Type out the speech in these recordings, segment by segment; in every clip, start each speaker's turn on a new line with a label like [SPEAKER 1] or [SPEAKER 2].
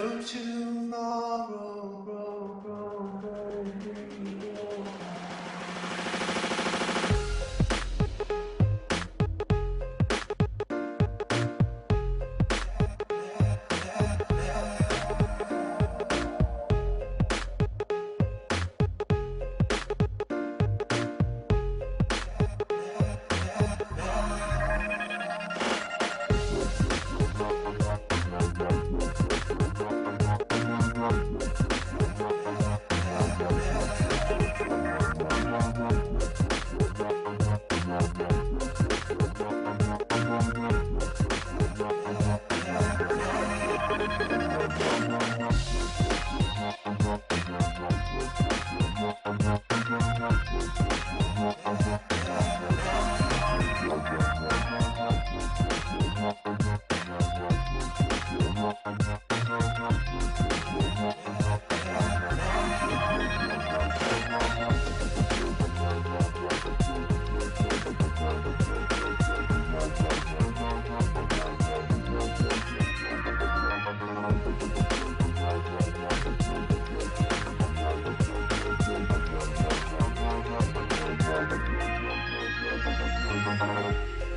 [SPEAKER 1] till tomorrow.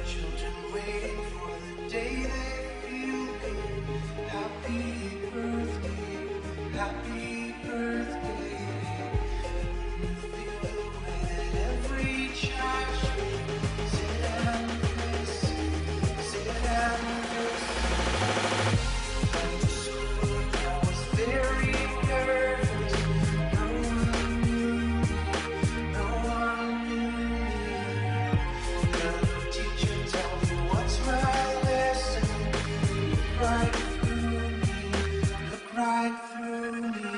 [SPEAKER 1] Children waiting for the day they feel good. Happy birthday, happy birthday. You feel the way that every child should. Say that kiss, say that kiss. Went to school and I was very nervous. No one knew me, no one knew me. Teacher, tell me what's my lesson. Look right through me, look right through me.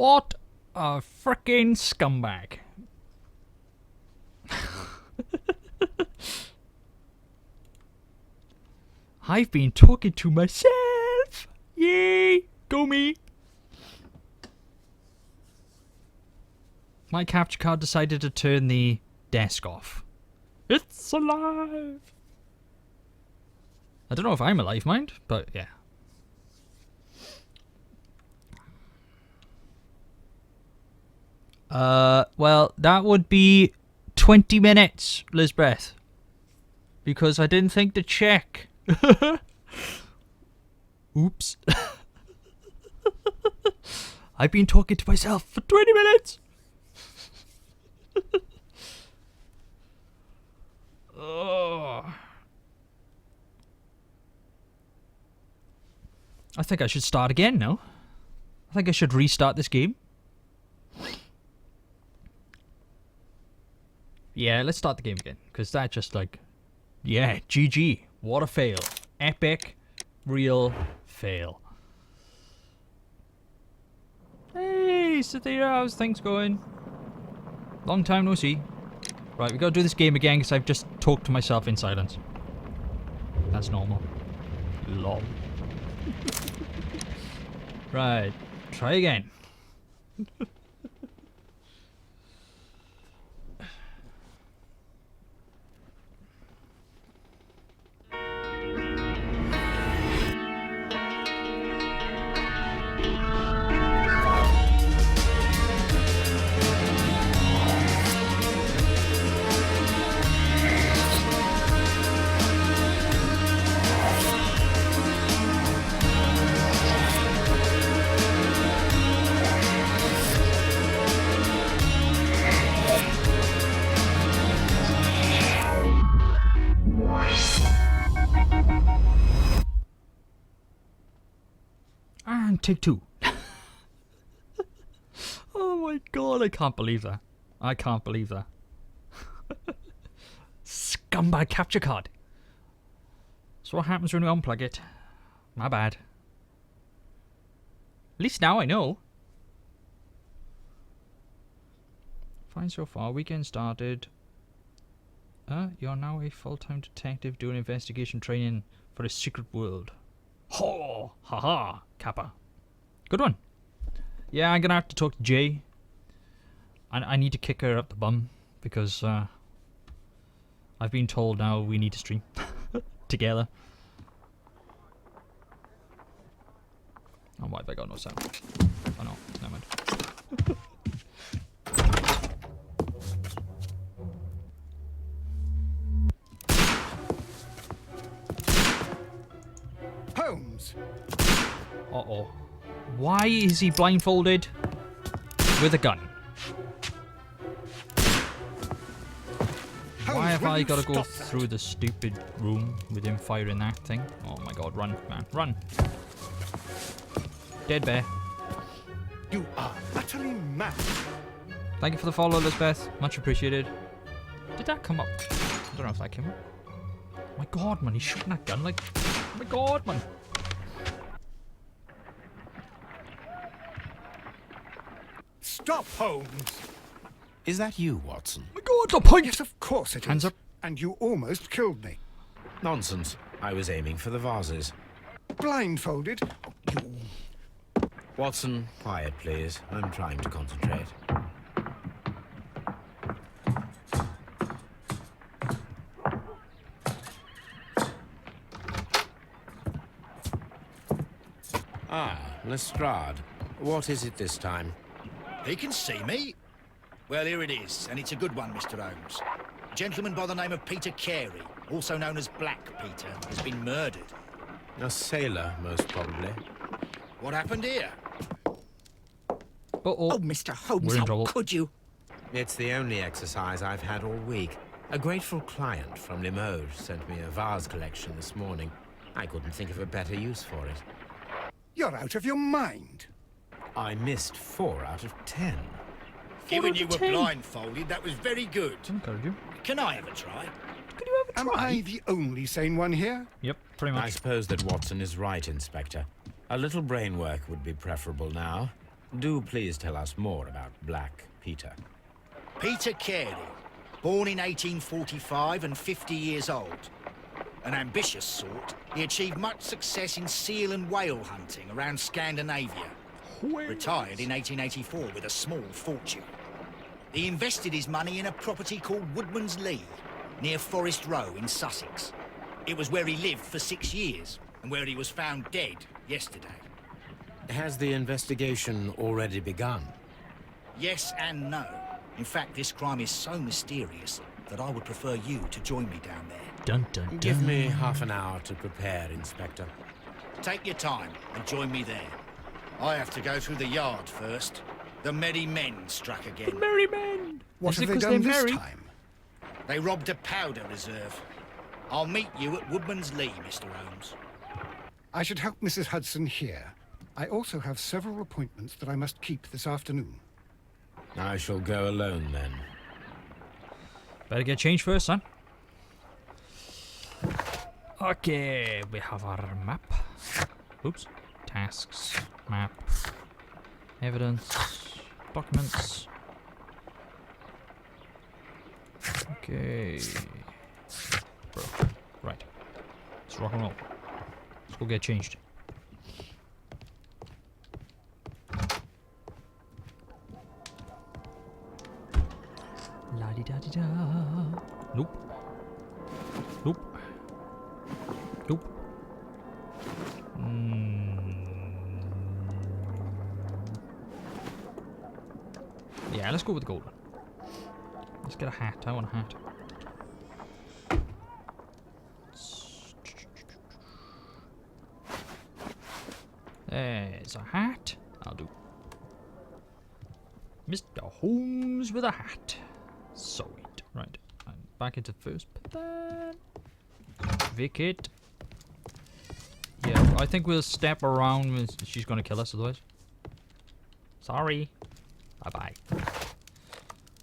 [SPEAKER 2] What a freaking scumbag. I've been talking to myself. Yay, go me. My capture card decided to turn the desk off. It's alive. I don't know if I'm alive, mind, but yeah. Well, that would be 20 minutes, Lisbeth. Because I didn't think to check. Oops. I've been talking to myself for 20 minutes. Oh. I think I should start again now. I think I should restart this game. Yeah, let's start the game again. Because that just like... Yeah, GG. What a fail. Epic. Real fail. Hey, Sathira, how's things going? Long time no see. Right, we gotta do this game again because I've just talked to myself in silence. That's normal. Lol. Right, try again. And take two. Oh my god, I can't believe that. I can't believe that. Scumbag capture card. So what happens when we unplug it? My bad. At least now I know. Fine so far. Weekend started. You're now a full-time detective doing investigation training for a secret world. Ho! Haha! Kappa. Good one. Yeah, I'm gonna have to talk to Jay. I need to kick her up the bum because I've been told now we need to stream together. Oh, why have I got no sound? Oh no, never mind.
[SPEAKER 3] Holmes!
[SPEAKER 2] Uh-oh. Why is he blindfolded with a gun? Why have I got to go through the stupid room with him firing that thing? Oh my god, run, man, run. Dead bear.
[SPEAKER 3] You are utterly mad.
[SPEAKER 2] Thank you for the follow, Lisbeth. Much appreciated. Did that come up? I don't know if that came up. Oh my god, man, he's shooting that gun like... Oh my god, man.
[SPEAKER 3] Stop, Holmes!
[SPEAKER 4] Is that you, Watson?
[SPEAKER 2] Oh my god, the point!
[SPEAKER 3] Yes, of course it is.
[SPEAKER 2] Hands up.
[SPEAKER 3] And you almost killed me.
[SPEAKER 4] Nonsense. I was aiming for the vases.
[SPEAKER 3] Blindfolded? You...
[SPEAKER 4] Watson, quiet, please. I'm trying to concentrate. Ah, Lestrade. What is it this time?
[SPEAKER 5] He can see me. Well, here it is, and it's a good one, Mr. Holmes. A gentleman by the name of Peter Carey, also known as Black Peter, has been murdered.
[SPEAKER 4] A sailor, most probably.
[SPEAKER 5] What happened here?
[SPEAKER 2] Uh-oh.
[SPEAKER 6] Oh, Mr. Holmes,
[SPEAKER 2] We're in
[SPEAKER 6] how
[SPEAKER 2] trouble.
[SPEAKER 6] could you?
[SPEAKER 4] It's the only exercise I've had all week. A grateful client from Limoges sent me a vase collection this morning. I couldn't think of a better use for it.
[SPEAKER 3] You're out of your mind.
[SPEAKER 4] I missed 4 out of 10.
[SPEAKER 5] Given you were
[SPEAKER 2] 10.
[SPEAKER 5] blindfolded, that was very good.
[SPEAKER 2] Encourage you.
[SPEAKER 5] Can I have a try?
[SPEAKER 2] Could you have a
[SPEAKER 3] Am
[SPEAKER 2] try?
[SPEAKER 3] I the only sane one here?
[SPEAKER 2] Yep, pretty
[SPEAKER 4] I
[SPEAKER 2] much.
[SPEAKER 4] suppose that Watson is right, Inspector. A little brain work would be preferable now. Do please tell us more about Black Peter.
[SPEAKER 5] Peter Carey, born in 1845 and 50 years old. An ambitious sort, he achieved much success in seal and whale hunting around Scandinavia. Retired in 1884 with a small fortune. He invested his money in a property called Woodman's Lee, near Forest Row in Sussex. It was where he lived for 6 years, and where he was found dead yesterday.
[SPEAKER 4] Has the investigation already begun?
[SPEAKER 5] Yes and no. In fact, this crime is so mysterious that I would prefer you to join me down there.
[SPEAKER 2] Dun dun dun.
[SPEAKER 4] Give me half an hour to prepare, Inspector.
[SPEAKER 5] Take your time and join me there. I have to go through the yard first. The merry men struck again.
[SPEAKER 2] Merry men!
[SPEAKER 3] What
[SPEAKER 2] Is
[SPEAKER 3] have
[SPEAKER 2] it
[SPEAKER 3] they
[SPEAKER 2] 'cause
[SPEAKER 3] done
[SPEAKER 2] they're
[SPEAKER 3] this
[SPEAKER 2] merry?
[SPEAKER 3] time?
[SPEAKER 5] They robbed a powder reserve. I'll meet you at Woodman's Lee, Mr. Holmes.
[SPEAKER 3] I should help Mrs. Hudson here. I also have several appointments that I must keep this afternoon.
[SPEAKER 4] I shall go alone then.
[SPEAKER 2] Better get changed first, son. Okay, we have our map. Oops. Tasks, map, evidence, documents. Okay. Bro. Right. Let's rock and roll. Let's go get changed. La-di-da-di-da. Nope. Nope. Nope. Yeah, let's go with the gold one. Let's get a hat. I want a hat. There's a hat. I'll do. Mr. Holmes with a hat. Sweet. Right. I'm back into first. Put that. Vacate. Yeah, I think we'll step around when she's gonna kill us otherwise. Sorry. Bye-bye.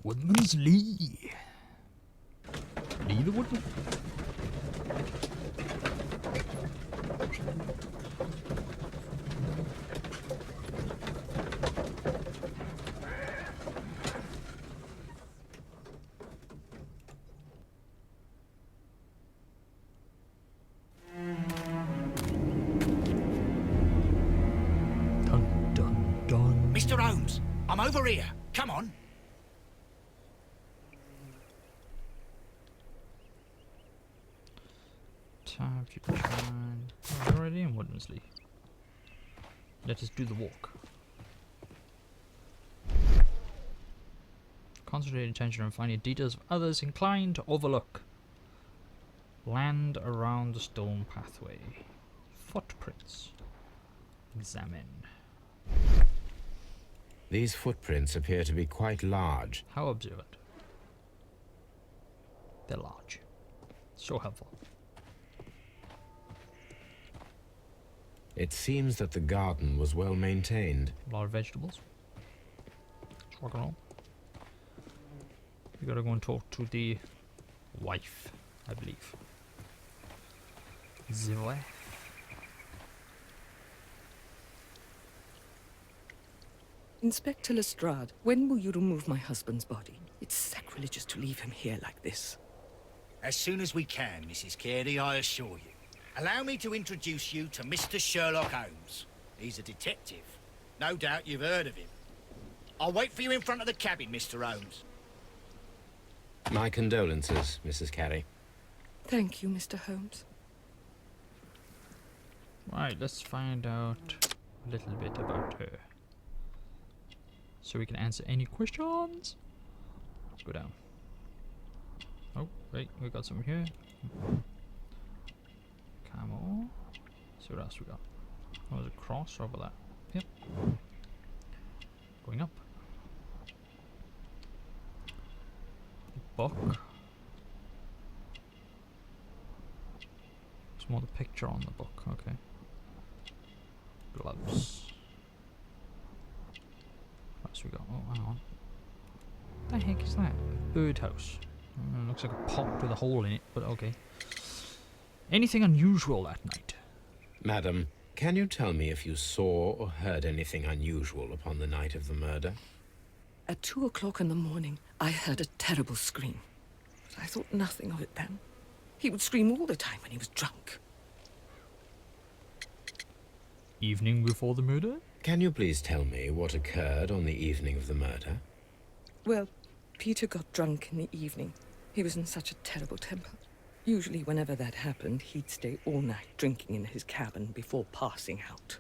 [SPEAKER 2] Woodman's Lee. Lee the Woodman. Dun dun dun.
[SPEAKER 5] Mr. Holmes, I'm over here. Come on.
[SPEAKER 2] Time to join. Oh, we're already in Woodman's Lee. Let us do the walk. Concentrate attention on finding details of others inclined to overlook. Land around the stone pathway. Footprints. Examine.
[SPEAKER 4] These footprints appear to be quite large.
[SPEAKER 2] How observant? They're large. So helpful.
[SPEAKER 4] It seems that the garden was well maintained.
[SPEAKER 2] A lot of vegetables. Let's rock and roll. We gotta go and talk to the wife, I believe. The wife.
[SPEAKER 6] Inspector Lestrade, when will you remove my husband's body? It's sacrilegious to leave him here like this.
[SPEAKER 5] As soon as we can, Mrs. Carey, I assure you. Allow me to introduce you to Mr. Sherlock Holmes. He's a detective. No doubt you've heard of him. I'll wait for you in front of the cabin, Mr. Holmes.
[SPEAKER 4] My condolences, Mrs. Carey.
[SPEAKER 6] Thank you, Mr. Holmes.
[SPEAKER 2] Right, let's find out a little bit about her. So we can answer any questions. Let's go down. Oh, wait, we got some here. Camo. See what else we got. Oh, there's a cross over that. Yep. Going up. Book. It's more the picture on the book, okay. Gloves. What else we got? Oh, hang on. What the heck is that? Birdhouse. Looks like a pot with a hole in it, but okay. Anything unusual that night?
[SPEAKER 4] Madam, Can you tell me if you saw or heard anything unusual upon the night of the murder?
[SPEAKER 6] At 2 o'clock in the morning, I heard a terrible scream. But I thought nothing of it then. He would scream all the time when he was drunk.
[SPEAKER 2] Evening before the murder?
[SPEAKER 4] Can you please tell me what occurred on the evening of the murder?
[SPEAKER 6] Well, Peter got drunk in the evening. He was in such a terrible temper. Usually whenever that happened, he'd stay all night drinking in his cabin before passing out.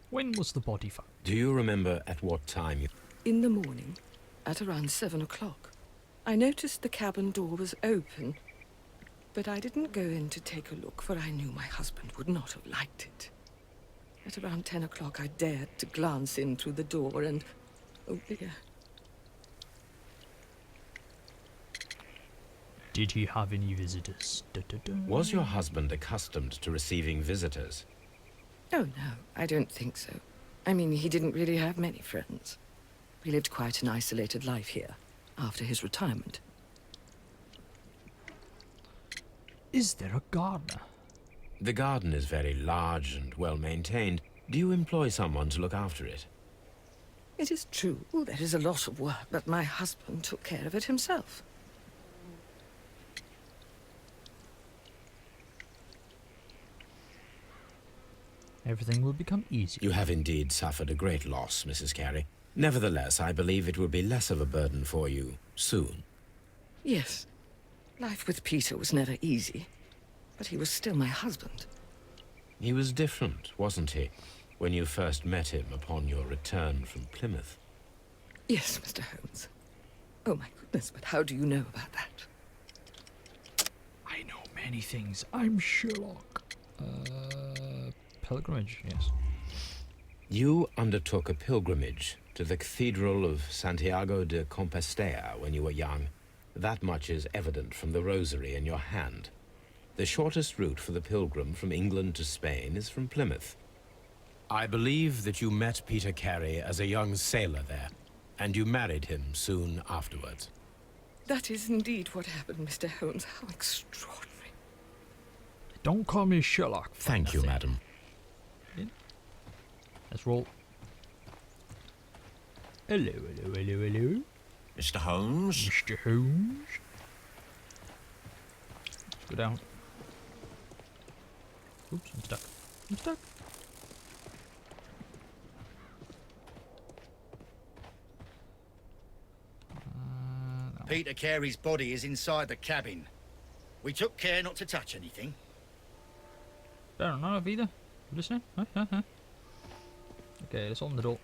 [SPEAKER 2] When was the body found?
[SPEAKER 4] Do you remember at what time you...
[SPEAKER 6] In the morning, at around 7 o'clock, I noticed the cabin door was open, but I didn't go in to take a look, for I knew my husband would not have liked it. At around 10 o'clock, I dared to glance in through the door and... oh dear.
[SPEAKER 2] Did he have any visitors?
[SPEAKER 4] Was your husband accustomed to receiving visitors?
[SPEAKER 6] Oh, no, I don't think so. I mean, he didn't really have many friends. He lived quite an isolated life here, after his retirement.
[SPEAKER 2] Is there a gardener?
[SPEAKER 4] The garden is very large and well maintained. Do you employ someone to look after it?
[SPEAKER 6] It is true, there is a lot of work, but my husband took care of it himself.
[SPEAKER 2] Everything will become easier.
[SPEAKER 4] You have indeed suffered a great loss, Mrs. Carey. Nevertheless, I believe it will be less of a burden for you soon.
[SPEAKER 6] Yes, life with Peter was never easy, but he was still my husband.
[SPEAKER 4] He was different, wasn't he, when you first met him upon your return from Plymouth?
[SPEAKER 6] Yes, Mr. Holmes. Oh my goodness, but how do you know about that?
[SPEAKER 2] I know many things. I'm Sherlock. Pilgrimage, yes.
[SPEAKER 4] You undertook a pilgrimage to the Cathedral of Santiago de Compostela when you were young. That much is evident from the rosary in your hand. The shortest route for the pilgrim from England to Spain is from Plymouth. I believe that you met Peter Carey as a young sailor there, and you married him soon afterwards.
[SPEAKER 6] That is indeed what happened, Mr. Holmes. How extraordinary.
[SPEAKER 2] Don't call me Sherlock.
[SPEAKER 4] Thank you, madam.
[SPEAKER 2] Let's roll. Hello, hello, hello, hello.
[SPEAKER 7] Mr. Holmes?
[SPEAKER 2] Mr. Holmes. Let's go down. Oops, I'm stuck. I'm stuck.
[SPEAKER 5] Peter Carey's body is inside the cabin. We took care not to touch anything.
[SPEAKER 2] Better not have either. You listening? Huh? Okay, let's open the door.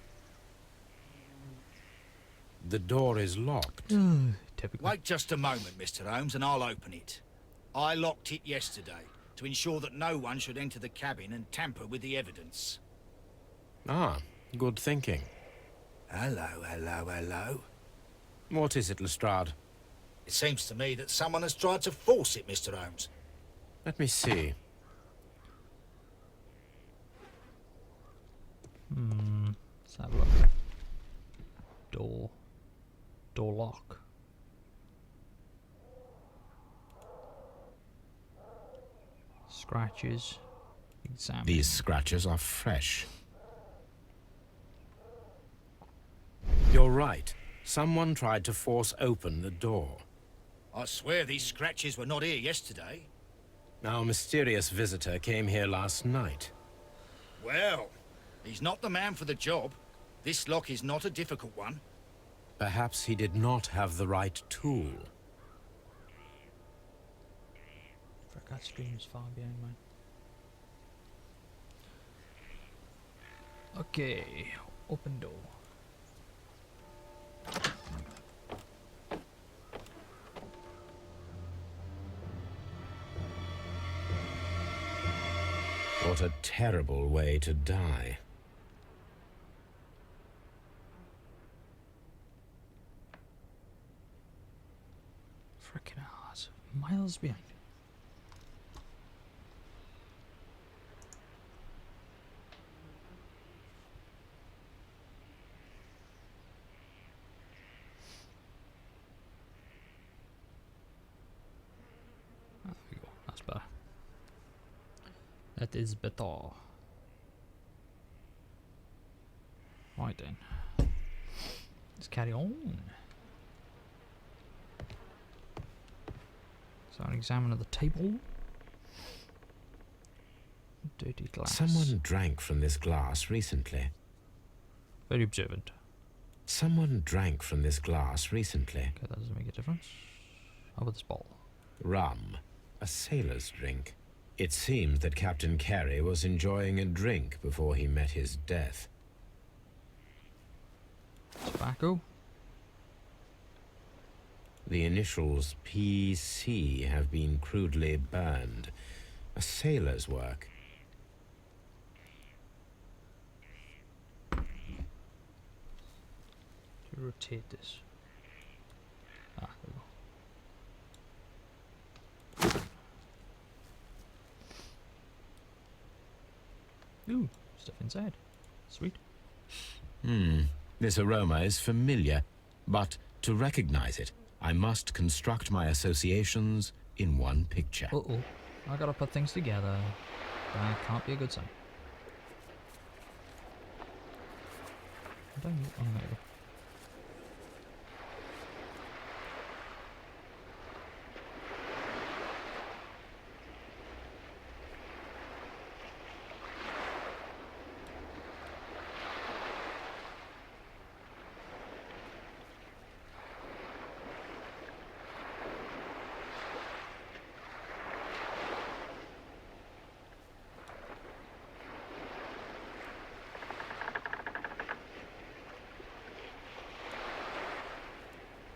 [SPEAKER 4] The door is locked.
[SPEAKER 2] Typical.
[SPEAKER 5] Wait just a moment, Mr. Holmes, and I'll open it. I locked it yesterday to ensure that no one should enter the cabin and tamper with the evidence.
[SPEAKER 4] Ah, good thinking.
[SPEAKER 5] Hello.
[SPEAKER 4] What is it, Lestrade?
[SPEAKER 5] It seems to me that someone has tried to force it, Mr. Holmes.
[SPEAKER 4] Let me see.
[SPEAKER 2] Let's have a look. Door lock. Scratches. Examine.
[SPEAKER 4] These scratches are fresh. You're right. Someone tried to force open the door.
[SPEAKER 5] I swear these scratches were not here yesterday.
[SPEAKER 4] Our mysterious visitor came here last night.
[SPEAKER 5] Well, he's not the man for the job. This lock is not a difficult one.
[SPEAKER 4] Perhaps he did not have the right tool.
[SPEAKER 2] That stream is far behind mine. Okay, open door.
[SPEAKER 4] What a terrible way to die.
[SPEAKER 2] Frickin' ass. Miles behind. There we go. That's better. It is better. Right then. Let's carry on. So I'll examine the table. Dirty glass.
[SPEAKER 4] Someone drank from this glass recently.
[SPEAKER 2] Very observant.
[SPEAKER 4] Someone drank from this glass recently.
[SPEAKER 2] Okay, that doesn't make a difference. How about this ball?
[SPEAKER 4] Rum, a sailor's drink. It seems that Captain Carey was enjoying a drink before he met his death.
[SPEAKER 2] Tobacco.
[SPEAKER 4] The initials PC have been crudely burned. A sailor's work.
[SPEAKER 2] To rotate this. Ah, there we go. Ooh, stuff inside. Sweet.
[SPEAKER 4] This aroma is familiar, but to recognize it, I must construct my associations in one picture.
[SPEAKER 2] Uh-oh. I gotta put things together. That can't be a good sign. Don't you? Oh, there you go.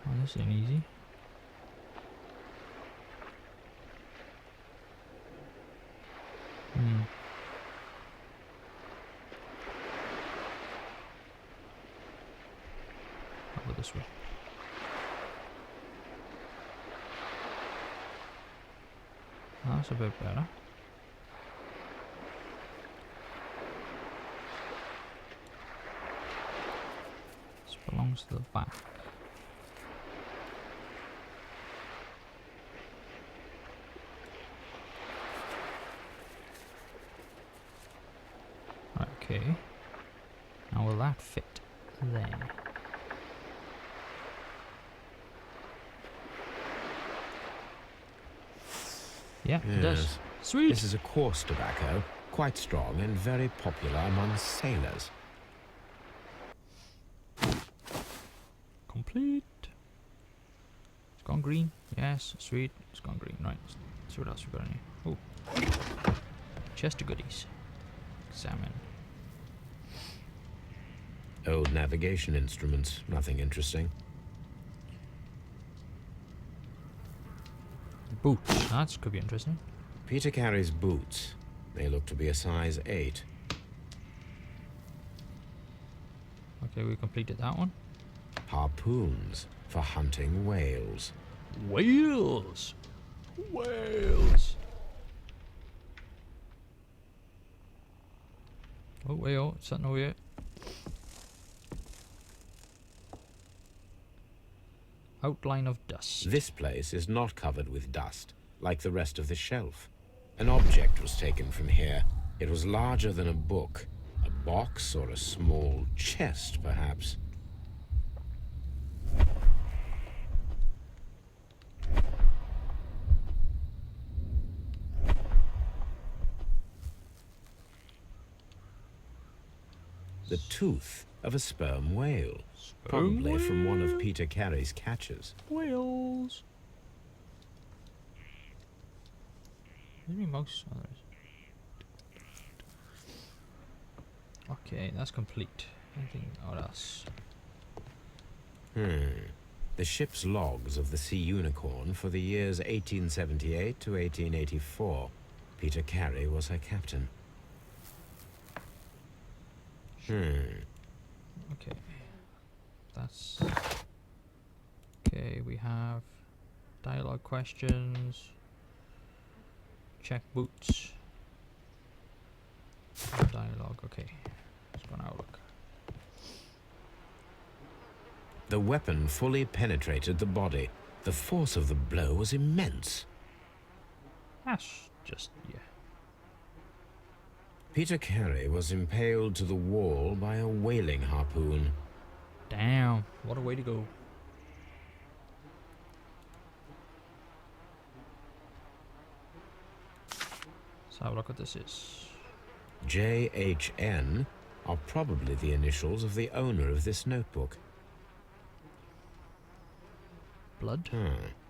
[SPEAKER 2] Oh, this ain't easy. How about this way? That's a bit better. This belongs to the back. Okay. Now will that fit there? Yeah, it does.
[SPEAKER 4] Yes.
[SPEAKER 2] Sweet.
[SPEAKER 4] This is a coarse tobacco, quite strong and very popular among sailors.
[SPEAKER 2] Complete. It's gone green. Yes, sweet. It's gone green. Right. Let's see what else we got in here. Oh. Chest of goodies. Examine.
[SPEAKER 4] Old navigation instruments, nothing interesting.
[SPEAKER 2] Boots. That could be interesting.
[SPEAKER 4] Peter Carey's boots. They look to be a size 8.
[SPEAKER 2] Okay, we completed that one.
[SPEAKER 4] Harpoons for hunting whales.
[SPEAKER 2] Whales! Whales! Oh, whale. Something over here. Outline of dust.
[SPEAKER 4] This place is not covered with dust, like the rest of the shelf. An object was taken from here. It was larger than a book. A box or a small chest, perhaps. The tooth of a sperm whale. Probably from one of Peter Carey's catches.
[SPEAKER 2] Whales. Maybe most others. Okay, that's complete. Anything else?
[SPEAKER 4] The ship's logs of the Sea Unicorn for the years 1878 to 1884. Peter Carey was her captain.
[SPEAKER 2] Okay. That's... Okay, we have dialogue questions. Check boots. Dialogue, okay. Let's go now look.
[SPEAKER 4] The weapon fully penetrated the body. The force of the blow was immense.
[SPEAKER 2] That's just, yeah.
[SPEAKER 4] Peter Carey was impaled to the wall by a whaling harpoon.
[SPEAKER 2] Damn, what a way to go. Let's have a look what this is.
[SPEAKER 4] JHN are probably the initials of the owner of this notebook.
[SPEAKER 2] Blood?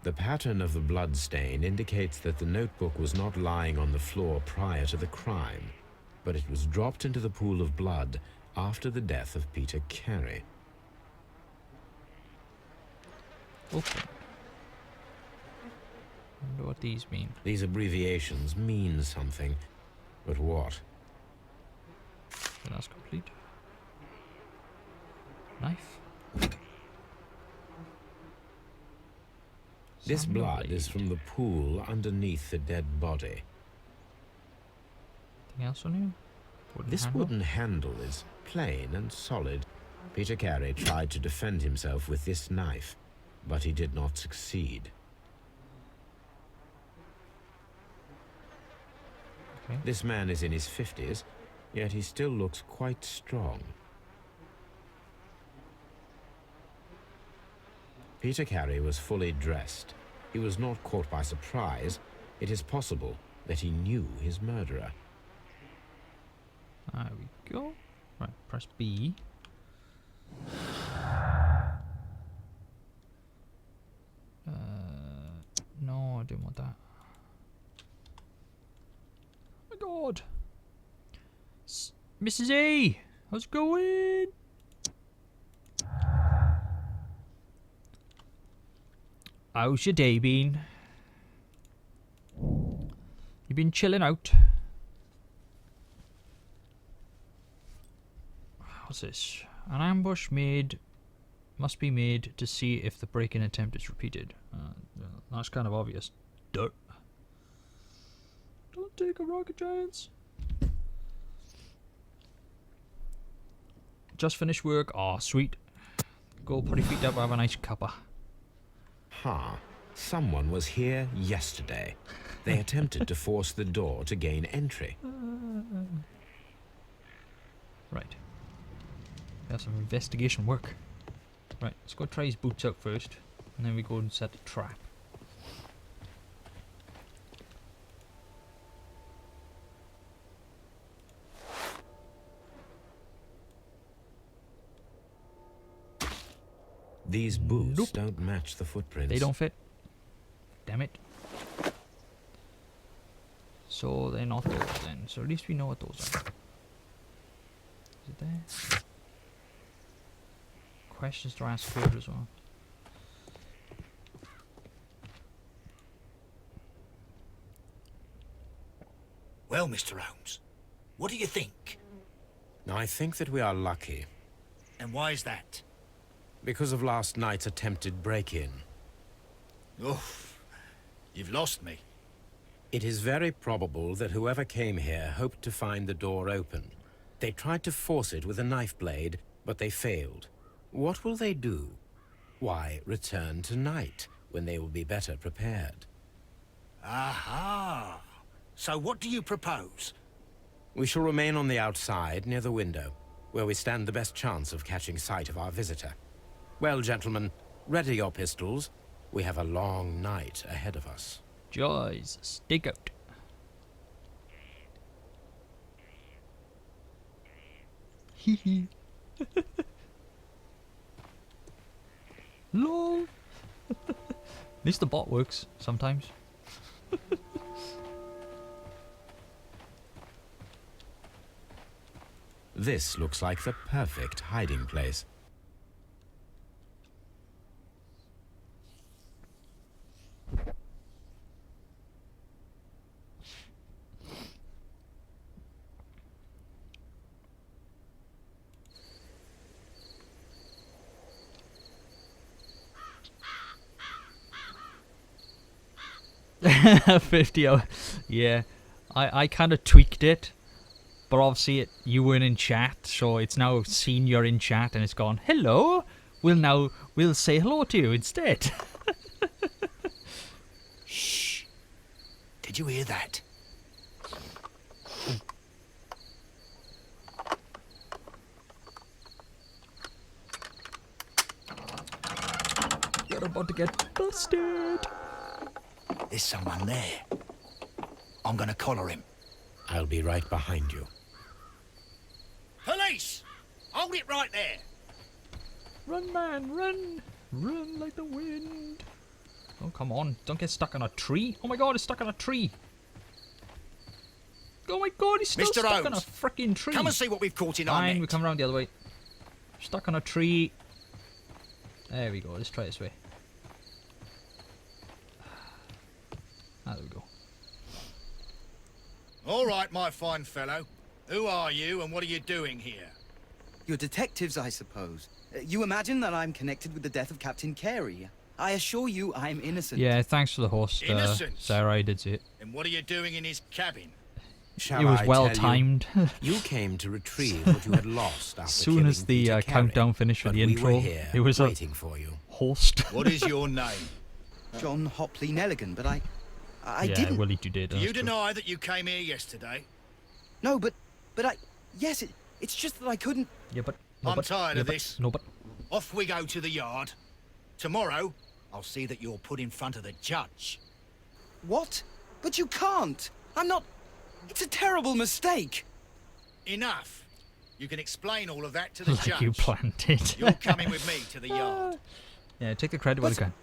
[SPEAKER 4] The pattern of the blood stain indicates that the notebook was not lying on the floor prior to the crime, but it was dropped into the pool of blood after the death of Peter Carey.
[SPEAKER 2] Open. Wonder what these mean.
[SPEAKER 4] These abbreviations mean something, but what?
[SPEAKER 2] So that's complete. Knife.
[SPEAKER 4] This
[SPEAKER 2] Samuel
[SPEAKER 4] blood
[SPEAKER 2] blade.
[SPEAKER 4] is from the pool underneath the dead body.
[SPEAKER 2] Anything else on you?
[SPEAKER 4] This
[SPEAKER 2] handle?
[SPEAKER 4] wooden handle is plain and solid. Peter Carey tried to defend himself with this knife, but he did not succeed.
[SPEAKER 2] Okay.
[SPEAKER 4] This man is in his 50s, yet he still looks quite strong. Peter Carey was fully dressed. He was not caught by surprise. It is possible that he knew his murderer.
[SPEAKER 2] There we go. Right, press B. No, I didn't want that. Oh my god! Mrs. A! How's it going? How's your day been? You been chilling out? What's this? An ambush must be made to see if the break-in attempt is repeated. That's kind of obvious. Duh. Don't take a rocket, giants. Just finished work. Aw, sweet. Go put your feet up, have a nice cuppa.
[SPEAKER 4] Someone was here yesterday. They attempted to force the door to gain entry.
[SPEAKER 2] Right. We have some investigation work. Right, let's go try his boots out first, and then we go and set the trap.
[SPEAKER 4] These boots
[SPEAKER 2] Nope.
[SPEAKER 4] don't match the footprints.
[SPEAKER 2] They don't fit. Damn it. So they're not those then. So at least we know what those are. Is it there? Questions to ask here as well.
[SPEAKER 5] Well, Mr. Holmes, what do you think?
[SPEAKER 4] I think that we are lucky.
[SPEAKER 5] And why is that?
[SPEAKER 4] Because of last night's attempted break-in.
[SPEAKER 5] Oof, you've lost me.
[SPEAKER 4] It is very probable that whoever came here hoped to find the door open. They tried to force it with a knife blade, but they failed. What will they do? Why, return tonight, when they will be better prepared.
[SPEAKER 5] Aha! So what do you propose?
[SPEAKER 4] We shall remain on the outside, near the window, where we stand the best chance of catching sight of our visitor. Well, gentlemen, ready your pistols. We have a long night ahead of us.
[SPEAKER 2] Joys, stick out. Hee hee. Lol. At least the bot works sometimes.
[SPEAKER 4] This looks like the perfect hiding place.
[SPEAKER 2] $50. Yeah, I kind of tweaked it, but obviously you weren't in chat, so it's now seen you're in chat and it's gone, hello. We'll say hello to you instead.
[SPEAKER 5] Shh! Did you hear that?
[SPEAKER 2] about to get busted.
[SPEAKER 5] There's someone there. I'm gonna collar him.
[SPEAKER 4] I'll be right behind you.
[SPEAKER 5] Police! Hold it right there.
[SPEAKER 2] Run, man, run! Run like the wind. Oh, come on. Don't get stuck on a tree. Oh my god, it's stuck on a tree. Oh my god, he's still
[SPEAKER 5] Mr.
[SPEAKER 2] stuck on a
[SPEAKER 5] Holmes,
[SPEAKER 2] freaking tree.
[SPEAKER 5] Come and see what we've caught in our
[SPEAKER 2] Fine, we
[SPEAKER 5] net.
[SPEAKER 2] come around the other way. Stuck on a tree. There we go. Let's try this way. There we go.
[SPEAKER 5] All right, my fine fellow. Who are you and what are you doing here?
[SPEAKER 7] You're detectives, I suppose. You imagine that I'm connected with the death of Captain Carey. I assure you I'm innocent.
[SPEAKER 2] Yeah, thanks for the host,
[SPEAKER 5] Innocence?
[SPEAKER 2] Sarah. I did see it.
[SPEAKER 5] And what are you doing in his cabin?
[SPEAKER 4] Shall
[SPEAKER 2] It was
[SPEAKER 4] I
[SPEAKER 2] well
[SPEAKER 4] tell
[SPEAKER 2] timed.
[SPEAKER 4] You? You came to retrieve what you had lost after
[SPEAKER 2] As soon
[SPEAKER 4] killing
[SPEAKER 2] as the
[SPEAKER 4] Peter Carey,
[SPEAKER 2] countdown finished for
[SPEAKER 4] but
[SPEAKER 2] the
[SPEAKER 4] we
[SPEAKER 2] intro,
[SPEAKER 4] were here
[SPEAKER 2] it was a
[SPEAKER 4] waiting for you.
[SPEAKER 2] host.
[SPEAKER 5] What is your name?
[SPEAKER 7] John Hopley Nelligan, but I
[SPEAKER 2] yeah,
[SPEAKER 7] didn't.
[SPEAKER 2] Willie, you did.
[SPEAKER 5] Do you deny that you came here yesterday?
[SPEAKER 7] No, but I. Yes, it's just that I couldn't.
[SPEAKER 2] Yeah, but. No,
[SPEAKER 5] I'm
[SPEAKER 2] but,
[SPEAKER 5] tired
[SPEAKER 2] yeah,
[SPEAKER 5] of
[SPEAKER 2] but,
[SPEAKER 5] this.
[SPEAKER 2] No, but.
[SPEAKER 5] Off we go to the yard. Tomorrow, I'll see that you're put in front of the judge.
[SPEAKER 7] What? But you can't. I'm not. It's a terrible mistake.
[SPEAKER 5] Enough. You can explain all of that to the
[SPEAKER 2] Like
[SPEAKER 5] judge.
[SPEAKER 2] you planned it.
[SPEAKER 5] You're coming with me to the yard.
[SPEAKER 2] Yeah, take the credit when you
[SPEAKER 7] But-
[SPEAKER 2] can.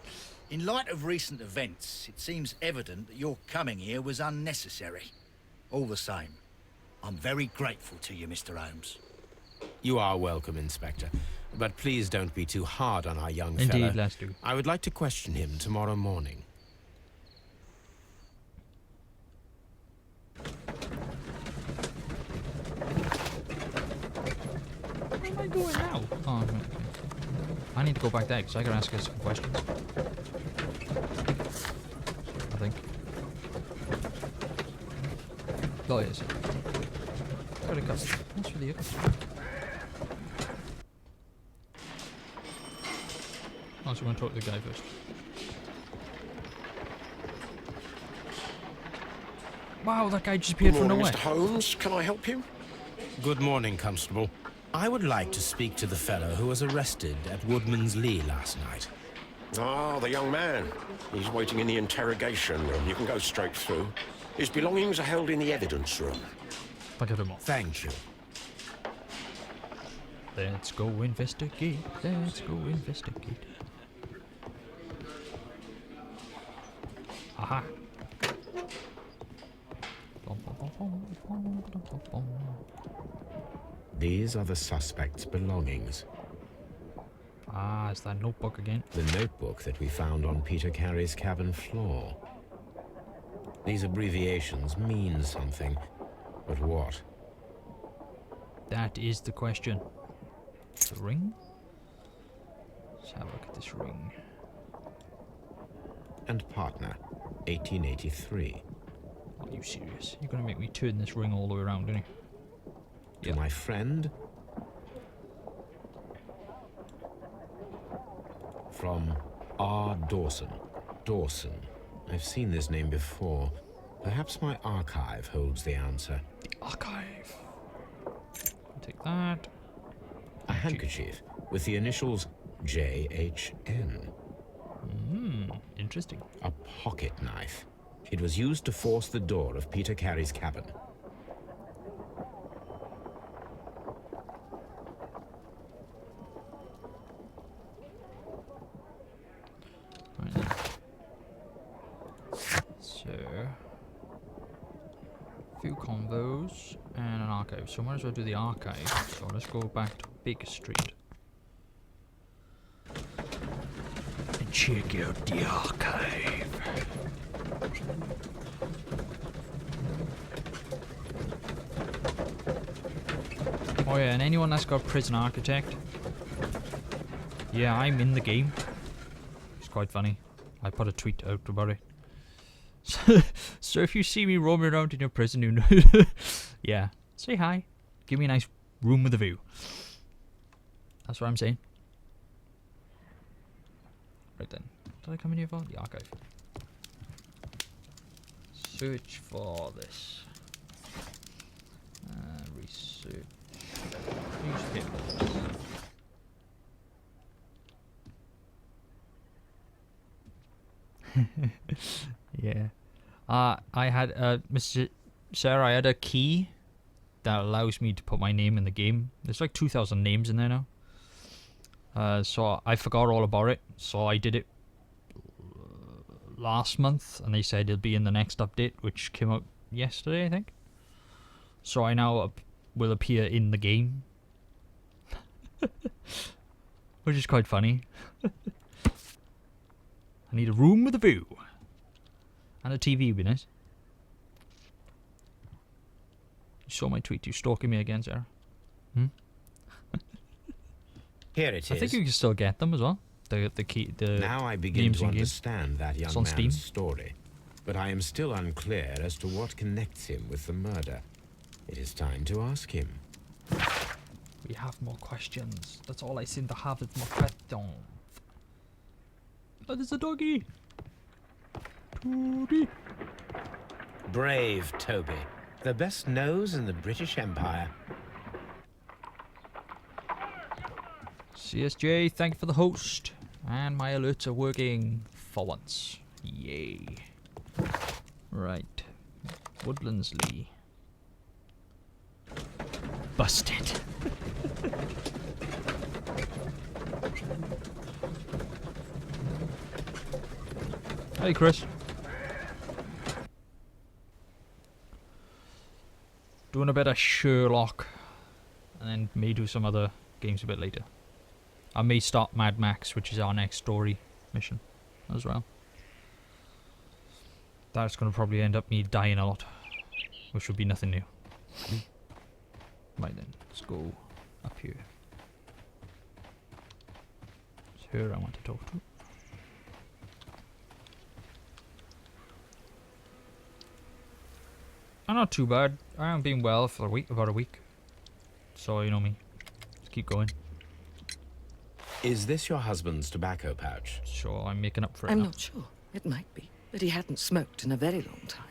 [SPEAKER 5] In light of recent events, it seems evident that your coming here was unnecessary. All the same, I'm very grateful to you, Mr. Holmes.
[SPEAKER 4] You are welcome, Inspector. But please don't be too hard on our young fellow.
[SPEAKER 2] Indeed, let's do.
[SPEAKER 4] I would like to question him tomorrow morning.
[SPEAKER 2] Where am I going now? Oh, right, okay. I need to go back there because I can ask her some questions. I think. Oh, yes. Got a couple. That's for the others. Oh, so we're going to talk to the guy first. Wow, that guy just appeared from
[SPEAKER 8] Morning,
[SPEAKER 2] nowhere.
[SPEAKER 8] Mr. Holmes. Can I help you?
[SPEAKER 4] Good morning, Constable. I would like to speak to the fellow who was arrested at Woodman's Lee last night.
[SPEAKER 8] Ah, the young man. He's waiting in the interrogation room. You can go straight through. His belongings are held in the evidence room.
[SPEAKER 2] Look at him all.
[SPEAKER 4] Thank you.
[SPEAKER 2] Let's go investigate. Let's go investigate. Aha.
[SPEAKER 4] These are the suspect's belongings.
[SPEAKER 2] Ah, it's that notebook again.
[SPEAKER 4] The notebook that we found on Peter Carey's cabin floor. These abbreviations mean something, but what?
[SPEAKER 2] That is the question. The ring? Let's have a look at this ring.
[SPEAKER 4] And partner, 1883.
[SPEAKER 2] Are you serious? You're gonna make me turn this ring all the way around, aren't you?
[SPEAKER 4] To
[SPEAKER 2] Yeah.
[SPEAKER 4] my friend. From R. Dawson. Dawson. I've seen this name before. Perhaps my archive holds the answer.
[SPEAKER 2] Archive. Take that.
[SPEAKER 4] A handkerchief with the initials JHN.
[SPEAKER 2] Interesting.
[SPEAKER 4] A pocket knife. It was used to force the door of Peter Carey's cabin.
[SPEAKER 2] Right then. So, few convos and an archive. So might as well do the archive. So let's go back to Baker Street and check out the archive. Oh yeah, and anyone that's got Prison Architect, yeah, I'm in the game. It's quite funny. I put a tweet out about it. So if you see me roaming around in your prison, you know, yeah, say hi. Give me a nice room with a view. That's what I'm saying. Right then. Did I come in here for the archive? Search for this. Research. Newspapers. I had Mr. Sarah, I had a key that allows me to put my name in the game. There's like 2,000 names in there now. So I forgot all about it. So I did it last month, and they said it'll be in the next update, which came out yesterday, I think. So I now will appear in the game, which is quite funny. I need a room with a view and a TV, would be nice. You saw my tweet. You stalking me again, Sarah?
[SPEAKER 4] Here it is.
[SPEAKER 2] I think you can still get them as well. The key. The
[SPEAKER 4] now I begin
[SPEAKER 2] names
[SPEAKER 4] to
[SPEAKER 2] in game.
[SPEAKER 4] understand that young
[SPEAKER 2] on
[SPEAKER 4] man's
[SPEAKER 2] Steam.
[SPEAKER 4] story, but I am still unclear as to what connects him with the murder. It is time to ask him.
[SPEAKER 2] We have more questions. That's all I seem to have is more questions. Oh, there's a doggy. Toby.
[SPEAKER 4] Brave Toby, the best nose in the British Empire.
[SPEAKER 2] CSJ, thank you for the host. And my alerts are working for once. Yay. Right. Woodlands Lee. Busted. Hey, Chris. Doing a bit of Sherlock. And then may do some other games a bit later. I may start Mad Max, which is our next story mission as well. That's going to probably end up me dying a lot, which would be nothing new. Right then, let's go up here. It's her I want to talk to. I'm not too bad. I haven't been well for about a week. So, you know me. Let's keep going.
[SPEAKER 4] Is this your husband's tobacco pouch?
[SPEAKER 2] Sure, I'm making up for it
[SPEAKER 6] I'm
[SPEAKER 2] now.
[SPEAKER 6] not sure. It might be. But he hadn't smoked in a very long time.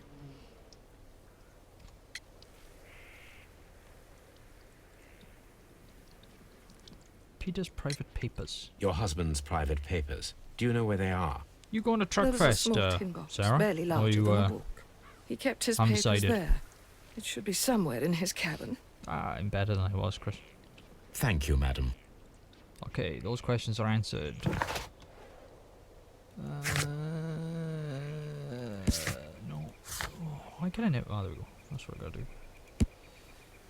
[SPEAKER 2] Peter's private papers.
[SPEAKER 4] Your husband's private papers. Do you know where they are?
[SPEAKER 2] You going to
[SPEAKER 6] There was a
[SPEAKER 2] Truckfest,
[SPEAKER 6] small tin box,
[SPEAKER 2] Sarah?
[SPEAKER 6] barely
[SPEAKER 2] Or
[SPEAKER 6] larger
[SPEAKER 2] you,
[SPEAKER 6] than a book. He kept his papers
[SPEAKER 2] undecided?
[SPEAKER 6] there. It should be somewhere in his cabin.
[SPEAKER 2] I'm better than I was, Chris.
[SPEAKER 4] Thank you, madam.
[SPEAKER 2] Okay, those questions are answered. No. Oh, why can I never? Oh, there we go. That's what I gotta do.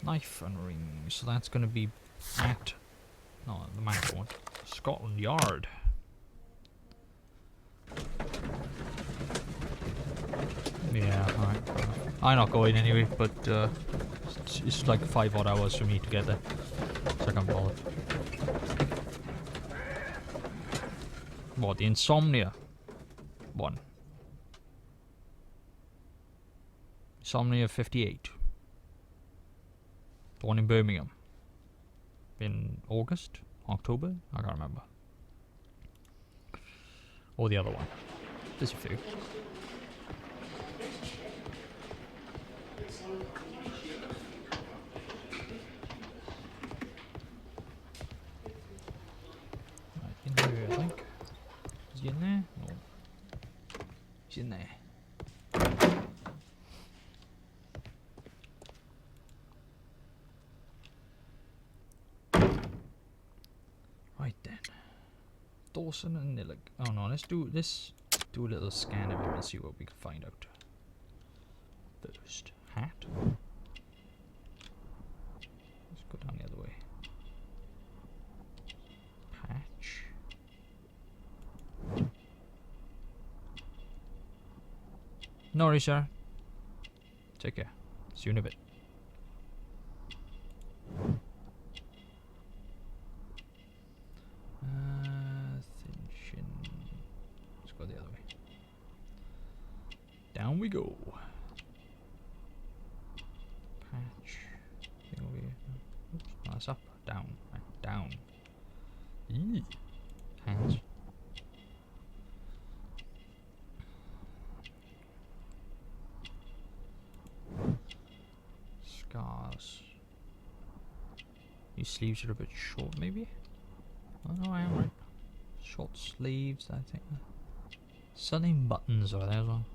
[SPEAKER 2] Knife and ring. So that's gonna be at. No, the macro one. Scotland Yard. Yeah, alright. I'm not going anyway, but it's like 5 odd hours for me to get there. So I can't bother. What, the insomnia one? Insomnia 58. The one in Birmingham. In August? October? I can't remember. Or the other one. There's a few. Right, in here, I think. Is he in there? No. He's in there. Right then. Dawson and Nillig. Oh no, let's do a little scan of him and see what we can find out. First, hat. Let's go down the other way. Patch. No worries, sir. Take care. See you in a bit. Thin shin. Let's go the other way. Down we go. Patch. Thing over here. Oops. No, that's up. Down. Right. Down. Eee. Hands. Scars. These sleeves are a bit short, maybe? Oh no, I am right. Short sleeves, I think. Sunning buttons are there as well.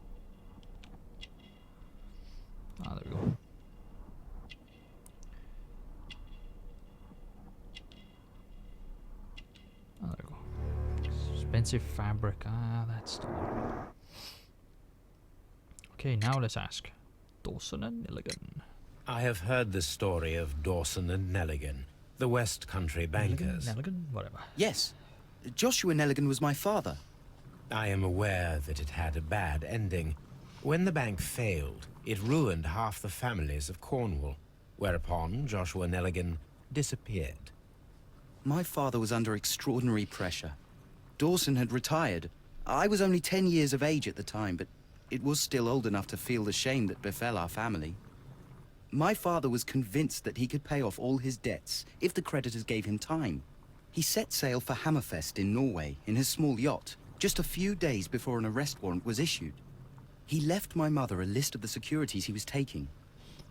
[SPEAKER 2] expensive fabric. Ah, that's the one. Okay, now let's ask Dawson and Nelligan.
[SPEAKER 4] I have heard the story of Dawson and Nelligan, the West Country bankers.
[SPEAKER 2] Nelligan, whatever.
[SPEAKER 7] Yes. Joshua Nelligan was my father.
[SPEAKER 4] I am aware that it had a bad ending. When the bank failed, it ruined half the families of Cornwall, whereupon Joshua Nelligan disappeared.
[SPEAKER 7] My father was under extraordinary pressure. Dawson had retired. I was only 10 years of age at the time, but it was still old enough to feel the shame that befell our family. My father was convinced that he could pay off all his debts if the creditors gave him time. He set sail for Hammerfest in Norway in his small yacht, just a few days before an arrest warrant was issued. He left my mother a list of the securities he was taking.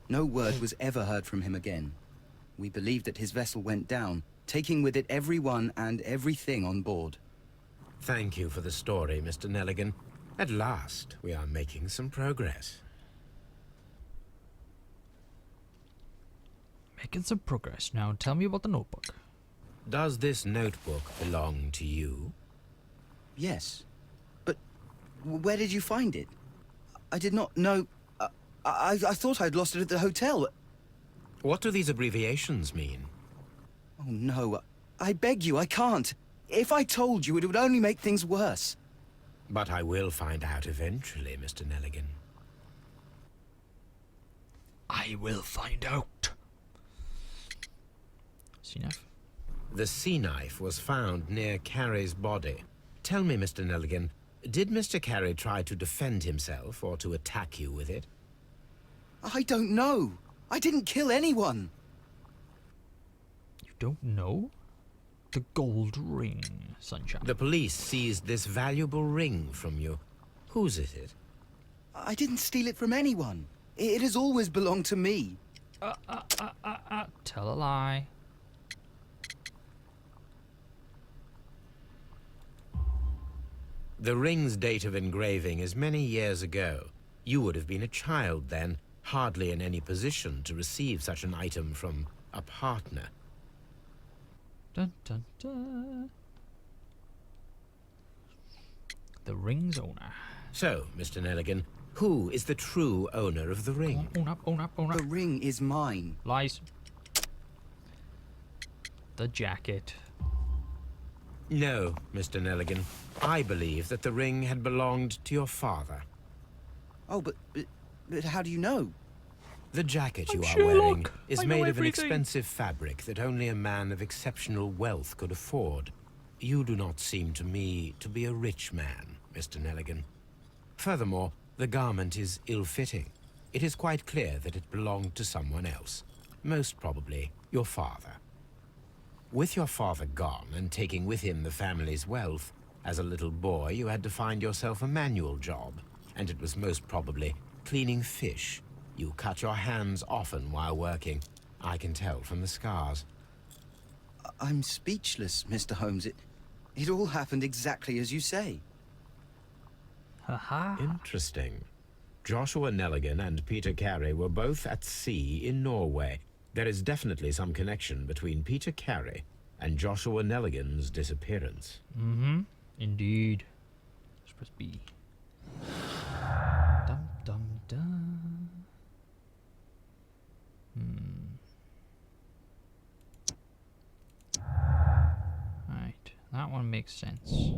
[SPEAKER 7] No word was ever heard from him again. We believe that his vessel went down, taking with it everyone and everything on board.
[SPEAKER 4] Thank you for the story, Mr. Nelligan. At last, we are making some progress.
[SPEAKER 2] Making some progress. Now tell me about the notebook.
[SPEAKER 4] Does this notebook belong to you?
[SPEAKER 7] Yes. But where did you find it? I did not know... I thought I'd lost it at the hotel.
[SPEAKER 4] What do these abbreviations mean?
[SPEAKER 7] Oh, no. I beg you, I can't. If I told you, it would only make things worse.
[SPEAKER 4] But I will find out eventually, Mr. Nelligan.
[SPEAKER 2] I will find out. Sea knife?
[SPEAKER 4] The sea knife was found near Carey's body. Tell me, Mr. Nelligan, did Mr. Carey try to defend himself or to attack you with it?
[SPEAKER 7] I don't know. I didn't kill anyone.
[SPEAKER 2] You don't know? The gold ring, Sunshine.
[SPEAKER 4] The police seized this valuable ring from you. Whose is it?
[SPEAKER 7] I didn't steal it from anyone. It has always belonged to me.
[SPEAKER 2] Tell a lie.
[SPEAKER 4] The ring's date of engraving is many years ago. You would have been a child then, hardly in any position to receive such an item from a partner.
[SPEAKER 2] Dun, dun, dun. The ring's owner.
[SPEAKER 4] So, Mr. Nelligan, who is the true owner of the ring?
[SPEAKER 2] Own up, own up, own up.
[SPEAKER 7] The ring is mine.
[SPEAKER 2] Lies. The jacket.
[SPEAKER 4] No, Mr. Nelligan. I believe that the ring had belonged to your father.
[SPEAKER 7] Oh, but how do you know?
[SPEAKER 4] The jacket you are
[SPEAKER 2] Sherlock.
[SPEAKER 4] wearing is
[SPEAKER 2] I know
[SPEAKER 4] made of an
[SPEAKER 2] everything.
[SPEAKER 4] expensive fabric that only a man of exceptional wealth could afford. You do not seem to me to be a rich man, Mr. Nelligan. Furthermore, the garment is ill-fitting. It is quite clear that it belonged to someone else, most probably your father. With your father gone and taking with him the family's wealth, as a little boy you had to find yourself a manual job, and it was most probably cleaning fish. You cut your hands often while working. I can tell from the scars.
[SPEAKER 7] I'm speechless, Mr. Holmes. It all happened exactly as you say.
[SPEAKER 2] Haha.
[SPEAKER 4] Interesting. Joshua Nelligan and Peter Carey were both at sea in Norway. There is definitely some connection between Peter Carey and Joshua Nelligan's disappearance.
[SPEAKER 2] Mm-hmm. Indeed. Let's press B. Dum dum dum. Right, that one makes sense.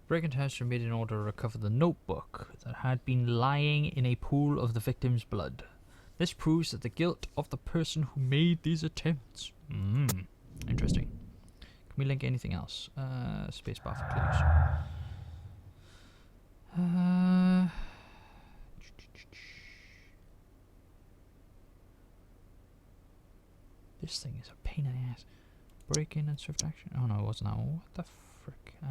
[SPEAKER 2] Breaking house were made in order to recover the notebook that had been lying in a pool of the victim's blood. This proves that the guilt of the person who made these attempts. Interesting. Can we link anything else? Spacebar for clues. This thing is a pain in the ass. Break in and swift action. Oh no, it wasn't that one. What the frick? I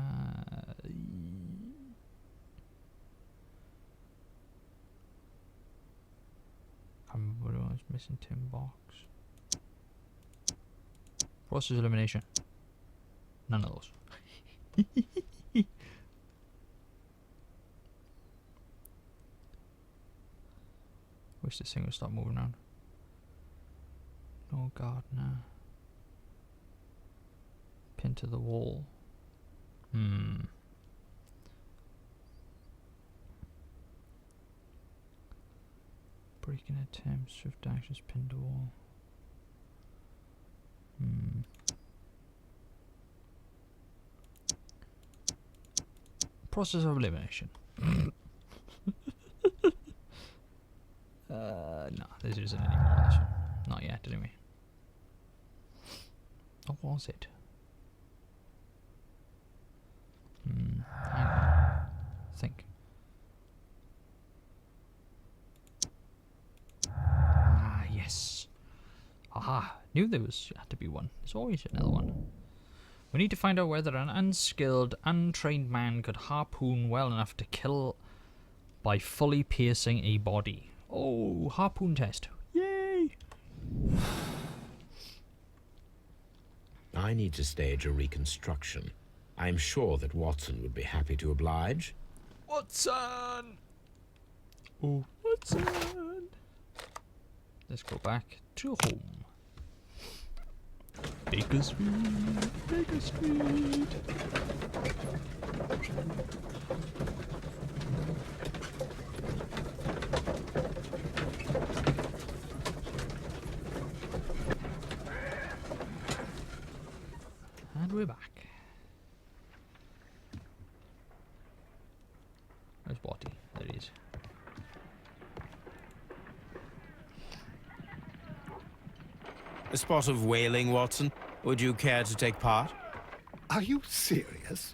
[SPEAKER 2] can't remember what it was. Missing tin box. Process elimination. None of those. Wish this thing would stop moving around. Oh god, no. Pin to the wall. Breaking attempt, swift actions, pin door. Process of elimination. No, this isn't anymore. This one. Not yet, anyway. Or was it? Hang on. Think. Ah, yes. Haha, knew there had to be one. There's always another one. We need to find out whether an unskilled, untrained man could harpoon well enough to kill by fully piercing a body. Oh, harpoon test. Yay!
[SPEAKER 4] I need to stage a reconstruction. I'm sure that Watson would be happy to oblige.
[SPEAKER 2] Watson! Oh, Watson! Let's go back to home. Baker Street, Baker Street. And we're back. Where's Watty? There he is.
[SPEAKER 7] A spot of whaling, Watson. Would you care to take part?
[SPEAKER 3] Are you serious?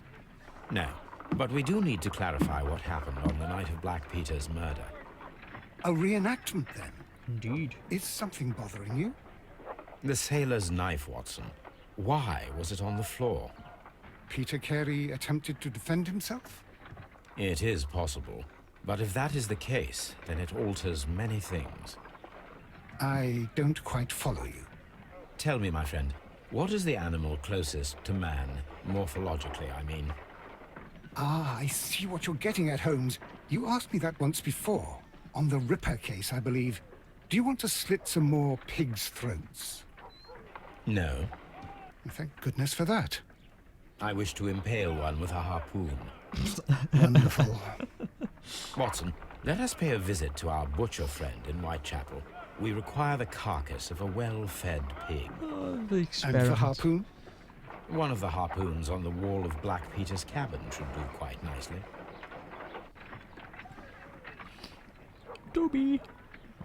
[SPEAKER 4] No, but we do need to clarify what happened on the night of Black Peter's murder.
[SPEAKER 3] A reenactment, then?
[SPEAKER 2] Indeed.
[SPEAKER 3] Is something bothering you?
[SPEAKER 4] The sailor's knife, Watson. Why was it on the floor?
[SPEAKER 3] Peter Carey attempted to defend himself?
[SPEAKER 4] It is possible. But if that is the case, then it alters many things.
[SPEAKER 3] I don't quite follow you.
[SPEAKER 4] Tell me, my friend, what is the animal closest to man, morphologically, I mean?
[SPEAKER 3] Ah, I see what you're getting at, Holmes. You asked me that once before. On the Ripper case, I believe. Do you want to slit some more pigs' throats?
[SPEAKER 4] No.
[SPEAKER 3] Thank goodness for that.
[SPEAKER 4] I wish to impale one with a harpoon.
[SPEAKER 3] Wonderful.
[SPEAKER 4] Watson, let us pay a visit to our butcher friend in Whitechapel. We require the carcass of a well-fed pig.
[SPEAKER 2] The
[SPEAKER 3] And for harpoon?
[SPEAKER 4] One of the harpoons on the wall of Black Peter's cabin should do quite nicely.
[SPEAKER 2] Dobby!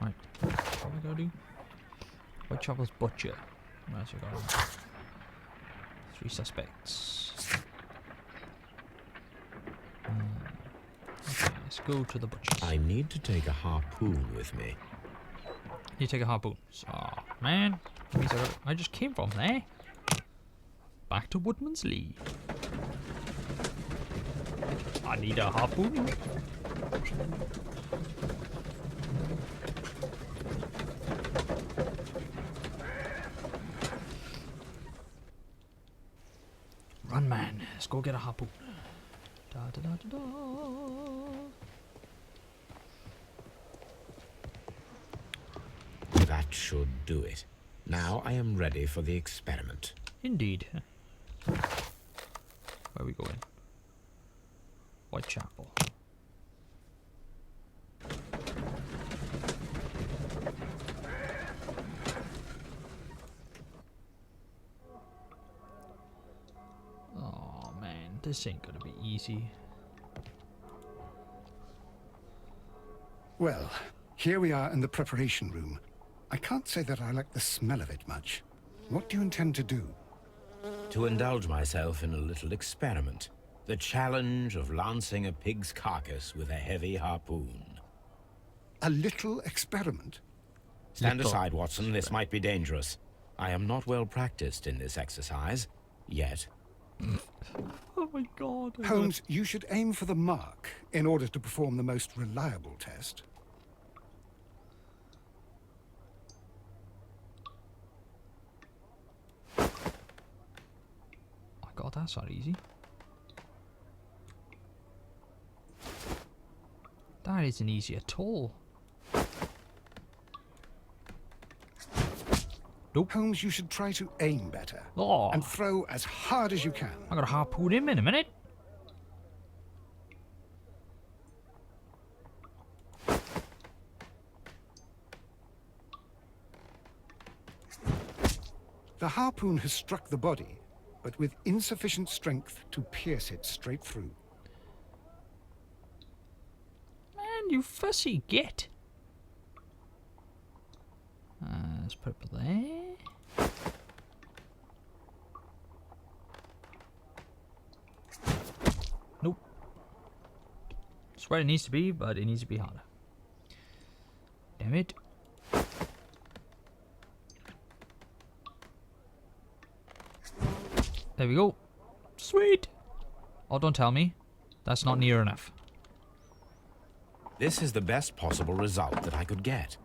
[SPEAKER 2] Right, what we gotta do? Whitechapel's butcher. Right, so we got 3 suspects. Okay, let's go to the butcher's.
[SPEAKER 4] I need to take a harpoon with me.
[SPEAKER 2] You take a harpoon. Oh, man. That means I just came from there. Back to Woodman's Lee. I need a harpoon. Run, man. Let's go get a harpoon. Da da da da da.
[SPEAKER 4] That should do it. Now I am ready for the experiment.
[SPEAKER 2] Indeed. Where are we going? Whitechapel. Oh man, this ain't gonna be easy.
[SPEAKER 3] Well, here we are in the preparation room. I can't say that I like the smell of it much. What do you intend to do?
[SPEAKER 4] To indulge myself in a little experiment. The challenge of lancing a pig's carcass with a heavy harpoon.
[SPEAKER 3] A little experiment?
[SPEAKER 4] Stand
[SPEAKER 2] Little
[SPEAKER 4] aside, Watson. This might be dangerous. I am not well practiced in this exercise. Yet.
[SPEAKER 2] Oh my god.
[SPEAKER 3] Holmes, you should aim for the mark in order to perform the most reliable test.
[SPEAKER 2] Oh god, that's not easy. That isn't easy at all. Nope.
[SPEAKER 3] Holmes, you should try to aim better.
[SPEAKER 2] Oh,
[SPEAKER 3] And throw as hard as you can.
[SPEAKER 2] I got a harpoon him in a minute.
[SPEAKER 3] The harpoon has struck the body, but with insufficient strength to pierce it straight through.
[SPEAKER 2] Man, you fussy git. Let's put it there. Nope. It's where it needs to be, but it needs to be harder. Damn it. There we go. Sweet. Oh, don't tell me. That's not near enough.
[SPEAKER 4] This is the best possible result that I could get.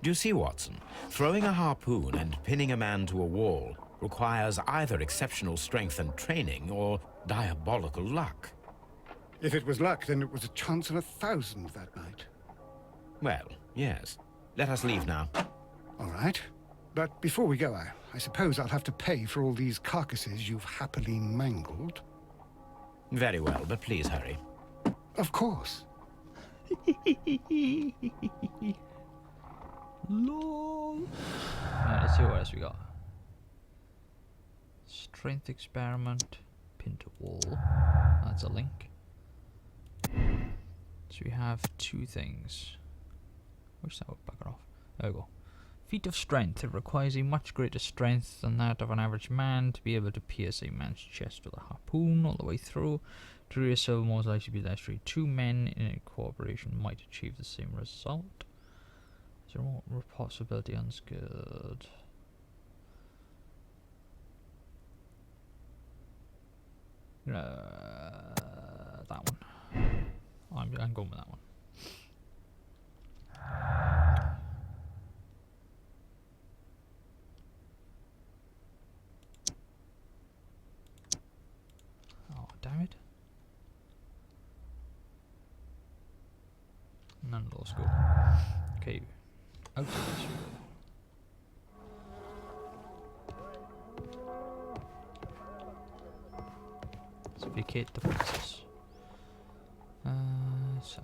[SPEAKER 4] Do you see, Watson? Throwing a harpoon and pinning a man to a wall requires either exceptional strength and training or diabolical luck.
[SPEAKER 3] If it was luck, then it was a chance in 1,000 that night.
[SPEAKER 4] Well, yes. Let us leave now.
[SPEAKER 3] All right. But before we go, I suppose I'll have to pay for all these carcasses you've happily mangled.
[SPEAKER 4] Very well, but please hurry.
[SPEAKER 3] Of course.
[SPEAKER 2] Lol. Alright, let's see what else we got. Strength experiment. Pin to wall. That's a link. So we have two things. Wish that would bugger off. There we go. Feat of strength. It requires a much greater strength than that of an average man to be able to pierce a man's chest with a harpoon all the way through. To do so, most likely be necessary. Two men in a cooperation might achieve the same result. Is there more possibility unskilled? That one. I'm going with that one. Oh, damn it. None of those go. Okay. Out of this room. Let's vacate the premises. So,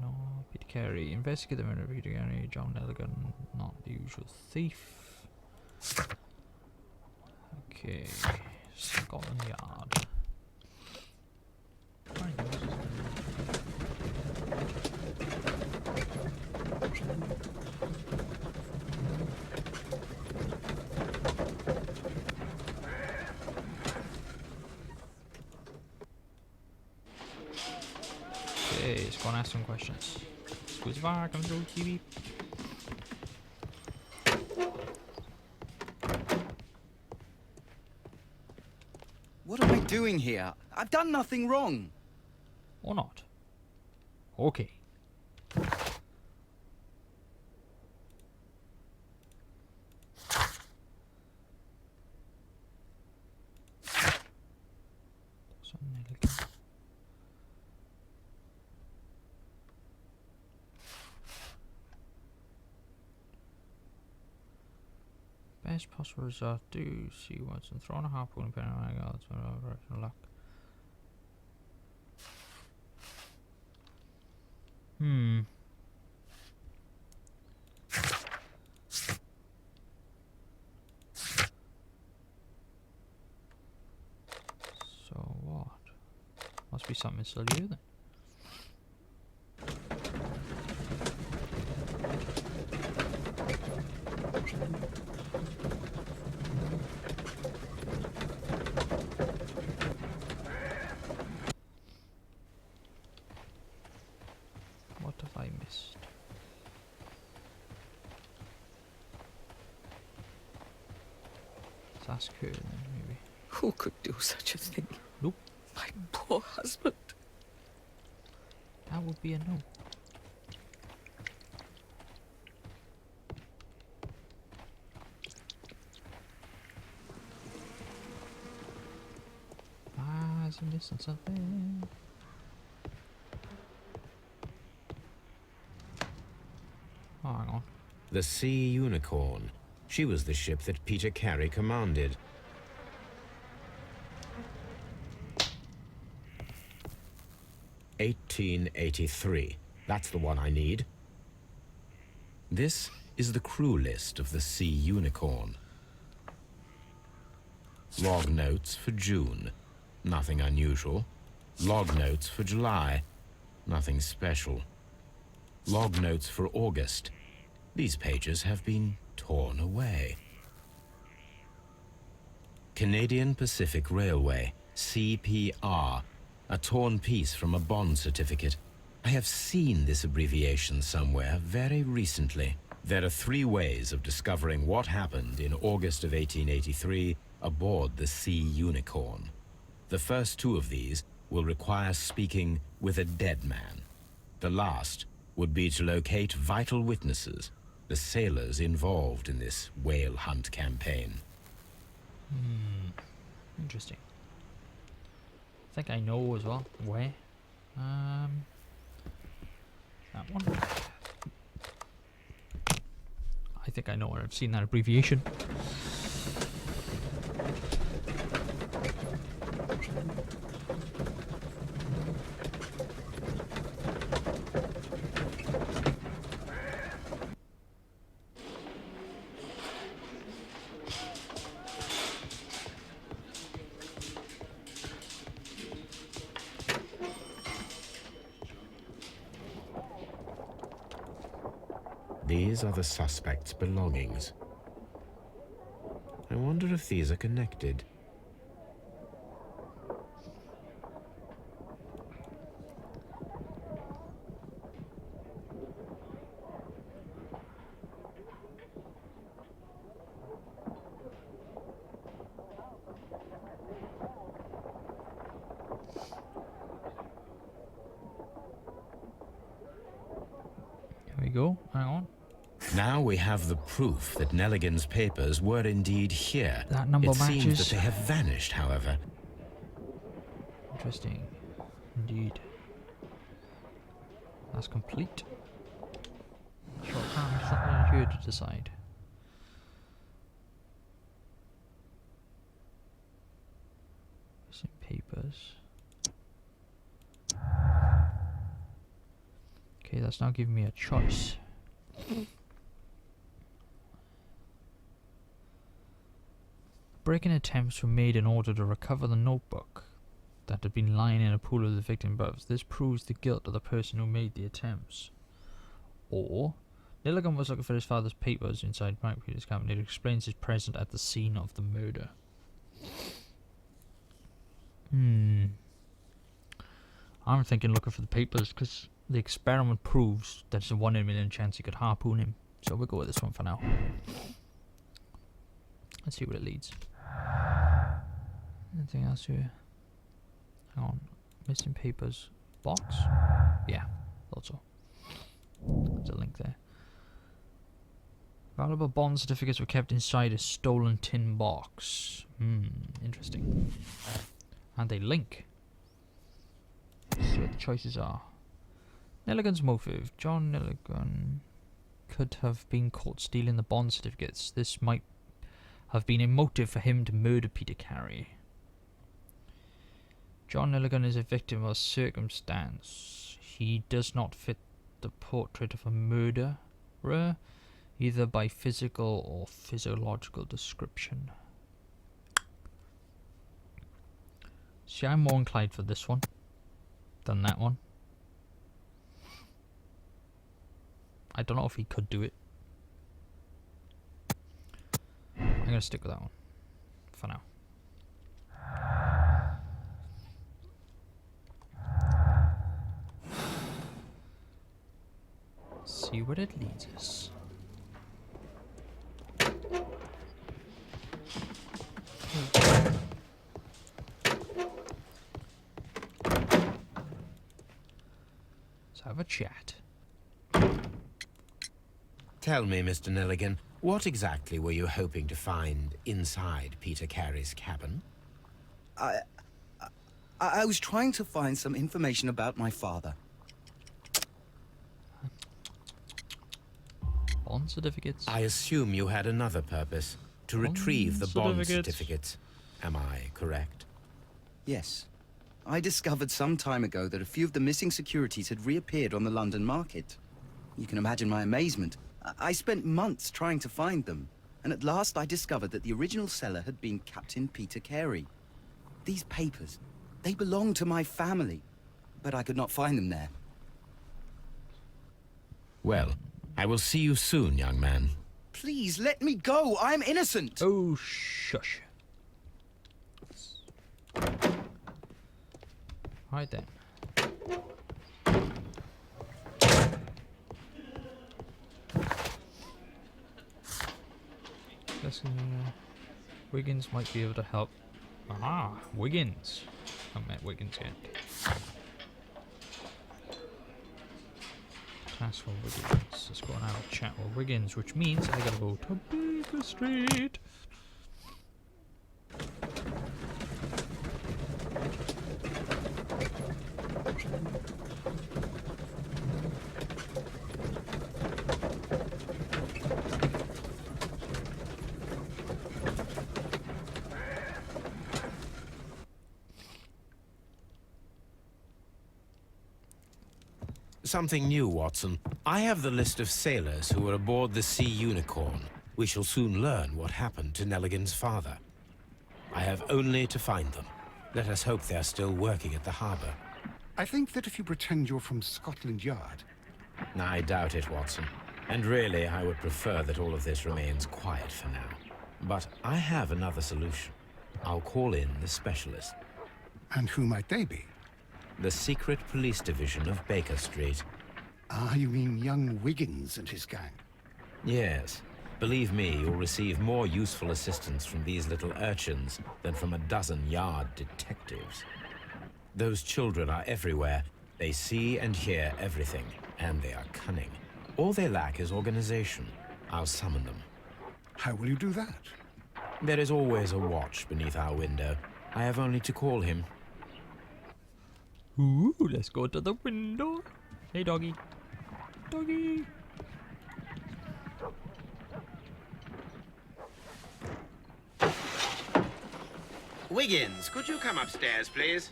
[SPEAKER 2] no, Peter Carey. Investigate the murder of Peter Carey. John Nelligan, not the usual thief. Okay. Scotland Yard. Okay, let's go and ask some questions. Squeeze bar, come through, TV.
[SPEAKER 7] What am I doing here? I've done nothing wrong.
[SPEAKER 2] Or not. Okay. Best possible result. Do see what's in throwing a harpoon and pinning on guards for luck. So what? Must be something still here then. What have I missed? Let's ask her then, maybe.
[SPEAKER 6] Who could do such a thing?
[SPEAKER 2] Nope.
[SPEAKER 6] My poor husband.
[SPEAKER 2] That would be a no. I'm missing something. Oh, hang on.
[SPEAKER 4] The Sea Unicorn. She was the ship that Peter Carey commanded. "1883. That's the one I need. This is the crew list of the Sea Unicorn. Log notes for June. Nothing unusual. Log notes for July. Nothing special. Log notes for August. These pages have been torn away. Canadian Pacific Railway, CPR. A torn piece from a bond certificate. I have seen this abbreviation somewhere very recently. There are 3 ways of discovering what happened in August of 1883 aboard the Sea Unicorn. The first 2 of these will require speaking with a dead man. The last would be to locate vital witnesses, the sailors involved in this whale hunt campaign.
[SPEAKER 2] Interesting. I think I know as well. Where? That one. I think I know where I've seen that abbreviation.
[SPEAKER 4] These are the suspect's belongings. I wonder if these are connected.
[SPEAKER 2] Here we go. Hang on.
[SPEAKER 4] Now we have the proof that Nelligan's papers were indeed here.
[SPEAKER 2] That number
[SPEAKER 4] it seems
[SPEAKER 2] matches.
[SPEAKER 4] that they have vanished, however.
[SPEAKER 2] Interesting. Indeed. That's complete. Short time, something here to decide. Missing papers. Okay, that's now giving me a choice. Break-in attempts were made in order to recover the notebook that had been lying in a pool of the victim above. This proves the guilt of the person who made the attempts. Or, Nelligan was looking for his father's papers inside Mike Peter's cabin. It explains his presence at the scene of the murder. I'm thinking looking for the papers because the experiment proves that it's a 1 in a million chance he could harpoon him. So we'll go with this one for now. Let's see where it leads. Anything else here? Hang on. Missing papers. Box? Yeah, thought so. There's a link there. Valuable bond certificates were kept inside a stolen tin box. Interesting. And they link. Let's see what the choices are. Nelligan's motive. John Nelligan could have been caught stealing the bond certificates. This might have been a motive for him to murder Peter Carey. John Nelligan is a victim of circumstance. He does not fit the portrait of a murderer, either by physical or physiological description. See, I'm more inclined for this one than that one. I don't know if he could do it. I'm going to stick with that one for now. See where it leads us. Let's have a chat.
[SPEAKER 4] Tell me, Mr. Nelligan, what exactly were you hoping to find inside Peter Carey's cabin?
[SPEAKER 7] I was trying to find some information about my father.
[SPEAKER 2] Bond certificates.
[SPEAKER 4] I assume you had another purpose, to retrieve the bond certificates. Am I correct?
[SPEAKER 7] Yes. I discovered some time ago that a few of the missing securities had reappeared on the London market. You can imagine my amazement. I spent months trying to find them. and at last I discovered that the original seller had been Captain Peter Carey. These papers, they belong to my family, but I could not find them there.
[SPEAKER 4] Well, I will see you soon, young man.
[SPEAKER 7] Please, let me go! I'm innocent!
[SPEAKER 2] Oh, shush. Right then. Wiggins might be able to help. Ah, Wiggins. I met Wiggins yet. Task for Wiggins. Let's go and have a chat with Wiggins, which means I gotta go to Baker Street.
[SPEAKER 4] Something new, Watson. I have the list of sailors who were aboard the Sea Unicorn. We shall soon learn what happened to Nelligan's father. I have only to find them. Let us hope they are still working at the harbour.
[SPEAKER 3] I think that if you pretend you're from Scotland Yard...
[SPEAKER 4] I doubt it, Watson. And really, I would prefer that all of this remains quiet for now. But I have another solution. I'll call in the specialist.
[SPEAKER 3] And who might they be?
[SPEAKER 4] The secret police division of Baker Street.
[SPEAKER 3] Ah, you mean young Wiggins and his gang?
[SPEAKER 4] Yes. Believe me, you'll receive more useful assistance from these little urchins than from a dozen yard detectives. Those children are everywhere. They see and hear everything, and they are cunning. All they lack is organization. I'll summon them.
[SPEAKER 3] How will you do that?
[SPEAKER 4] There is always a watch beneath our window. I have only to call him.
[SPEAKER 2] Ooh, let's go to the window. Hey, doggy. Doggy.
[SPEAKER 9] Wiggins, could you come upstairs, please?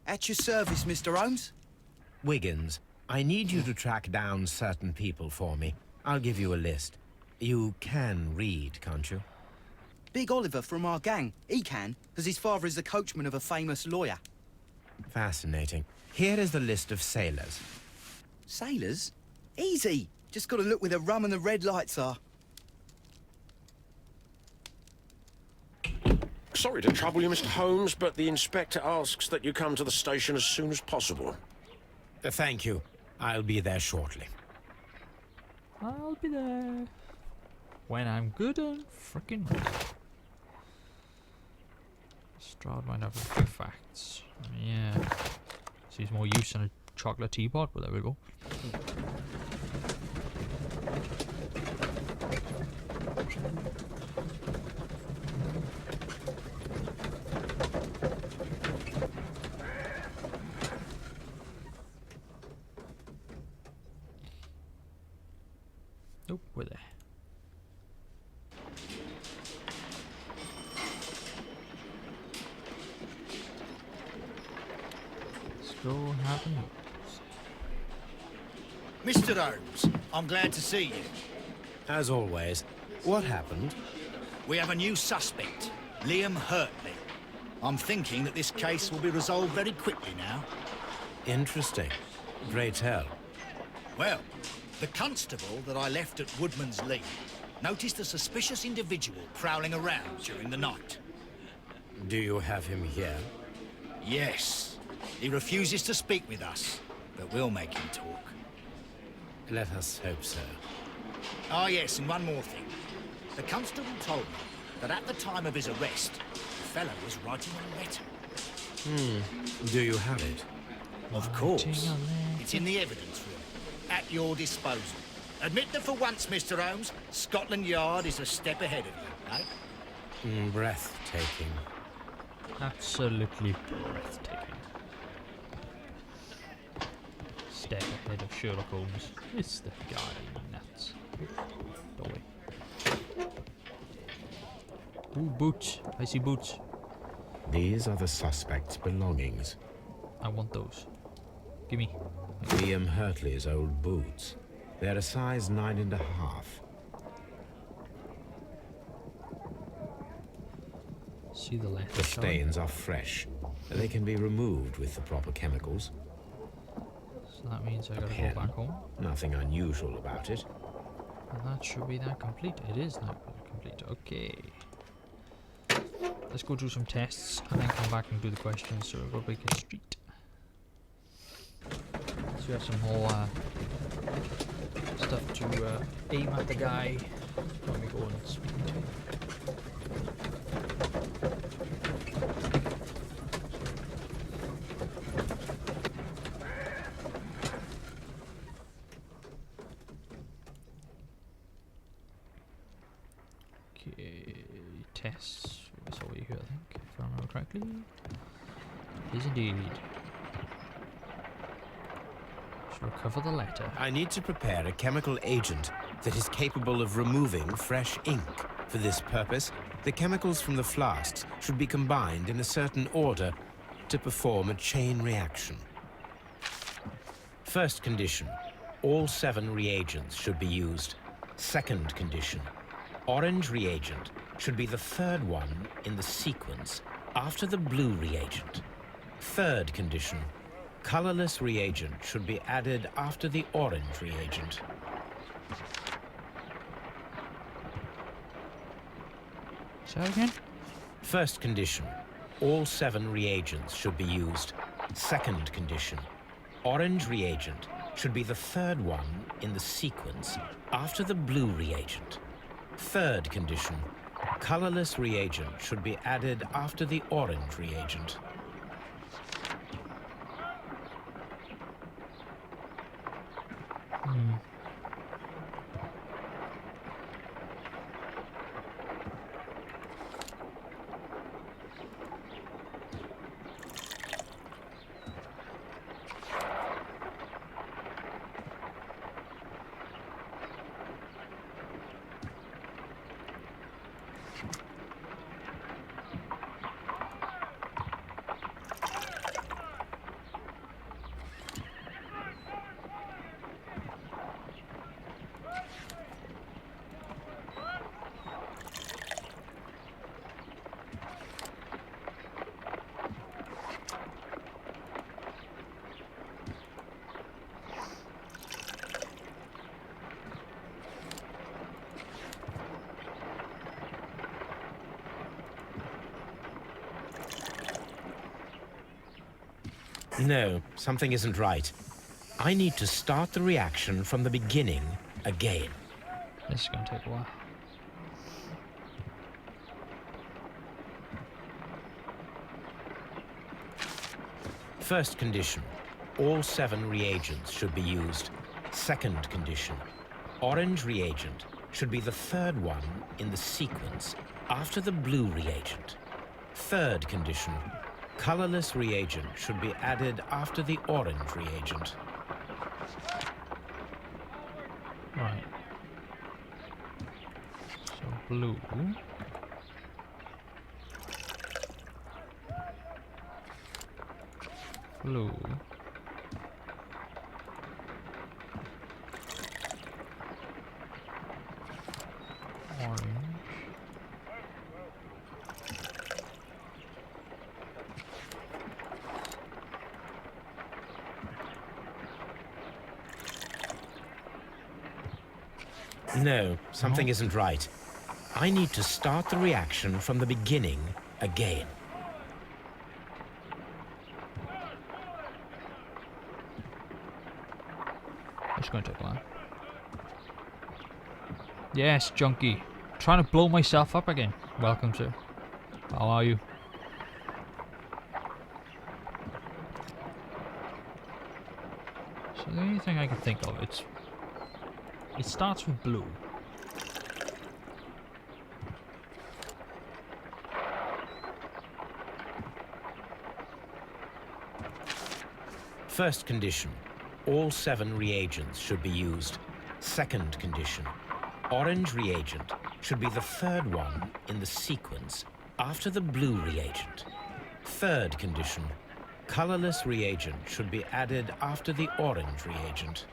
[SPEAKER 7] At your service, Mr. Holmes.
[SPEAKER 4] Wiggins, I need you to track down certain people for me. I'll give you a list. You can read, can't you?
[SPEAKER 7] Big Oliver from our gang. He can, because his father is the coachman of a famous lawyer.
[SPEAKER 4] Fascinating. Here is the list of sailors.
[SPEAKER 7] Sailors? Easy. Just got to look where the rum and the red lights are.
[SPEAKER 8] Sorry to trouble you, Mr. Holmes, but the inspector asks that you come to the station as soon as possible.
[SPEAKER 4] Thank you. I'll be there shortly.
[SPEAKER 2] I'll be there when I'm good and freaking ready. Stroud might have a few facts. Yeah. Sees more use in a chocolate teapot, but there we go. Nope, we're there. Let's go have a look.
[SPEAKER 5] Mr. Holmes, I'm glad to see you.
[SPEAKER 4] As always. What happened?
[SPEAKER 5] We have a new suspect, Liam Hurtley. I'm thinking that this case will be resolved very quickly now.
[SPEAKER 4] Interesting. Great tell.
[SPEAKER 5] Well, the constable that I left at Woodman's Lee noticed a suspicious individual prowling around during the night.
[SPEAKER 4] Do you have him here?
[SPEAKER 5] Yes. He refuses to speak with us, but we'll make him talk.
[SPEAKER 4] Let us hope so.
[SPEAKER 5] Ah, yes, and one more thing. The constable told me that at the time of his arrest, the fellow was writing a letter.
[SPEAKER 4] Do you have it?
[SPEAKER 5] Of course. It's in the evidence room, at your disposal. Admit that for once, Mr. Holmes, Scotland Yard is a step ahead of you, eh?
[SPEAKER 4] Breathtaking.
[SPEAKER 2] Absolutely breathtaking. Step ahead of Sherlock Holmes. It's the guy nuts. Doorway. Ooh, boots. I see boots.
[SPEAKER 4] These are the suspect's belongings.
[SPEAKER 2] I want those. Gimme.
[SPEAKER 4] Liam Hurtley's old boots. They're a size 9.5.
[SPEAKER 2] See the letter.
[SPEAKER 4] The stains are fresh. They can be removed with the proper chemicals.
[SPEAKER 2] So that means I gotta go
[SPEAKER 4] Pen.
[SPEAKER 2] back home.
[SPEAKER 4] Nothing unusual about it.
[SPEAKER 2] And that should be that complete. It is that complete. Okay. Let's go do some tests and then come back and do the questions. So we'll go Baker Street. So we have some more stuff to aim at the guy when we go and speak to him. Okay, tests. That's all we here, I think, if I remember correctly. It is indeed. Should recover the letter.
[SPEAKER 4] I need to prepare a chemical agent that is capable of removing fresh ink. For this purpose, the chemicals from the flasks should be combined in a certain order to perform a chain reaction. First condition, all 7 reagents should be used. Second condition, orange reagent should be the third one in the sequence after the blue reagent. Third condition, colorless reagent should be added after the orange reagent.
[SPEAKER 2] Say that again?
[SPEAKER 4] First condition, all 7 reagents should be used. Second condition, orange reagent should be the third one in the sequence after the blue reagent. Third condition, colorless reagent should be added after the orange reagent. No, something isn't right. I need to start the reaction from the beginning again.
[SPEAKER 2] This is going to take a while.
[SPEAKER 4] First condition, all 7 reagents should be used. Second condition, orange reagent should be the third one in the sequence after the blue reagent. Third condition, colorless reagent should be added after the orange reagent.
[SPEAKER 2] Right. So blue. Blue. Orange.
[SPEAKER 4] No, something isn't right. I need to start the reaction from the beginning again.
[SPEAKER 2] It's going to take a while. Yes, junkie. Trying to blow myself up again. Welcome, sir. How are you? So the only thing I can think of, it starts with blue.
[SPEAKER 4] First condition, all 7 reagents should be used. Second condition, orange reagent should be the third one in the sequence after the blue reagent. Third condition, colorless reagent should be added after the orange reagent.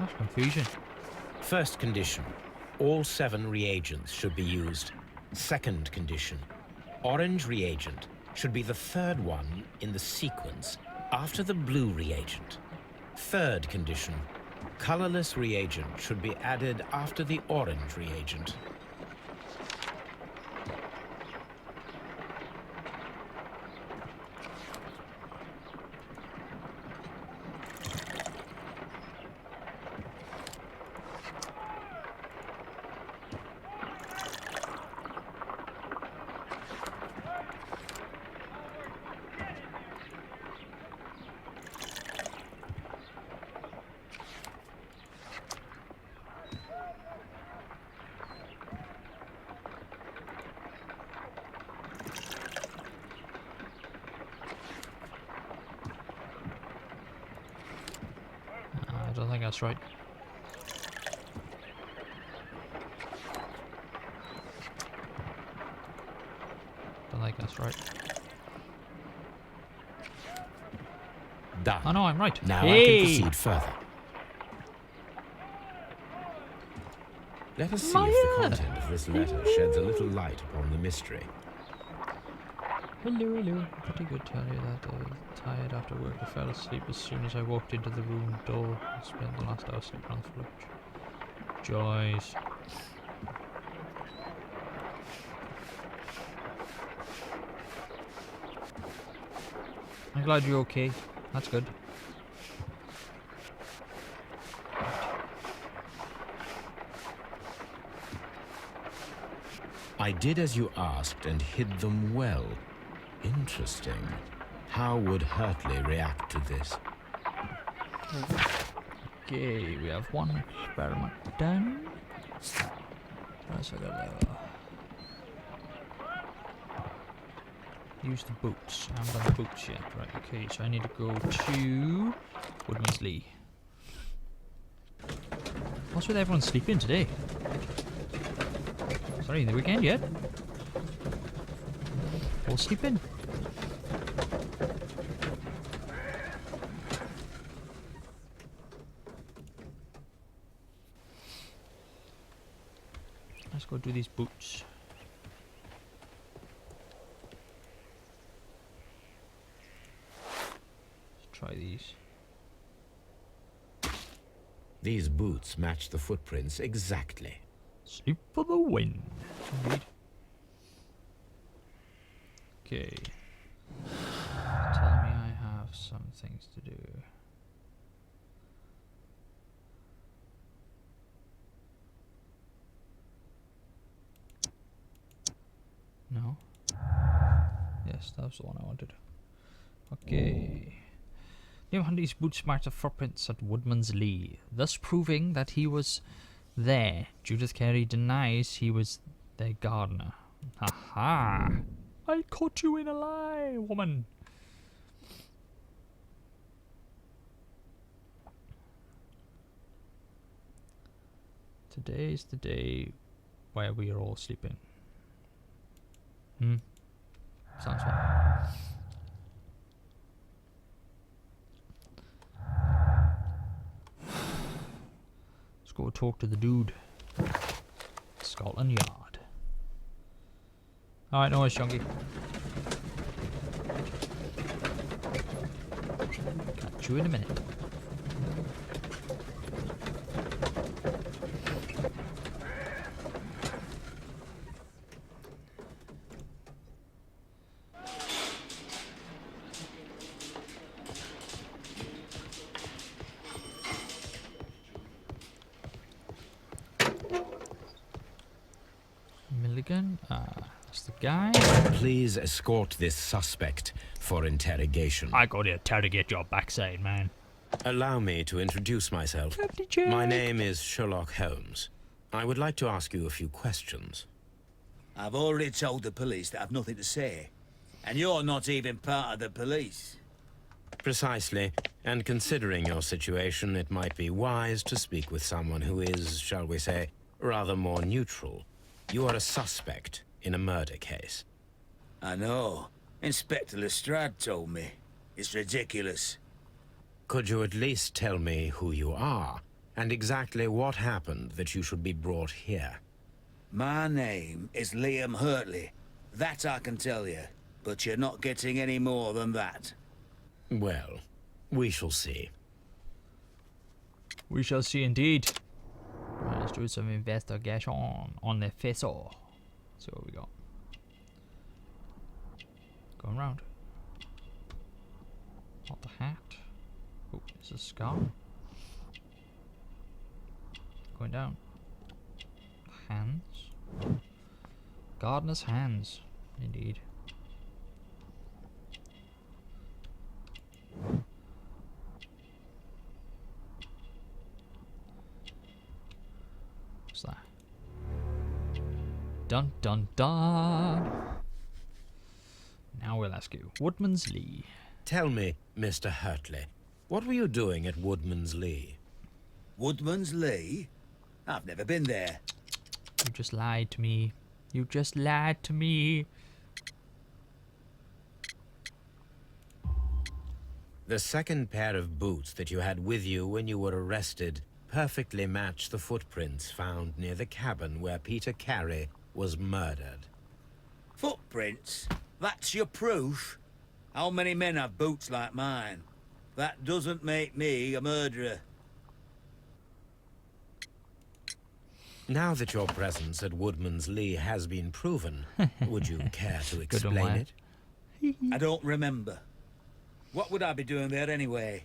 [SPEAKER 2] That's confusing.
[SPEAKER 4] First condition, all 7 reagents should be used. Second condition, orange reagent should be the 3rd one in the sequence after the blue reagent. Third condition, colorless reagent should be added after the orange reagent.
[SPEAKER 2] I don't think that's right. Don't think that's right.
[SPEAKER 4] Done.
[SPEAKER 2] Oh no, I'm right.
[SPEAKER 4] Now I
[SPEAKER 2] Hey!
[SPEAKER 4] can proceed further. Let us see if the content of this letter sheds a little light upon the mystery.
[SPEAKER 2] Hello, hello. Pretty good, tell you that. Tired after work, I fell asleep as soon as I walked into the room door and spent the last hour sleeping on the floor. Joys. I'm glad you're okay. That's good.
[SPEAKER 4] I did as you asked and hid them well. Interesting. How would Hurtley react to this?
[SPEAKER 2] Okay, we have one experiment done. Let's look at that. Use the boots. I haven't done the boots yet. Right, okay, so I need to go to Woodman's Lee. What's with everyone sleeping today? Sorry, the weekend yet? All sleeping? Let's go do these boots. Let's try these.
[SPEAKER 4] These boots match the footprints exactly.
[SPEAKER 2] Sleep for the win. Indeed. Okay. Tell me I have some things to do. No? Yes, that was the one I wanted. Okay. New Hundy's boots match the footprints at Woodman's Lee, thus proving that he was there. Judith Carey denies he was their gardener. Ha! I caught you in a lie, woman. Today's the day where we are all sleeping. Sounds fun. Let's go talk to the dude. Scotland Yard. Alright, no worries, Chunky. Catch you in a minute. Milligan, that's the guy.
[SPEAKER 4] Please escort this suspect for interrogation.
[SPEAKER 2] I gotta interrogate your backside, man.
[SPEAKER 4] Allow me to introduce myself. My name is Sherlock Holmes. I would like to ask you a few questions.
[SPEAKER 10] I've already told the police that I've nothing to say. And you're not even part of the police.
[SPEAKER 4] Precisely. And considering your situation, it might be wise to speak with someone who is, shall we say, rather more neutral. You are a suspect in a murder case.
[SPEAKER 10] I know. Inspector Lestrade told me. It's ridiculous.
[SPEAKER 4] Could you at least tell me who you are? And exactly what happened that you should be brought here?
[SPEAKER 10] My name is Liam Hurtley. That I can tell you. But you're not getting any more than that.
[SPEAKER 4] Well, we shall see.
[SPEAKER 2] We shall see indeed. Right, let's do some investigation on the vessel. See what we got. Going round. Not the hat. Oh, it's a scar. Going down. Hands. Gardener's hands. Indeed. What's that? Dun dun dun! Now we'll ask you. Woodman's Lee.
[SPEAKER 4] Tell me, Mr. Hurtley, what were you doing at Woodman's Lee?
[SPEAKER 10] Woodman's Lee? I've never been there.
[SPEAKER 2] You just lied to me. You just lied to me.
[SPEAKER 4] The second pair of boots that you had with you when you were arrested perfectly match the footprints found near the cabin where Peter Carey was murdered.
[SPEAKER 10] Footprints? That's your proof? How many men have boots like mine? That doesn't make me a murderer.
[SPEAKER 4] Now that your presence at Woodman's Lee has been proven, would you care to
[SPEAKER 2] Good one,
[SPEAKER 4] explain
[SPEAKER 2] lad.
[SPEAKER 4] it?
[SPEAKER 10] I don't remember. What would I be doing there anyway?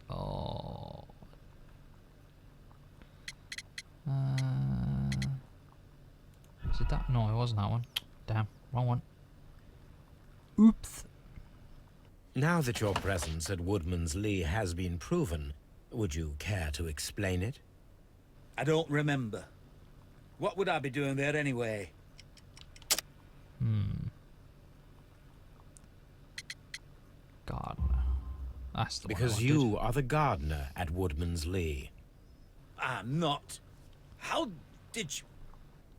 [SPEAKER 2] Oh. Is it that? No, it wasn't that one. Damn, wrong one. Oops.
[SPEAKER 4] Now that your presence at Woodman's Lee has been proven, would you care to explain it?
[SPEAKER 10] I don't remember. What would I be doing there anyway?
[SPEAKER 2] Gardener. That's the
[SPEAKER 4] Because
[SPEAKER 2] one I
[SPEAKER 4] you
[SPEAKER 2] wanted.
[SPEAKER 4] are the gardener at Woodman's Lee.
[SPEAKER 10] I'm not. How did you...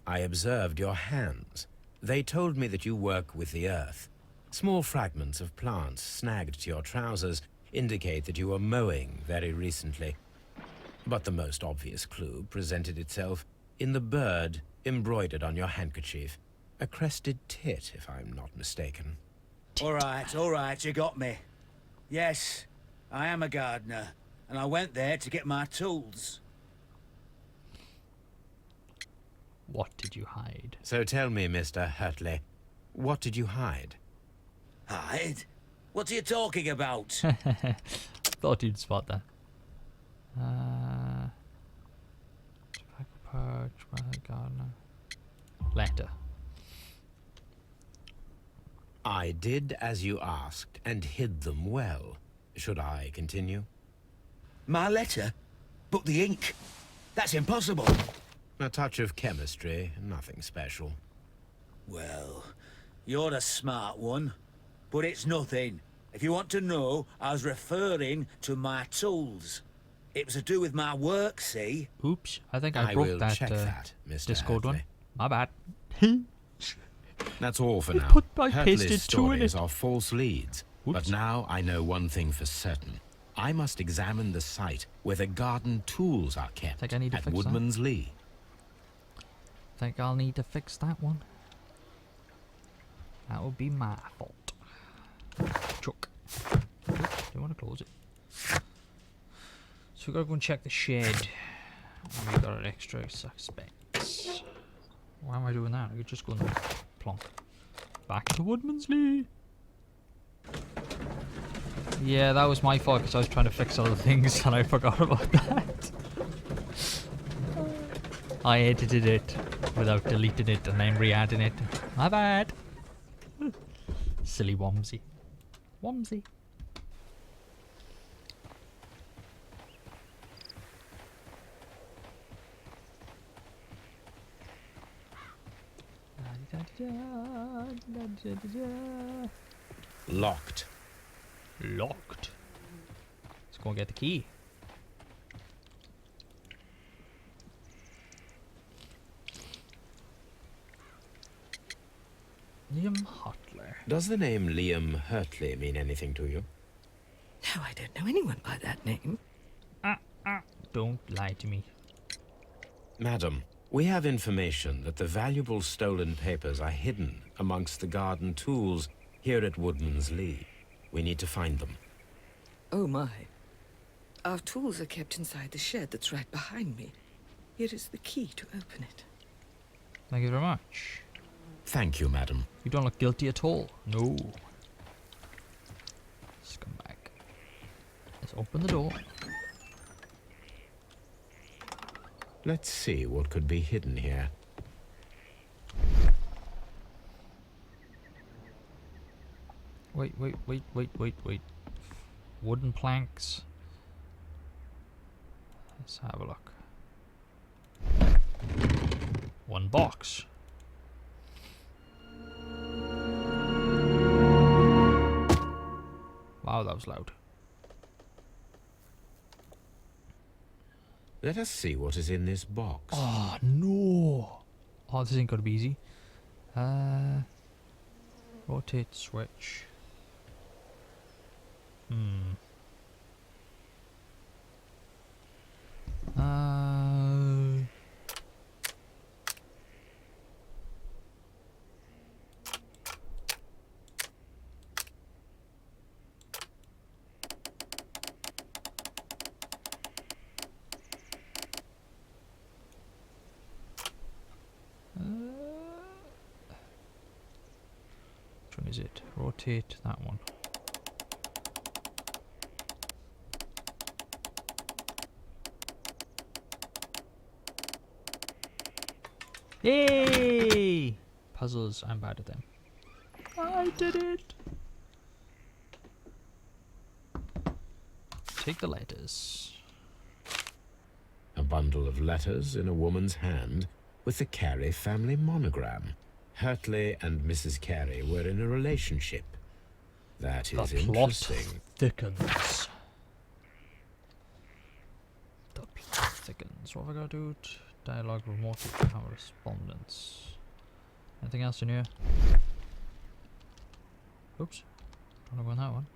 [SPEAKER 4] I observed your hands. They told me that you work with the earth. Small fragments of plants snagged to your trousers indicate that you were mowing very recently. But the most obvious clue presented itself in the bird embroidered on your handkerchief. A crested tit, if I'm not mistaken.
[SPEAKER 10] all right, you got me. Yes, I am a gardener, and I went there to get my tools.
[SPEAKER 2] What did you hide?
[SPEAKER 4] So tell me, Mr. Hurtley, what did you hide?
[SPEAKER 10] Hide? What are you talking about?
[SPEAKER 2] Thought you'd spot that. Tobacco pouch, brother gardener. Letter.
[SPEAKER 4] I did as you asked and hid them well. Should I continue?
[SPEAKER 10] My letter? But the ink? That's impossible.
[SPEAKER 4] A touch of chemistry, nothing special.
[SPEAKER 10] Well, you're a smart one. But it's nothing. If you want to know, I was referring to my tools. It was to do with my work, see?
[SPEAKER 2] Oops, I think I
[SPEAKER 4] will
[SPEAKER 2] broke that,
[SPEAKER 4] check that, Mr.
[SPEAKER 2] Discord
[SPEAKER 4] Hurtley.
[SPEAKER 2] one. My bad.
[SPEAKER 4] That's all for
[SPEAKER 2] You
[SPEAKER 4] now.
[SPEAKER 2] put my
[SPEAKER 4] Hurtley's
[SPEAKER 2] pasted two in
[SPEAKER 4] stories
[SPEAKER 2] it.
[SPEAKER 4] are false leads. But
[SPEAKER 2] Whoops.
[SPEAKER 4] now I know one thing for certain. I must examine the site where the garden tools are kept
[SPEAKER 2] Think I need to
[SPEAKER 4] at
[SPEAKER 2] fix that?
[SPEAKER 4] Woodman's Lee.
[SPEAKER 2] Think I'll need to fix that one. That would be my fault. Chuck. Do you want to close it? So we gotta go and check the shed. And we got an extra suspects. Why am I doing that? I could just go and plonk. Back to Woodman's Lee. Yeah, that was my fault because I was trying to fix other things and I forgot about that. I edited it without deleting it and then re-adding it. My bad. Silly Womsy. Womsy.
[SPEAKER 4] Locked.
[SPEAKER 2] Locked. Let's go and get the key. Liam Hurtley.
[SPEAKER 4] Does the name Liam Hurtley mean anything to you?
[SPEAKER 6] No, I don't know anyone by that name.
[SPEAKER 2] Don't lie to me.
[SPEAKER 4] Madam, we have information that the valuable stolen papers are hidden amongst the garden tools here at Woodman's Lee. We need to find them.
[SPEAKER 6] Oh my. Our tools are kept inside the shed that's right behind me. Here is the key to open it.
[SPEAKER 2] Thank you very much.
[SPEAKER 4] Thank you, madam.
[SPEAKER 2] You don't look guilty at all. No. Scumbag. Let's open the door.
[SPEAKER 4] Let's see what could be hidden here.
[SPEAKER 2] Wait. Wooden planks. Let's have a look. One box. Wow, that was loud.
[SPEAKER 4] Let us see what is in this box.
[SPEAKER 2] Oh, no. Oh, this ain't gonna be easy. Rotate switch. Which one is it? Rotate that one. Yay! Puzzles, I'm bad at them. I did it! Take the letters.
[SPEAKER 4] A bundle of letters in a woman's hand with the Carey family monogram. Hurtley and Mrs. Carey were in a relationship. That is
[SPEAKER 2] The plot
[SPEAKER 4] interesting.
[SPEAKER 2] thickens. The plot thickens. What have I got to do? Dialogue, remote correspondence. Anything else in here? Oops. Don't go on that one.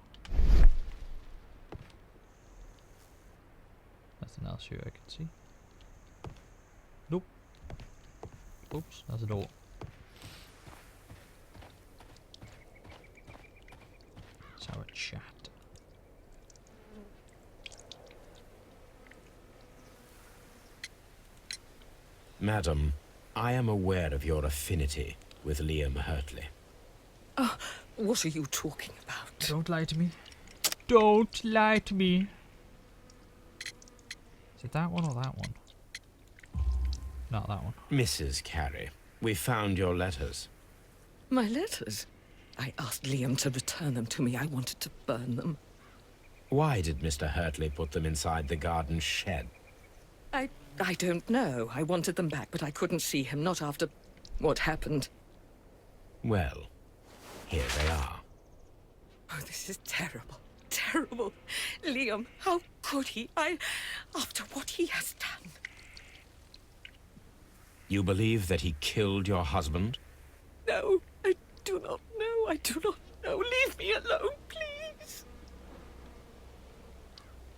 [SPEAKER 2] Nothing else here I can see. Nope. Oops, that's a door. Let's have a chat.
[SPEAKER 4] Madam, I am aware of your affinity with Liam Hurtley.
[SPEAKER 6] Oh, what are you talking about?
[SPEAKER 2] Don't lie to me. Don't lie to me. Is it that one or that one? Not that one.
[SPEAKER 4] Mrs. Carey, we found your letters.
[SPEAKER 6] My letters? I asked Liam to return them to me. I wanted to burn them.
[SPEAKER 4] Why did Mr. Hurtley put them inside the garden shed?
[SPEAKER 6] I don't know. I wanted them back, but I couldn't see him, not after what happened.
[SPEAKER 4] Well, here they are.
[SPEAKER 6] Oh, this is terrible. Terrible. Liam, how could he? After what he has done.
[SPEAKER 4] You believe that he killed your husband?
[SPEAKER 6] No, I do not know. I do not know. Leave me alone, please.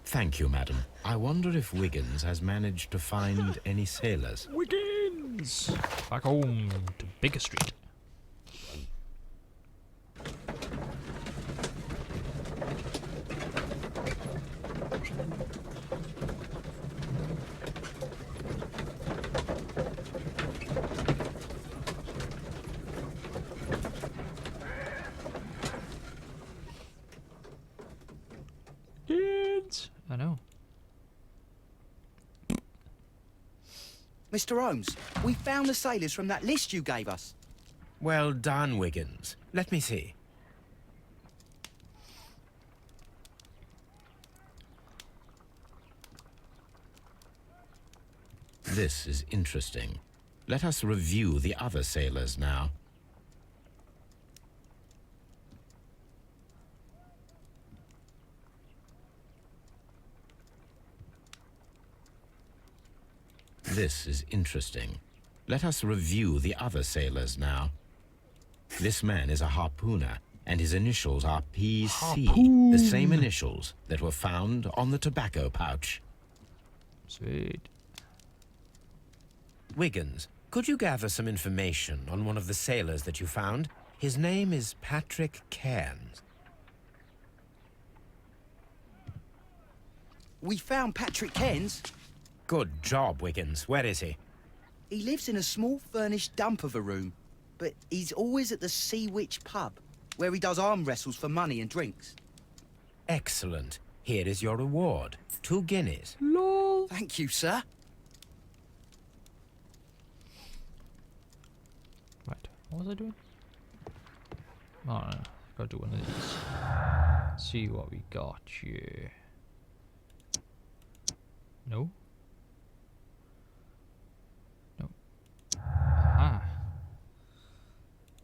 [SPEAKER 4] Thank you, madam. I wonder if Wiggins has managed to find any sailors.
[SPEAKER 2] Wiggins! Back home to Baker Street. Kids! I know.
[SPEAKER 7] Mr. Holmes, we found the sailors from that list you gave us.
[SPEAKER 4] Well done, Wiggins. Let me see. This is interesting. Let us review the other sailors now. This is interesting. Let us review the other sailors now. This man is a harpooner, and his initials are PC, the same initials that were found on the tobacco pouch.
[SPEAKER 2] Sweet.
[SPEAKER 4] Wiggins, could you gather some information on one of the sailors that you found? His name is Patrick Cairns.
[SPEAKER 7] We found Patrick Cairns.
[SPEAKER 4] Good job, Wiggins. Where is he?
[SPEAKER 7] He lives in a small furnished dump of a room, but he's always at the Sea Witch pub, where he does arm wrestles for money and drinks.
[SPEAKER 4] Excellent. Here is your reward. 2 guineas.
[SPEAKER 2] LOL.
[SPEAKER 7] Thank you, sir.
[SPEAKER 2] Right, what was I doing? Oh, no, gotta do one of these. See what we got here. No? No. Ah.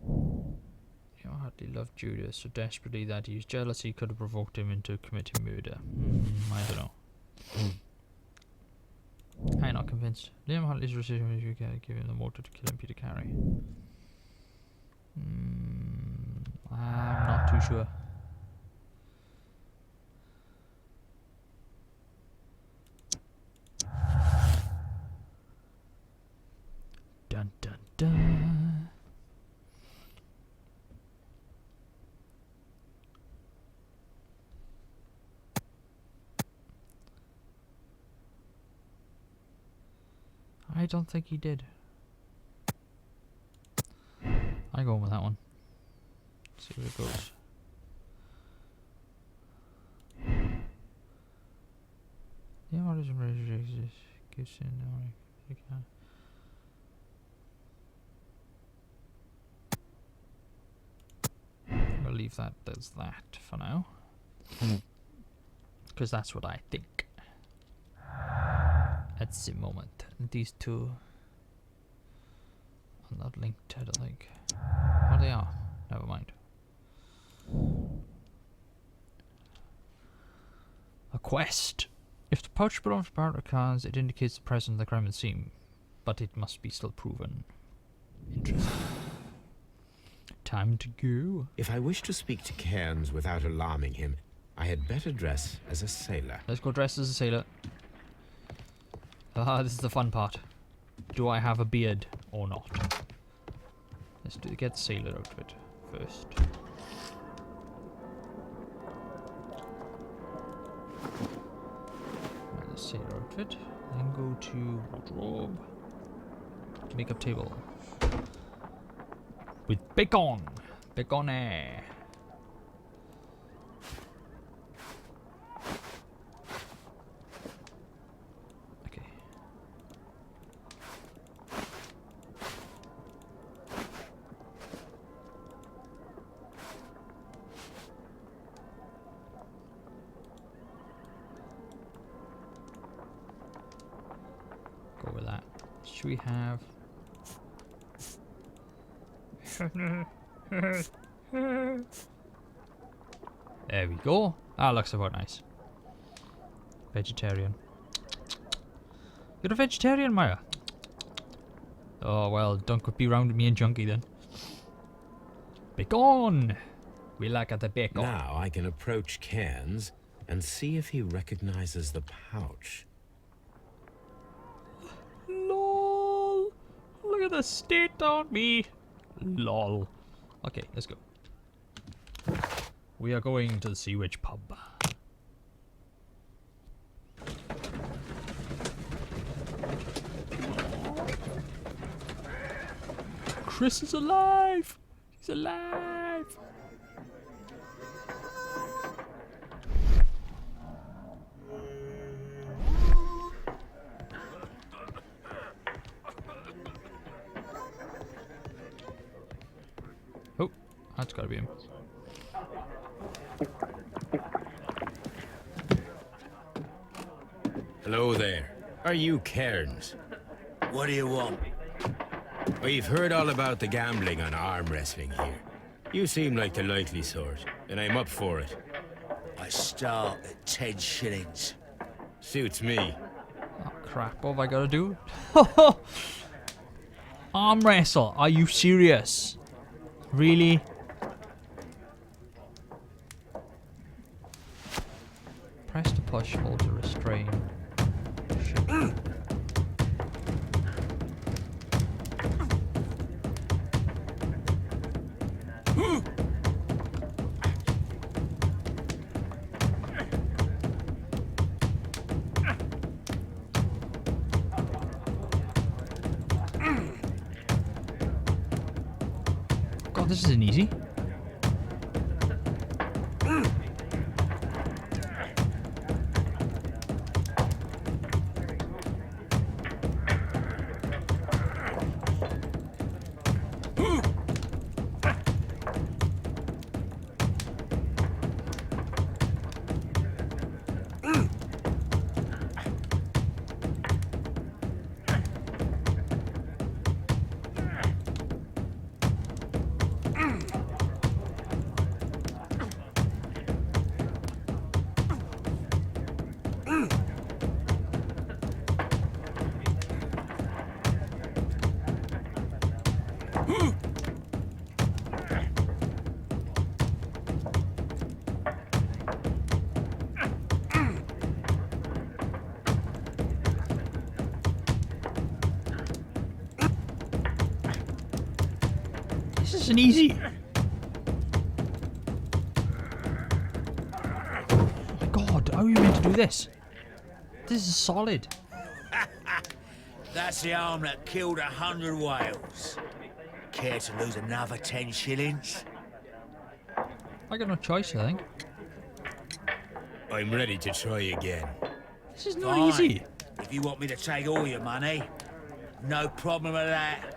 [SPEAKER 2] You hardly loved Judas so desperately that his jealousy could have provoked him into committing murder. I don't know. I'm not convinced. Liam Hartley's decision was you gotta give him the motor to kill him, Peter Carey. I'm not too sure. Dun dun dun. I don't think he did. I go with that one. See where it goes. Yeah, what is it? Gives in. We'll leave that as that for now. Because that's what I think. At the moment. These two are not linked, I don't think. Oh, they are. Never mind. A quest. If the pouch belongs to part of cards, it indicates the presence of the crime scene, but it must be still proven. Interesting. Time to go.
[SPEAKER 4] If I wish to speak to Cairns without alarming him, I had better dress as a sailor.
[SPEAKER 2] Let's go dress as a sailor. Ah, this is the fun part. Do I have a beard or not? Let's get the sailor outfit first. The sailor outfit. Then go to wardrobe. Makeup table. With bacon. Bacon. Go with that. Should we have... There we go. Ah, looks about nice. Vegetarian. You're a vegetarian, Maya? Oh, well, don't be round with me and Junkie then. Bacon! We like the bacon.
[SPEAKER 4] Now I can approach Cairns and see if he recognizes the pouch.
[SPEAKER 2] LOL! Look at the state on me! LOL. Okay, let's go. We are going to the Sea Witch pub. Chris is alive! He's alive! Oh, that's gotta be him.
[SPEAKER 4] Hello there. Are you Cairns?
[SPEAKER 10] What do you want?
[SPEAKER 4] We've heard all about the gambling and arm wrestling here. You seem like the likely sort, and I'm up for it.
[SPEAKER 10] I start at 10 shillings.
[SPEAKER 4] Suits me.
[SPEAKER 2] Oh crap, what have I gotta do? Arm wrestle, are you serious? Really? Press to push, hold to restrain. Shit. this isn't easy. This isn't easy. Oh my god, how are you meant to do this? This is solid.
[SPEAKER 10] That's the arm that killed 100 whales. Care to lose another 10 shillings?
[SPEAKER 2] I got no choice, I think.
[SPEAKER 10] I'm ready to try again.
[SPEAKER 2] This is not easy.
[SPEAKER 10] If you want me to take all your money, no problem with that.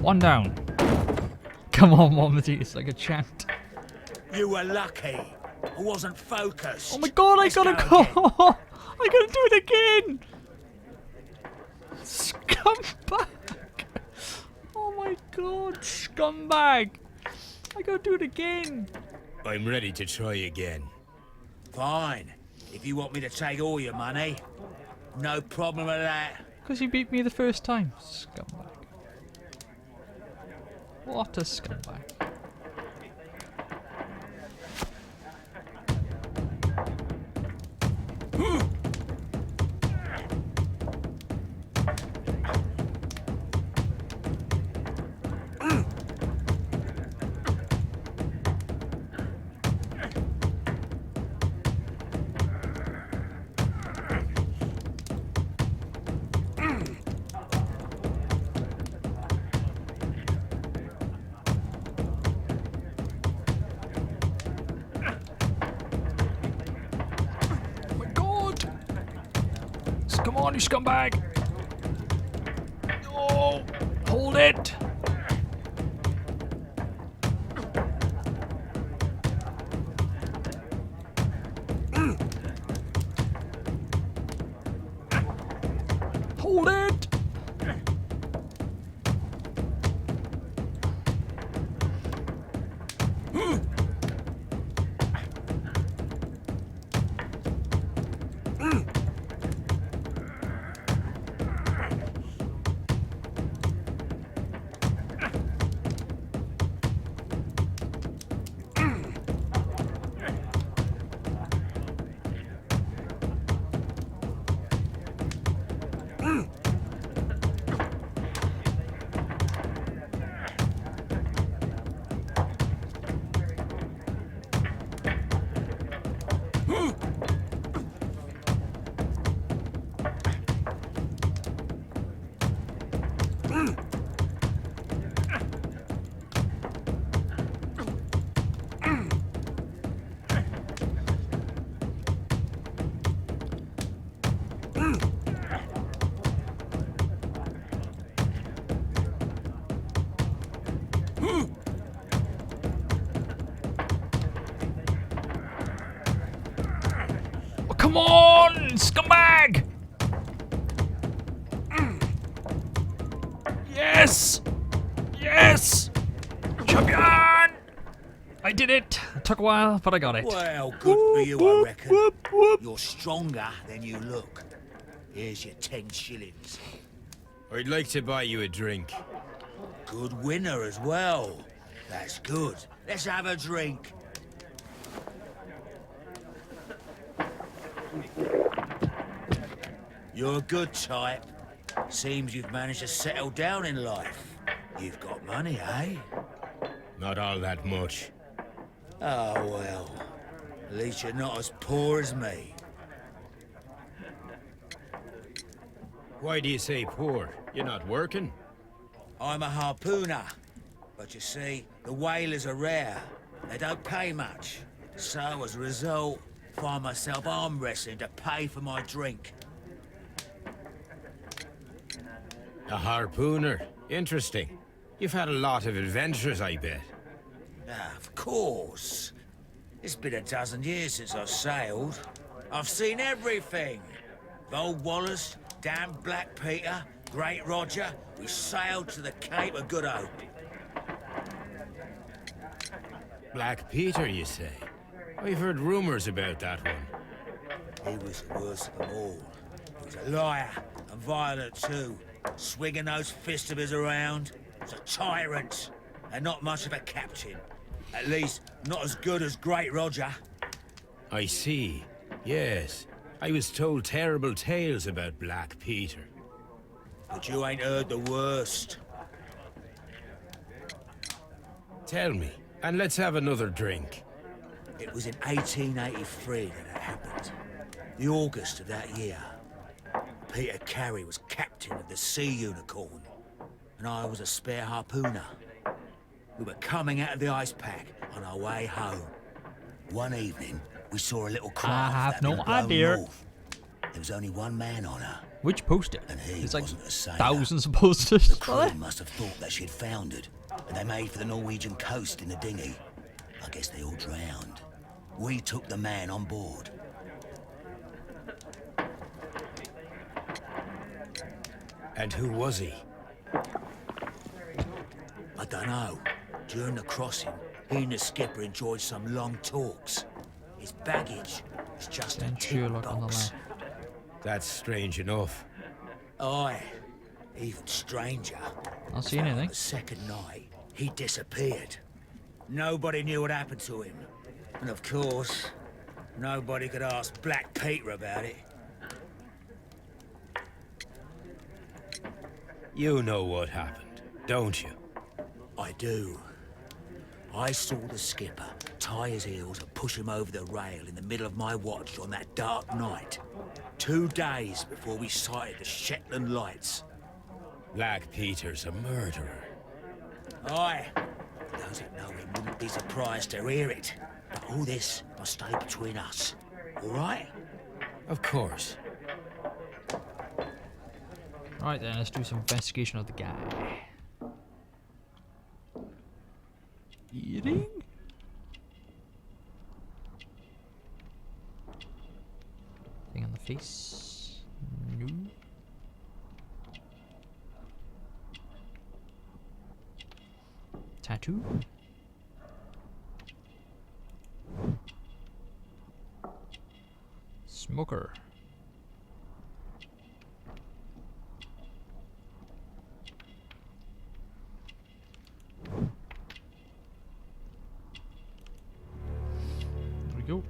[SPEAKER 2] One down. Come on, Momity, it's like a chant.
[SPEAKER 10] You were lucky. I wasn't focused.
[SPEAKER 2] Oh my god, I gotta go! I gotta do it again! Scumbag! Oh my god, scumbag! I gotta do it again!
[SPEAKER 10] I'm ready to try again. Fine. If you want me to take all your money, no problem with that.
[SPEAKER 2] Because you beat me the first time, scumbag. What a scumbag. Come on, you scumbag! No! Hold it! Hold it! Come on, scumbag! Yes! Yes! Champion! I did it! It took a while, but I got it.
[SPEAKER 10] Well, good for you, I reckon. You're stronger than you look. Here's your 10 shillings.
[SPEAKER 4] I'd like to buy you a drink.
[SPEAKER 10] Good winner as well. That's good. Let's have a drink. You're a good type. Seems you've managed to settle down in life. You've got money, eh?
[SPEAKER 4] Not all that much.
[SPEAKER 10] Oh, well. At least you're not as poor as me.
[SPEAKER 4] Why do you say poor? You're not working?
[SPEAKER 10] I'm a harpooner. But you see, the whalers are rare. They don't pay much. So, as a result, find myself arm wrestling to pay for my drink.
[SPEAKER 4] A harpooner. Interesting. You've had a lot of adventures, I bet.
[SPEAKER 10] Of course. It's been a dozen years since I've sailed. I've seen everything. Old Wallace, damn Black Peter, Great Roger. We sailed to the Cape of Good Hope.
[SPEAKER 4] Black Peter, you say? I've heard rumors about that one.
[SPEAKER 10] He was the worst of them all. He was a liar and violent too. Swinging those fists of his around. He was a tyrant and not much of a captain. At least, not as good as Great Roger.
[SPEAKER 4] I see. Yes. I was told terrible tales about Black Peter.
[SPEAKER 10] But you ain't heard the worst.
[SPEAKER 4] Tell me, and let's have another drink.
[SPEAKER 10] It was in 1883 that it happened. The August of that year. Peter Carey was captain of the Sea Unicorn, and I was a spare harpooner. We were coming out of the ice pack on our way home. One evening, we saw a little craft
[SPEAKER 2] I have
[SPEAKER 10] that
[SPEAKER 2] no
[SPEAKER 10] had blown
[SPEAKER 2] idea.
[SPEAKER 10] north. There was only one man on her,
[SPEAKER 2] Which poster?
[SPEAKER 10] and he
[SPEAKER 2] There's like
[SPEAKER 10] wasn't a sailor.
[SPEAKER 2] thousands of posters.
[SPEAKER 10] The crew must have thought that she'd foundered, and they made for the Norwegian coast in the dinghy. I guess they all drowned. We took the man on board.
[SPEAKER 4] And who was he?
[SPEAKER 10] I don't know. During the crossing, he and the skipper enjoyed some long talks. His baggage was just a
[SPEAKER 2] And
[SPEAKER 10] tin
[SPEAKER 2] Sherlock on the
[SPEAKER 10] box.
[SPEAKER 2] left.
[SPEAKER 4] That's strange enough.
[SPEAKER 10] Aye, even stranger.
[SPEAKER 2] Not see
[SPEAKER 10] On
[SPEAKER 2] anything.
[SPEAKER 10] the second night, he disappeared. Nobody knew what happened to him. And of course, nobody could ask Black Peter about it.
[SPEAKER 4] You know what happened, don't you?
[SPEAKER 10] I do. I saw the skipper tie his heels and push him over the rail in the middle of my watch on that dark night. 2 days before we sighted the Shetland lights.
[SPEAKER 4] Black Peter's a murderer.
[SPEAKER 10] Aye. Those that know him wouldn't be surprised to hear it. But all this must stay between us. All right?
[SPEAKER 4] Of course.
[SPEAKER 2] Right then, let's do some investigation of the guy. Eating? Thing on the face? No. Tattoo? Smoker. There we go.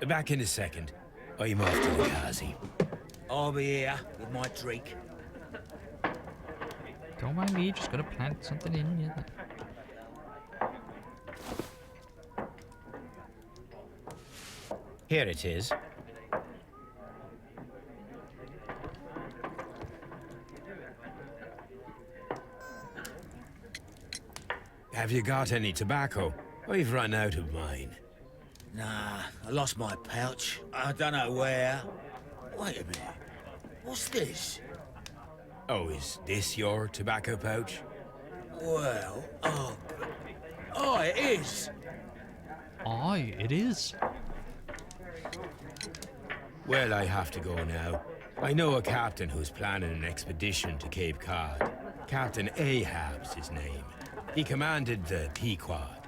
[SPEAKER 4] Back in a second. I'm off to the Kazi.
[SPEAKER 10] I'll be here with my drink.
[SPEAKER 2] Don't mind me, just gotta plant something in you.
[SPEAKER 4] Here it is. Have you got any tobacco? I've run out of mine.
[SPEAKER 10] Nah, I lost my pouch. I don't know where. Wait a minute. What's this?
[SPEAKER 4] Oh, is this your tobacco pouch?
[SPEAKER 10] Well, oh, it is.
[SPEAKER 2] Aye, it is.
[SPEAKER 4] Well, I have to go now. I know a captain who's planning an expedition to Cape Cod. Captain Ahab's his name. He commanded the Pequod.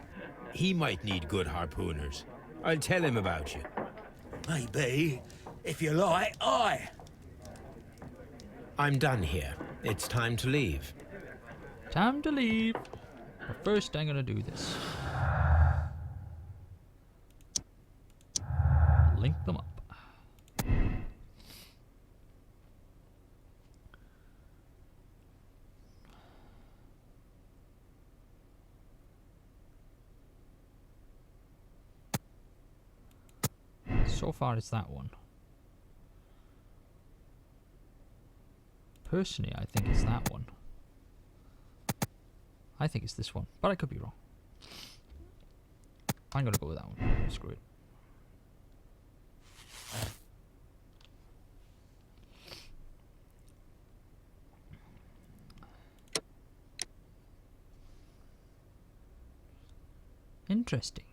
[SPEAKER 4] He might need good harpooners. I'll tell him about you.
[SPEAKER 10] Maybe. If you like, aye.
[SPEAKER 4] I'm done here. It's time to leave.
[SPEAKER 2] Time to leave. But first, I'm gonna do this. Link them up. So far, it's that one. Personally, I think it's that one. I think it's this one, but I could be wrong. I'm gonna go with that one. Screw it. Interesting.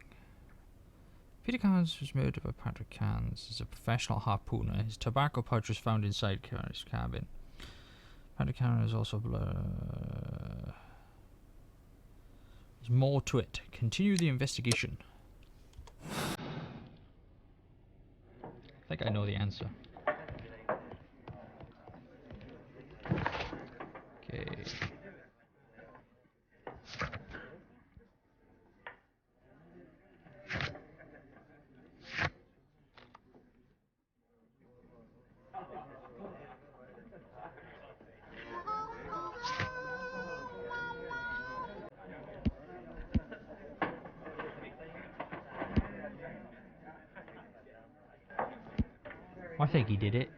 [SPEAKER 2] Peter Cairns was murdered by Patrick Cairns as a professional harpooner. His tobacco pouch was found inside his cabin. Patrick Cairns is also there's more to it. Continue the investigation. I think I know the answer. Okay. I think he did it.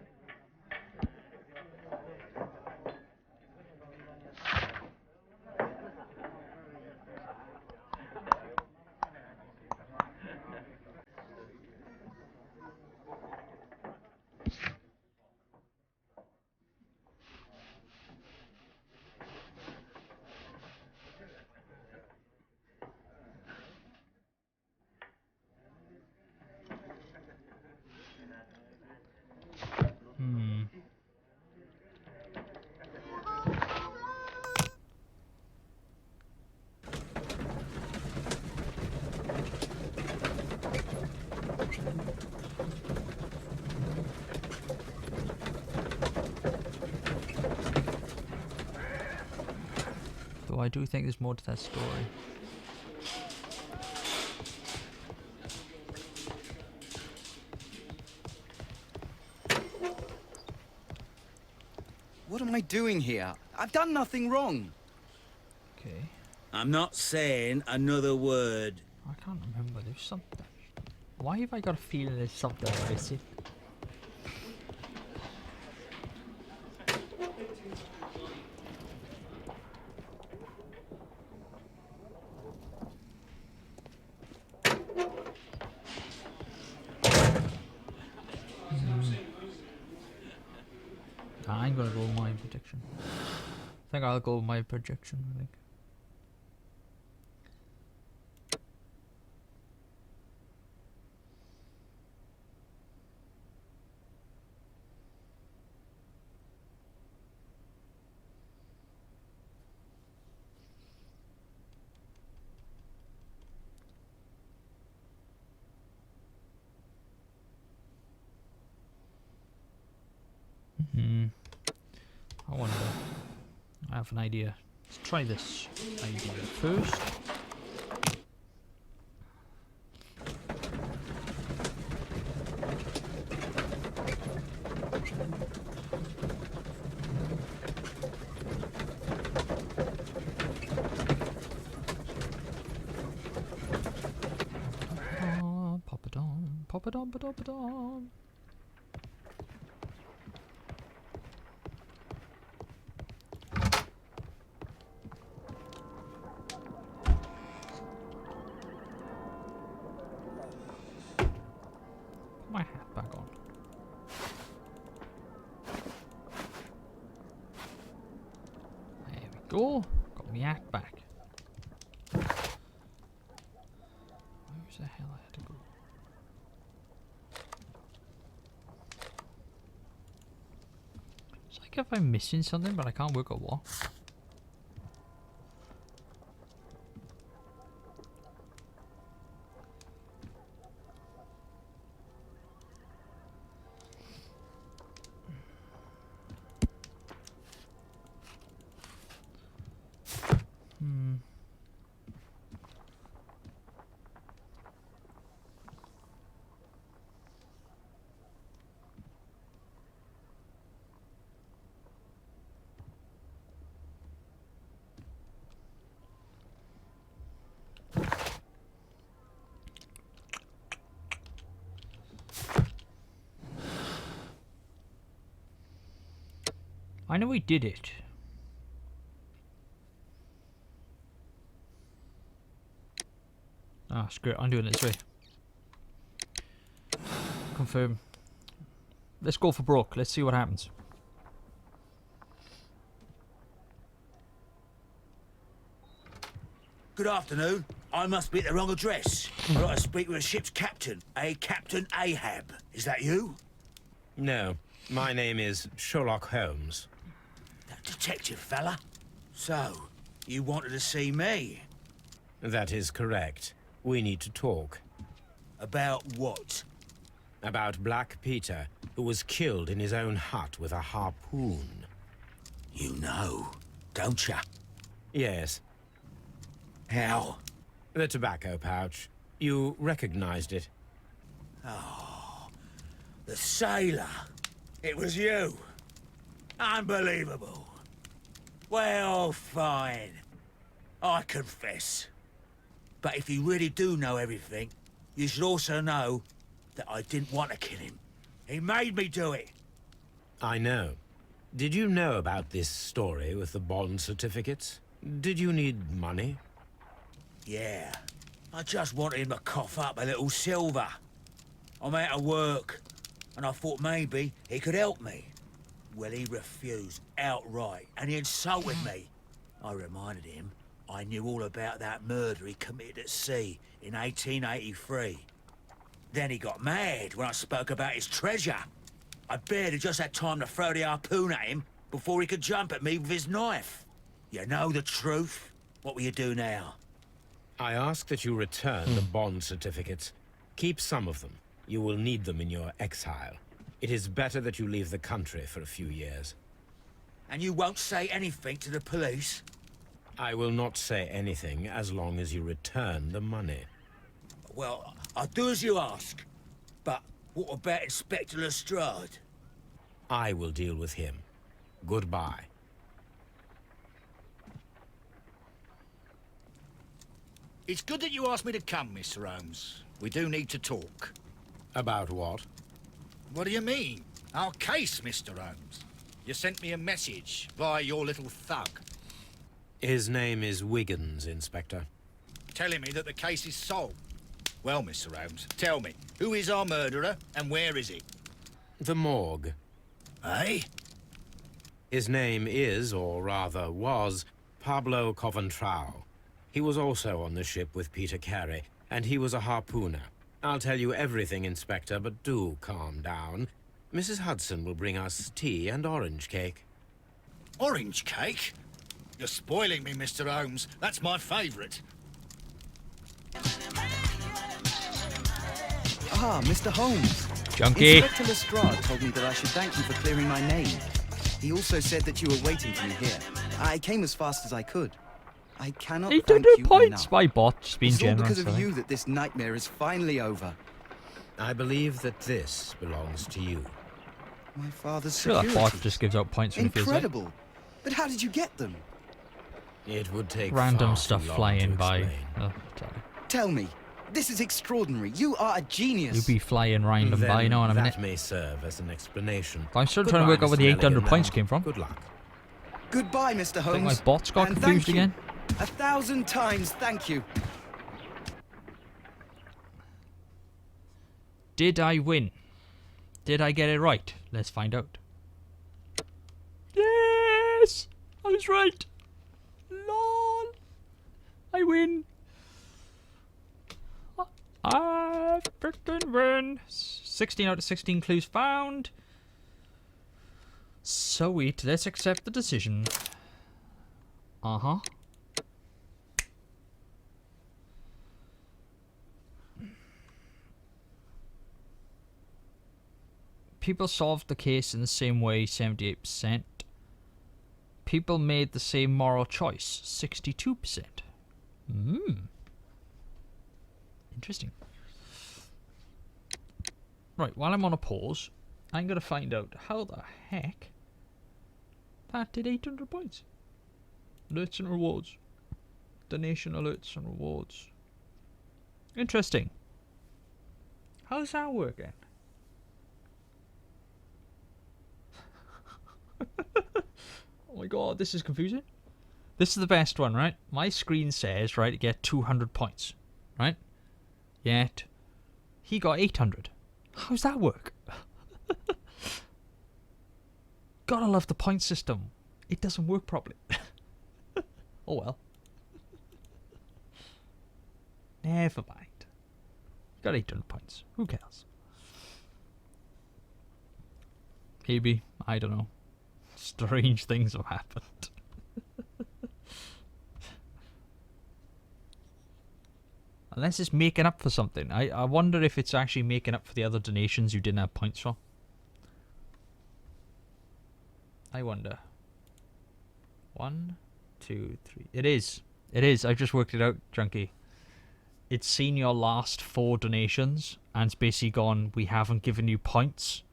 [SPEAKER 2] Though I do think there's more to that story.
[SPEAKER 7] What am I doing here? I've done nothing wrong.
[SPEAKER 2] Okay.
[SPEAKER 10] I'm not saying another word.
[SPEAKER 2] I can't remember. There's something. Why have I got a feeling there's something I'm missing? I'm gonna go with my projection. I think I'll go with my projection, I think. I wonder. I have an idea. Let's try this idea first. Pop it on, pop it on, pop it on. My hat back on. There we go. Got my hat back. Where's the hell I had to go? It's like if I'm missing something, but I can't work out what. I know he did it. Ah, screw it. I'm doing it this way. Confirm. Let's go for broke. Let's see what happens.
[SPEAKER 10] Good afternoon. I must be at the wrong address. I'd like to speak with a ship's captain, Captain Ahab. Is that you?
[SPEAKER 4] No, my name is Sherlock Holmes.
[SPEAKER 10] That detective fella? So, you wanted to see me?
[SPEAKER 4] That is correct. We need to talk.
[SPEAKER 10] About what?
[SPEAKER 4] About Black Peter, who was killed in his own hut with a harpoon.
[SPEAKER 10] You know, don't ya?
[SPEAKER 4] Yes.
[SPEAKER 10] How?
[SPEAKER 4] The tobacco pouch. You recognized it.
[SPEAKER 10] Oh, the sailor. It was you. Unbelievable. Well, fine. I confess. But if you really do know everything, you should also know that I didn't want to kill him. He made me do it.
[SPEAKER 4] I know. Did you know about this story with the bond certificates? Did you need money?
[SPEAKER 10] Yeah. I just wanted him to cough up a little silver. I'm out of work, and I thought maybe he could help me. Well, he refused outright, and he insulted me. I reminded him I knew all about that murder he committed at sea in 1883. Then he got mad when I spoke about his treasure. I barely just had time to throw the harpoon at him before he could jump at me with his knife. You know the truth. What will you do now?
[SPEAKER 4] I ask that you return the bond certificates. Keep some of them. You will need them in your exile. It is better that you leave the country for a few years.
[SPEAKER 10] And you won't say anything to the police?
[SPEAKER 4] I will not say anything as long as you return the money.
[SPEAKER 10] Well, I'll do as you ask. But what about Inspector Lestrade?
[SPEAKER 4] I will deal with him. Goodbye.
[SPEAKER 5] It's good that you asked me to come, Mr. Holmes. We do need to talk.
[SPEAKER 4] About what?
[SPEAKER 5] What do you mean? Our case, Mr. Holmes. You sent me a message via your little thug,
[SPEAKER 4] His name is Wiggins, Inspector.
[SPEAKER 5] telling me that the case is solved. Well, Mr. Holmes, tell me, who is our murderer and where is he?
[SPEAKER 4] The morgue.
[SPEAKER 5] Eh?
[SPEAKER 4] His name is, or rather was, Pablo Coventrao. He was also on the ship with Peter Carey, and he was a harpooner. I'll tell you everything, Inspector, but do calm down. Mrs. Hudson will bring us tea and orange cake.
[SPEAKER 5] Orange cake? You're spoiling me, Mr. Holmes. That's my favourite.
[SPEAKER 7] Ah, Mr. Holmes.
[SPEAKER 2] Junkie.
[SPEAKER 7] Inspector Lestrade told me that I should thank you for clearing my name. He also said that you were waiting for me here. I came as fast as I could. I cannot thank
[SPEAKER 2] 800
[SPEAKER 7] you
[SPEAKER 2] points
[SPEAKER 7] enough.
[SPEAKER 2] by bots being
[SPEAKER 7] It's all
[SPEAKER 2] generous.
[SPEAKER 7] because of
[SPEAKER 2] I think.
[SPEAKER 7] you that this nightmare is finally over.
[SPEAKER 4] I believe that this belongs to you.
[SPEAKER 7] My father's
[SPEAKER 2] Sure, that
[SPEAKER 7] security.
[SPEAKER 2] bot just gives out points when he feels like.
[SPEAKER 7] Incredible. But how did you get them?
[SPEAKER 4] It would take
[SPEAKER 2] Random
[SPEAKER 4] far
[SPEAKER 2] stuff
[SPEAKER 4] too long
[SPEAKER 2] flying
[SPEAKER 4] to
[SPEAKER 2] by.
[SPEAKER 4] explain.
[SPEAKER 2] Oh, sorry.
[SPEAKER 7] Tell me. This is extraordinary. You are a genius.
[SPEAKER 2] You be flying random
[SPEAKER 4] Then
[SPEAKER 2] by, you know what I mean?
[SPEAKER 4] that may serve as an explanation.
[SPEAKER 2] I'm still trying to work out where the 800 points came from.
[SPEAKER 4] Good luck.
[SPEAKER 7] Goodbye, Mr.
[SPEAKER 2] I
[SPEAKER 7] Holmes.
[SPEAKER 2] think my bots got
[SPEAKER 7] And
[SPEAKER 2] confused
[SPEAKER 7] thank you.
[SPEAKER 2] again.
[SPEAKER 7] 1,000 times thank you.
[SPEAKER 2] Did I win? Did I get it right? Let's find out. Yes! I was right. LOL. I win. I freaking win. 16 out of 16 clues found. Sweet. Let's accept the decision. Uh-huh. People solved the case in the same way, 78%. People made the same moral choice, 62%. Interesting. Right, while I'm on a pause, I'm going to find out how the heck that did 800 points. Alerts and rewards. Donation alerts and rewards. Interesting. How's that working? my god, this is confusing. This is the best one, right? My screen says, right, get 200 points, right? Yet, he got 800. How's that work? Gotta love the point system. It doesn't work properly. Oh well. Never mind. Got 800 points. Who cares? Maybe, I don't know. Strange things have happened. Unless it's making up for something. I wonder if it's actually making up for the other donations you didn't have points for. I wonder. 1, 2, 3. It is. It is. I just worked it out, Junkie. It's seen your last 4 donations and it's basically gone, we haven't given you points.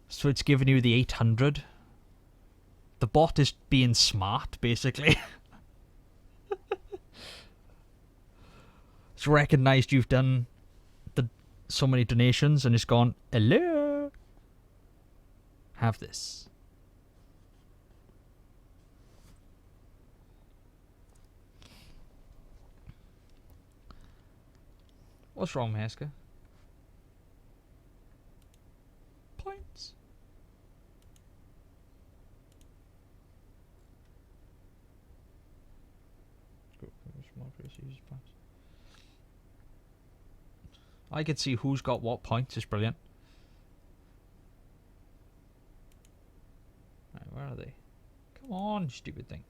[SPEAKER 2] So it's giving you the 800. The bot is being smart, basically. It's recognised you've done so many donations and it's gone, hello. Have this. What's wrong, Meska? Points. I can see who's got what points. It's brilliant. Right, where are they? Come on, stupid thing.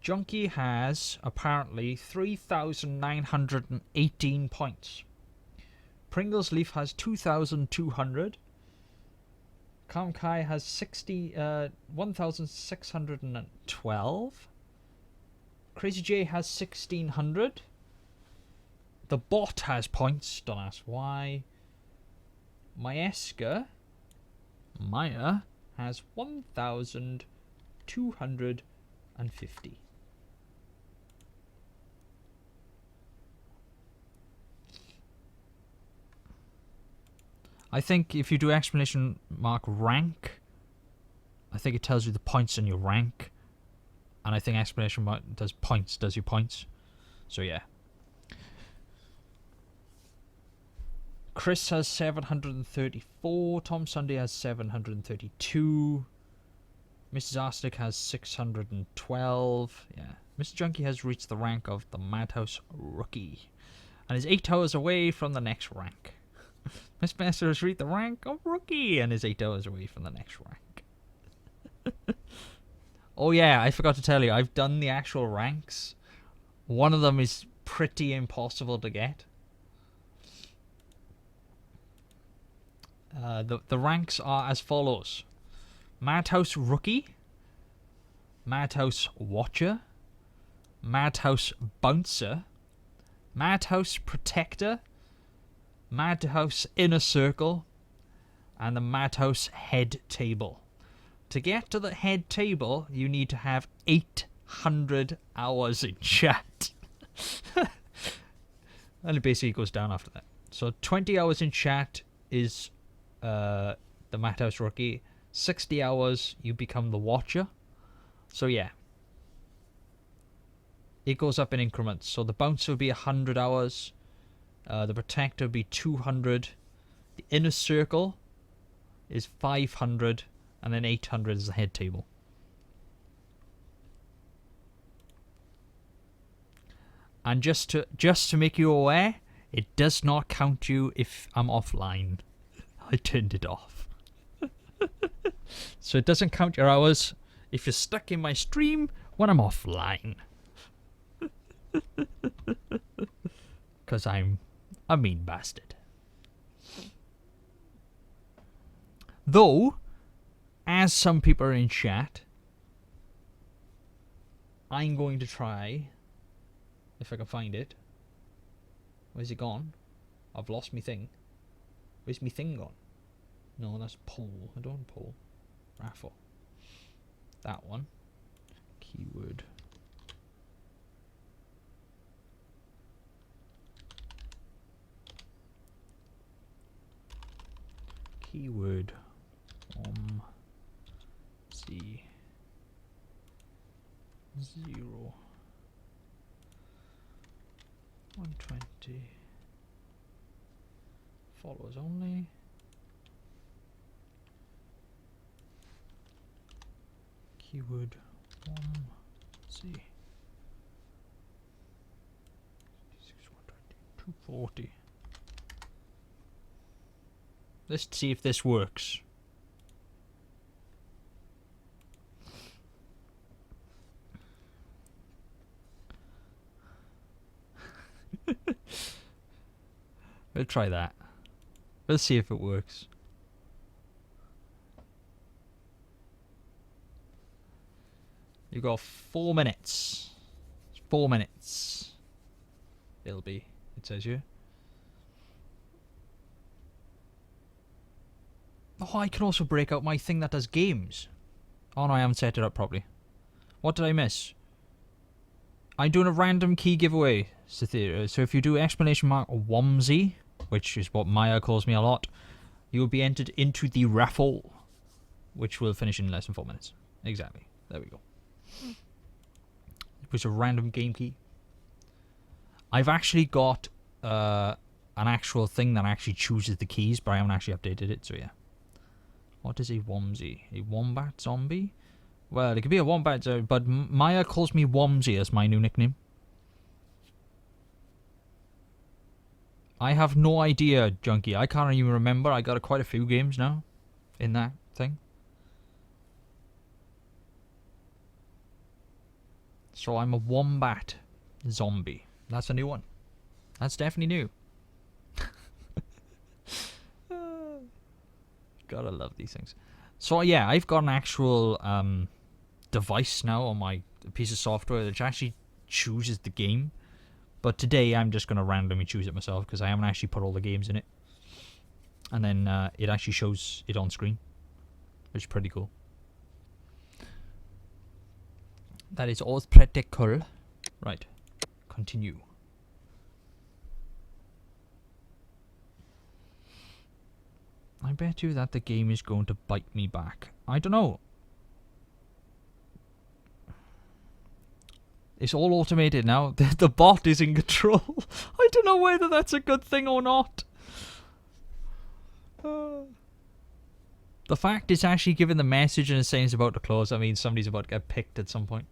[SPEAKER 2] Junkie has apparently 3,918 points. Pringles Leaf has 2,200. Kamkai has 1,612. Crazy J has 1,600. The bot has points. Don't ask why. Maya has 1,250. I think if you do exclamation mark rank, I think it tells you the points in your rank. And I think exclamation mark does your points. So yeah. Chris has 734. Tom Sunday has 732. Mrs. Arsenic has 612. Yeah. Mr. Junkie has reached the rank of the Madhouse Rookie. And is 8 hours away from the next rank. Miss Master has reached the rank of Rookie and is 8 hours away from the next rank. Oh yeah, I forgot to tell you, I've done the actual ranks. One of them is pretty impossible to get. The ranks are as follows. Madhouse Rookie, Madhouse Watcher, Madhouse Bouncer, Madhouse Protector, Madhouse Inner Circle, and the Madhouse Head Table. To get to the head table, you need to have 800 hours in chat. And it basically goes down after that. So 20 hours in chat is the Madhouse Rookie. 60 hours, you become the Watcher. So yeah. It goes up in increments. So the Bouncer will be 100 hours. The Protector will be 200. The Inner Circle is 500. And then 800 is the head table. And just to make you aware, it does not count you if I'm offline. I turned it off. So it doesn't count your hours if you're stuck in my stream when I'm offline. Because I'm a mean bastard. Though, as some people are in chat, I'm going to try, if I can find it. Where's it gone? I've lost me thing. Where's me thing gone? No, that's poll. I don't want poll. Raffle. That one. Keyword. Keyword Z 0 120 followers only. Keyword Z 240. Let's see if this works. We'll try that. Let's see if it works. You got 4 minutes. 4 minutes. It'll be, it says here. Oh, I can also break out my thing that does games. Oh no, I haven't set it up properly. What did I miss? I'm doing a random key giveaway, Cytherea. So if you do exclamation mark WOMSY, which is what Maya calls me a lot, you will be entered into the raffle, which will finish in less than 4 minutes. Exactly. There we go. It was a random game key. I've actually got an actual thing that actually chooses the keys, but I haven't actually updated it, so yeah. What is a WOMSY? A wombat zombie? Well, it could be a wombat, but Maya calls me WOMSY as my new nickname. I have no idea, Junkie. I can't even remember. I got quite a few games now in that thing. So I'm a wombat zombie. That's a new one. That's definitely new. Gotta love these things. So yeah, I've got an actual device now on my piece of software which actually chooses the game. But today I'm just going to randomly choose it myself because I haven't actually put all the games in it. And then it actually shows it on screen, which is pretty cool. That is all pretty cool. Right, continue. I bet you that the game is going to bite me back. I don't know. It's all automated now. The bot is in control. I don't know whether that's a good thing or not. The fact it's actually giving the message and it's saying it's about to close, that means somebody's about to get picked at some point.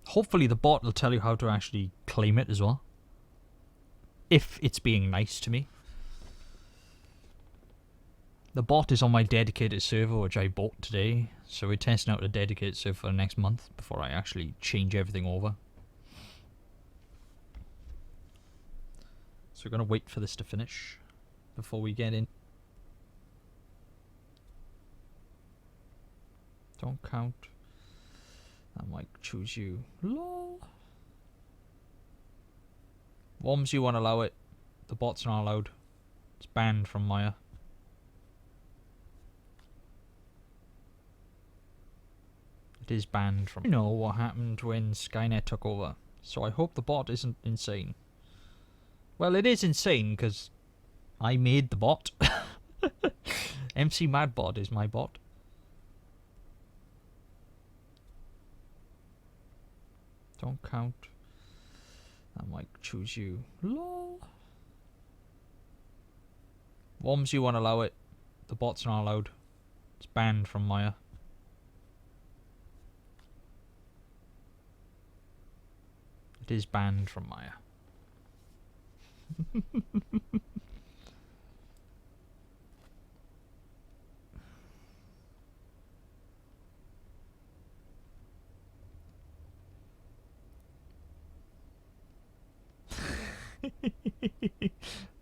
[SPEAKER 2] Hopefully the bot will tell you how to actually claim it as well. If it's being nice to me. The bot is on my dedicated server, which I bought today. So we're testing out the dedicated server for the next month before I actually change everything over. So we're going to wait for this to finish before we get in. Don't count. I might choose you. Lol. WOMS, you won't allow it. The bots are not allowed. It's banned from Maya. It is banned from... You know what happened when Skynet took over. So I hope the bot isn't insane. Well, it is insane because I made the bot. MC Madbot is my bot. Don't count. I might choose you. Lol. WOMS, you won't allow it. The bots are not allowed. It's banned from Maya. It is banned from Maya.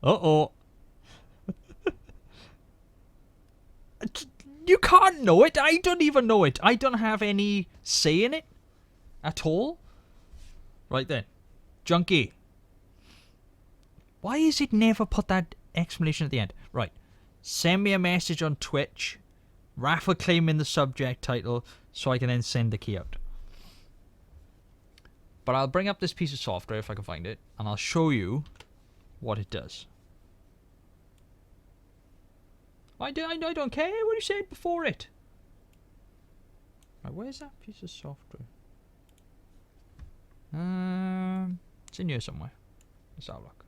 [SPEAKER 2] Uh-oh. You can't know it. I don't even know it. I don't have any say in it at all. Right then. Junkie. Why is it never put that explanation at the end? Right. Send me a message on Twitch Raffle claiming the subject title so I can then send the key out. But I'll bring up this piece of software if I can find it, and I'll show you what it does. I don't care what you said before it. Right, where's that piece of software? It's in here somewhere. Let's have a look.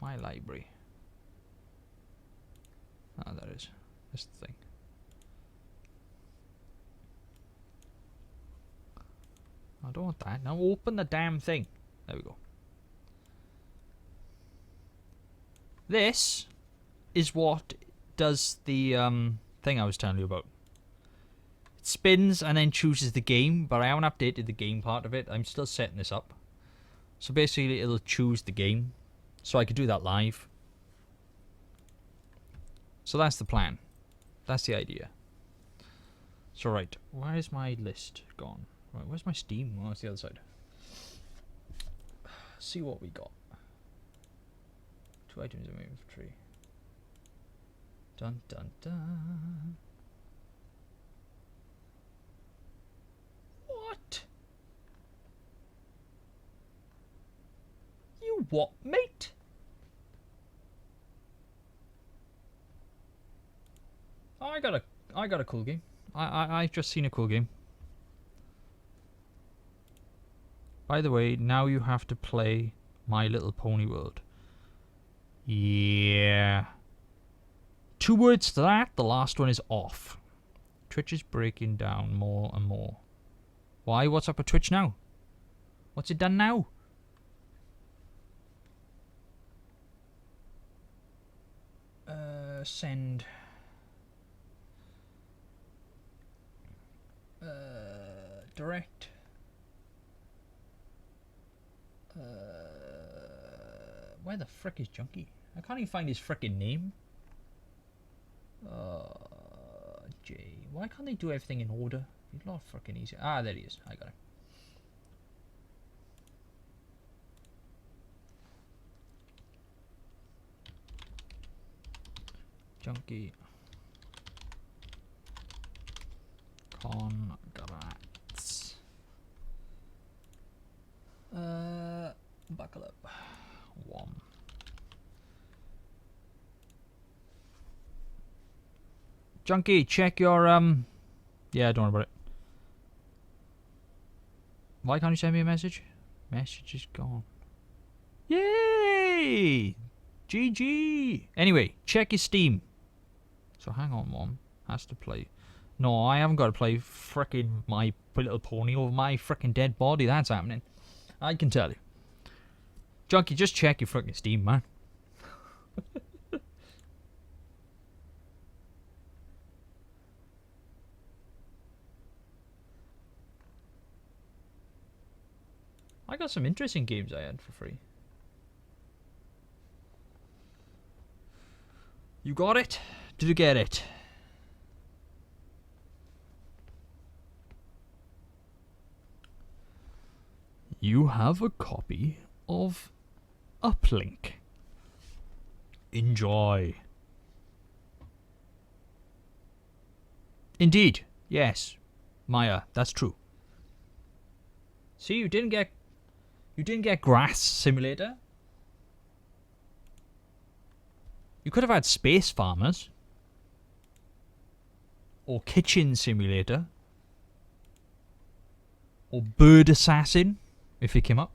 [SPEAKER 2] My library. Ah, there it is. That's the thing. I don't want that. Now open the damn thing. There we go. This is what does the thing I was telling you about. It spins and then chooses the game, but I haven't updated the game part of it. I'm still setting this up. So basically it'll choose the game. So I could do that live. So that's the plan. That's the idea. So right, where is my list gone? Right, where's my Steam? Oh, it's the other side. See what we got. 2 items in my inventory. Dun dun dun. What? You what, mate? Oh, I got a cool game. I've just seen a cool game. By the way, now you have to play My Little Pony World. Yeah. 2 words to that. The last one is off. Twitch is breaking down more and more. Why? What's up with Twitch now? What's it done now? Send. Direct. Where the frick is Junkie? I can't even find his frickin' name. J. Why can't they do everything in order? It's not frickin' easy. Ah, there he is. I got him. Junkie. Congrats. Buckle up. 1. Junkie, check your yeah, don't worry about it. Why can't you send me a message? Message is gone. Yay! GG! Anyway, check your Steam. So hang on, Mom. Has to play. No, I haven't got to play frickin' My Little Pony over my frickin' dead body. That's happening. I can tell you. Junkie, just check your frickin' Steam, man. I got some interesting games I had for free. You got it? Did you get it? You have a copy of Uplink. Enjoy. Indeed, yes, Maya, that's true. See, you didn't get Grass Simulator. You could have had Space Farmers. Or Kitchen Simulator. Or Bird Assassin, if it came up.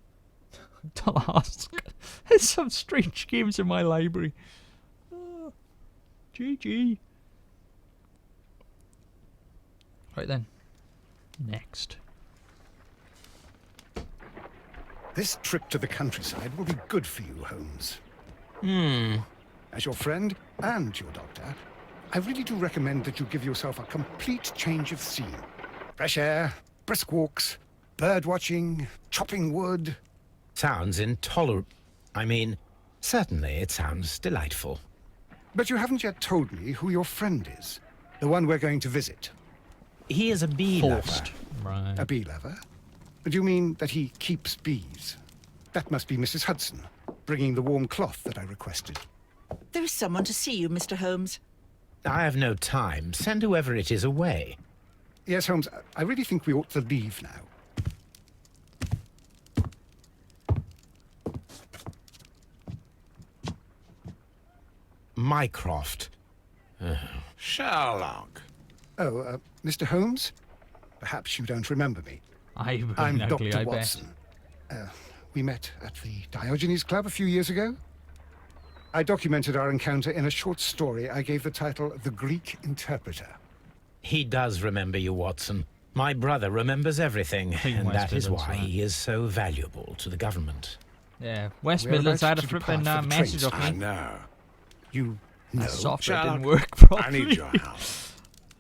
[SPEAKER 2] Don't ask. There's some strange games in my library. Oh, GG. Right then. Next.
[SPEAKER 3] This trip to the countryside will be good for you, Holmes. As your friend and your doctor, I really do recommend that you give yourself a complete change of scene. Fresh air, brisk walks, bird watching, chopping wood.
[SPEAKER 4] Sounds intolerable. I mean, certainly it sounds delightful.
[SPEAKER 3] But you haven't yet told me who your friend is. The one we're going to visit.
[SPEAKER 4] He is a bee
[SPEAKER 2] Forced.
[SPEAKER 4] lover.
[SPEAKER 2] Right.
[SPEAKER 3] A bee lover? Do you mean that he keeps bees? That must be Mrs. Hudson, bringing the warm cloth that I requested.
[SPEAKER 11] There is someone to see you, Mr. Holmes.
[SPEAKER 4] I have no time. Send whoever it is away.
[SPEAKER 3] Yes, Holmes, I really think we ought to leave now.
[SPEAKER 4] Mycroft.
[SPEAKER 8] Sherlock.
[SPEAKER 3] Oh, Mr. Holmes? Perhaps you don't remember me. I'm
[SPEAKER 2] ugly,
[SPEAKER 3] Dr.
[SPEAKER 2] I bet.
[SPEAKER 3] Watson. We met at the Diogenes Club a few years ago. I documented our encounter in a short story I gave the title The Greek Interpreter.
[SPEAKER 4] He does remember you, Watson. My brother remembers everything, and that is why he is so valuable to the government.
[SPEAKER 2] Yeah, West
[SPEAKER 3] We're
[SPEAKER 2] Midlands
[SPEAKER 3] about
[SPEAKER 2] had a
[SPEAKER 3] to
[SPEAKER 2] flipping
[SPEAKER 3] depart for the
[SPEAKER 2] message
[SPEAKER 3] train
[SPEAKER 2] of
[SPEAKER 8] I
[SPEAKER 2] me.
[SPEAKER 8] know.
[SPEAKER 3] You know?
[SPEAKER 2] Software
[SPEAKER 8] Sherlock,
[SPEAKER 2] didn't work properly.
[SPEAKER 8] I need your help.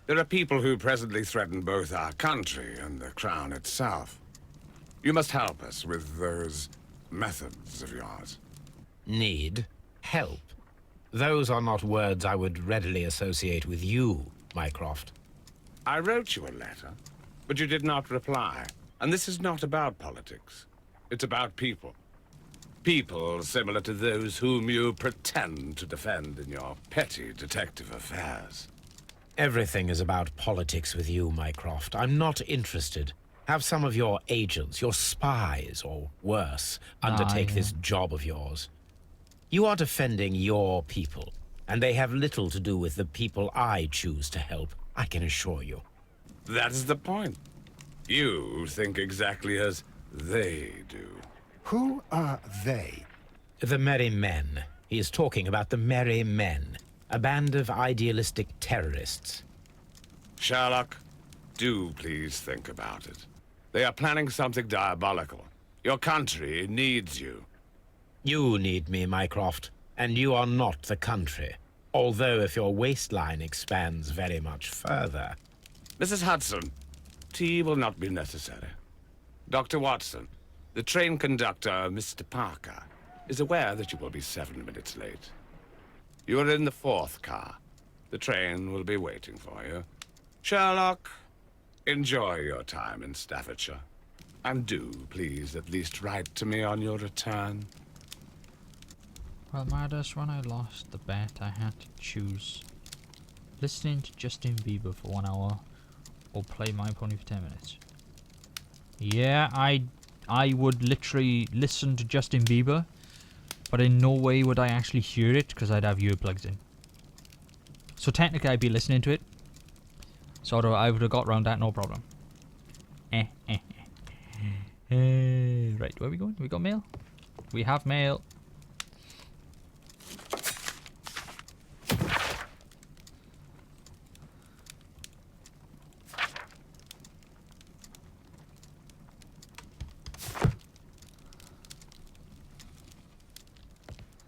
[SPEAKER 8] There are people who presently threaten both our country and the Crown itself. You must help us with those methods of yours.
[SPEAKER 4] Need? Help? Those are not words I would readily associate with you, Mycroft.
[SPEAKER 8] I wrote you a letter, but you did not reply. And this is not about politics. It's about people. People similar to those whom you pretend to defend in your petty detective affairs.
[SPEAKER 4] Everything is about politics with you, Mycroft. I'm not interested. Have some of your agents, your spies, or worse, undertake this job of yours. You are defending your people, and they have little to do with the people I choose to help, I can assure you.
[SPEAKER 8] That is the point. You think exactly as they do.
[SPEAKER 3] Who are they?
[SPEAKER 4] The Merry Men. He is talking about the Merry Men, a band of idealistic terrorists.
[SPEAKER 8] Sherlock, do please think about it. They are planning something diabolical. Your country needs you.
[SPEAKER 4] You need me, Mycroft, and you are not the country. Although if your waistline expands very much further.
[SPEAKER 8] Mrs. Hudson, tea will not be necessary. Dr. Watson, the train conductor, Mr. Parker, is aware that you will be 7 minutes late. You are in the 4th car. The train will be waiting for you. Sherlock, enjoy your time in Staffordshire. And do, please, at least write to me on your return.
[SPEAKER 2] Well, Midas, when I lost the bet, I had to choose listening to Justin Bieber for 1 hour or play My Pony for 10 minutes. Yeah, I would literally listen to Justin Bieber, but in no way would I actually hear it because I'd have earplugs in. So technically I'd be listening to it. Sort of, I would have got around that, no problem. Right, where are we going? We got mail? We have mail.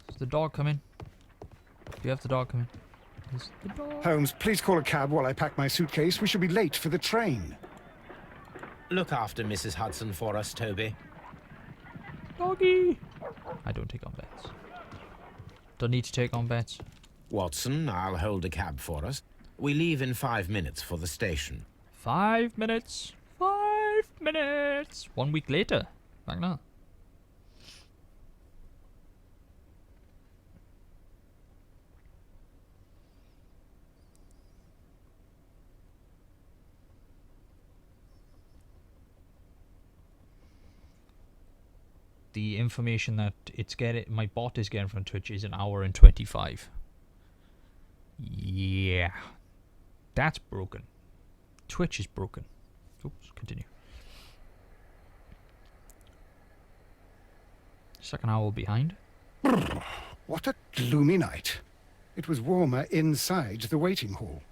[SPEAKER 2] Is the dog coming? Do you have the dog coming? Is the dog?
[SPEAKER 3] Holmes, please call a cab while I pack my suitcase. We shall be late for the train.
[SPEAKER 4] Look after Mrs. Hudson for us, Toby.
[SPEAKER 2] Doggy! I don't take on bets. Don't need to take on bets.
[SPEAKER 4] Watson, I'll hold a cab for us. We leave in 5 minutes for the station.
[SPEAKER 2] 5 minutes. 5 minutes. 1 week later. Back now. The information that it's getting, my bot is getting from Twitch is 1 hour and 25. Yeah, that's broken. Twitch is broken. Oops, continue. Second hour behind.
[SPEAKER 3] What a gloomy night. It was warmer inside the waiting hall.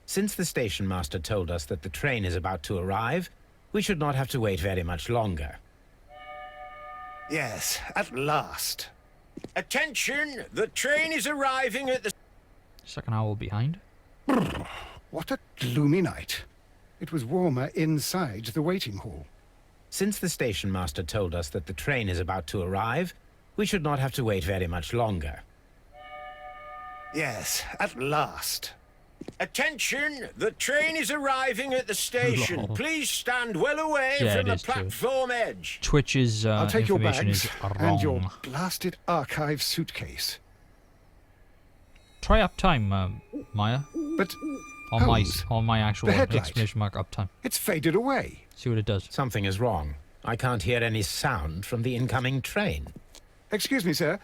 [SPEAKER 4] Since the station master told us that the train is about to arrive, we should not have to wait very much longer.
[SPEAKER 3] Yes, at last.
[SPEAKER 8] Attention! The train is arriving at the...
[SPEAKER 2] Second hour behind.
[SPEAKER 3] What a gloomy night. It was warmer inside the waiting hall.
[SPEAKER 4] Since the station master told us that the train is about to arrive, we should not have to wait very much longer.
[SPEAKER 3] Yes, at last.
[SPEAKER 8] Attention! The train is arriving at the station.
[SPEAKER 2] Lol.
[SPEAKER 8] Please stand well away
[SPEAKER 2] Yeah,
[SPEAKER 8] from
[SPEAKER 2] it
[SPEAKER 8] the
[SPEAKER 2] is true.
[SPEAKER 8] platform edge.
[SPEAKER 2] Twitch's
[SPEAKER 3] I'll take your
[SPEAKER 2] information
[SPEAKER 3] bags
[SPEAKER 2] is
[SPEAKER 3] and your
[SPEAKER 2] wrong.
[SPEAKER 3] blasted archive suitcase.
[SPEAKER 2] Try uptime, Maya.
[SPEAKER 3] But
[SPEAKER 2] On my actual
[SPEAKER 3] the headlight.
[SPEAKER 2] exclamation mark uptime.
[SPEAKER 3] It's faded away.
[SPEAKER 2] See what it does.
[SPEAKER 4] Something is wrong. I can't hear any sound from the incoming train.
[SPEAKER 3] Excuse me, sir.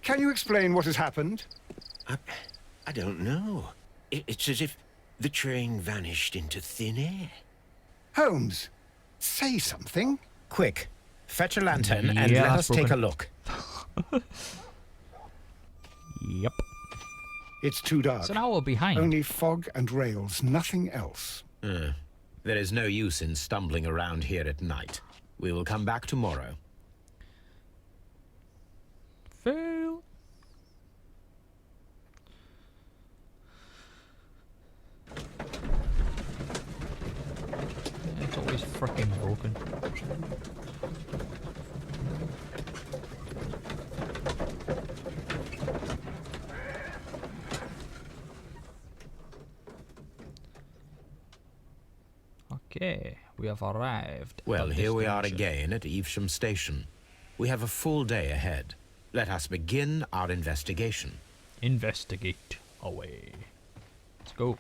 [SPEAKER 3] Can you explain what has happened?
[SPEAKER 9] I don't know. It's as if the train vanished into thin air.
[SPEAKER 3] Holmes, say something.
[SPEAKER 4] Quick, fetch a lantern and
[SPEAKER 2] Yeah,
[SPEAKER 4] let
[SPEAKER 2] that's
[SPEAKER 4] us take a
[SPEAKER 2] broken.
[SPEAKER 4] look.
[SPEAKER 2] Yep.
[SPEAKER 3] It's too dark.
[SPEAKER 2] It's an hour behind.
[SPEAKER 3] Only fog and rails, nothing else.
[SPEAKER 4] There is no use in stumbling around here at night. We will come back tomorrow.
[SPEAKER 2] Fail. It's always freaking broken. Okay, we have arrived.
[SPEAKER 4] Well,
[SPEAKER 2] at
[SPEAKER 4] here we are
[SPEAKER 2] destination.
[SPEAKER 4] again at Evesham Station. We have a full day ahead. Let us begin our investigation.
[SPEAKER 2] Investigate away. Let's go.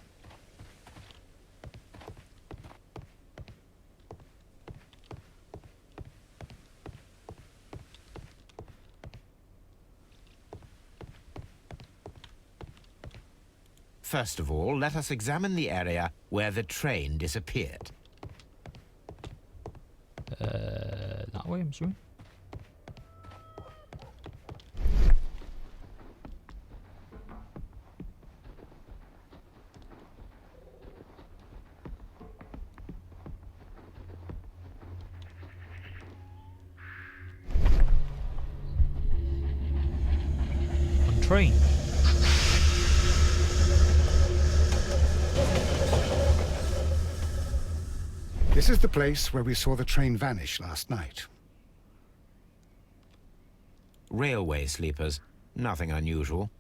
[SPEAKER 4] First of all, let us examine the area where the train disappeared.
[SPEAKER 2] That way, I'm assuming. On train.
[SPEAKER 3] This is the place where we saw the train vanish last night.
[SPEAKER 4] Railway sleepers. Nothing unusual.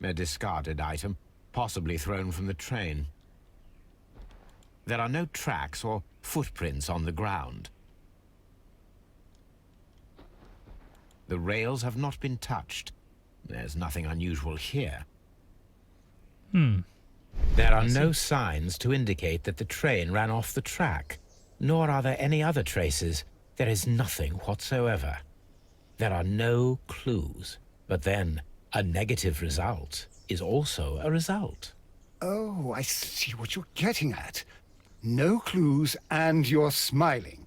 [SPEAKER 4] A discarded item, possibly thrown from the train. There are no tracks or footprints on the ground. The rails have not been touched. There's nothing unusual here. There are no signs to indicate that the train ran off the track, nor are there any other traces. There is nothing whatsoever. There are no clues. But then, a negative result is also a result.
[SPEAKER 3] Oh, I see what you're getting at. No clues, and you're smiling.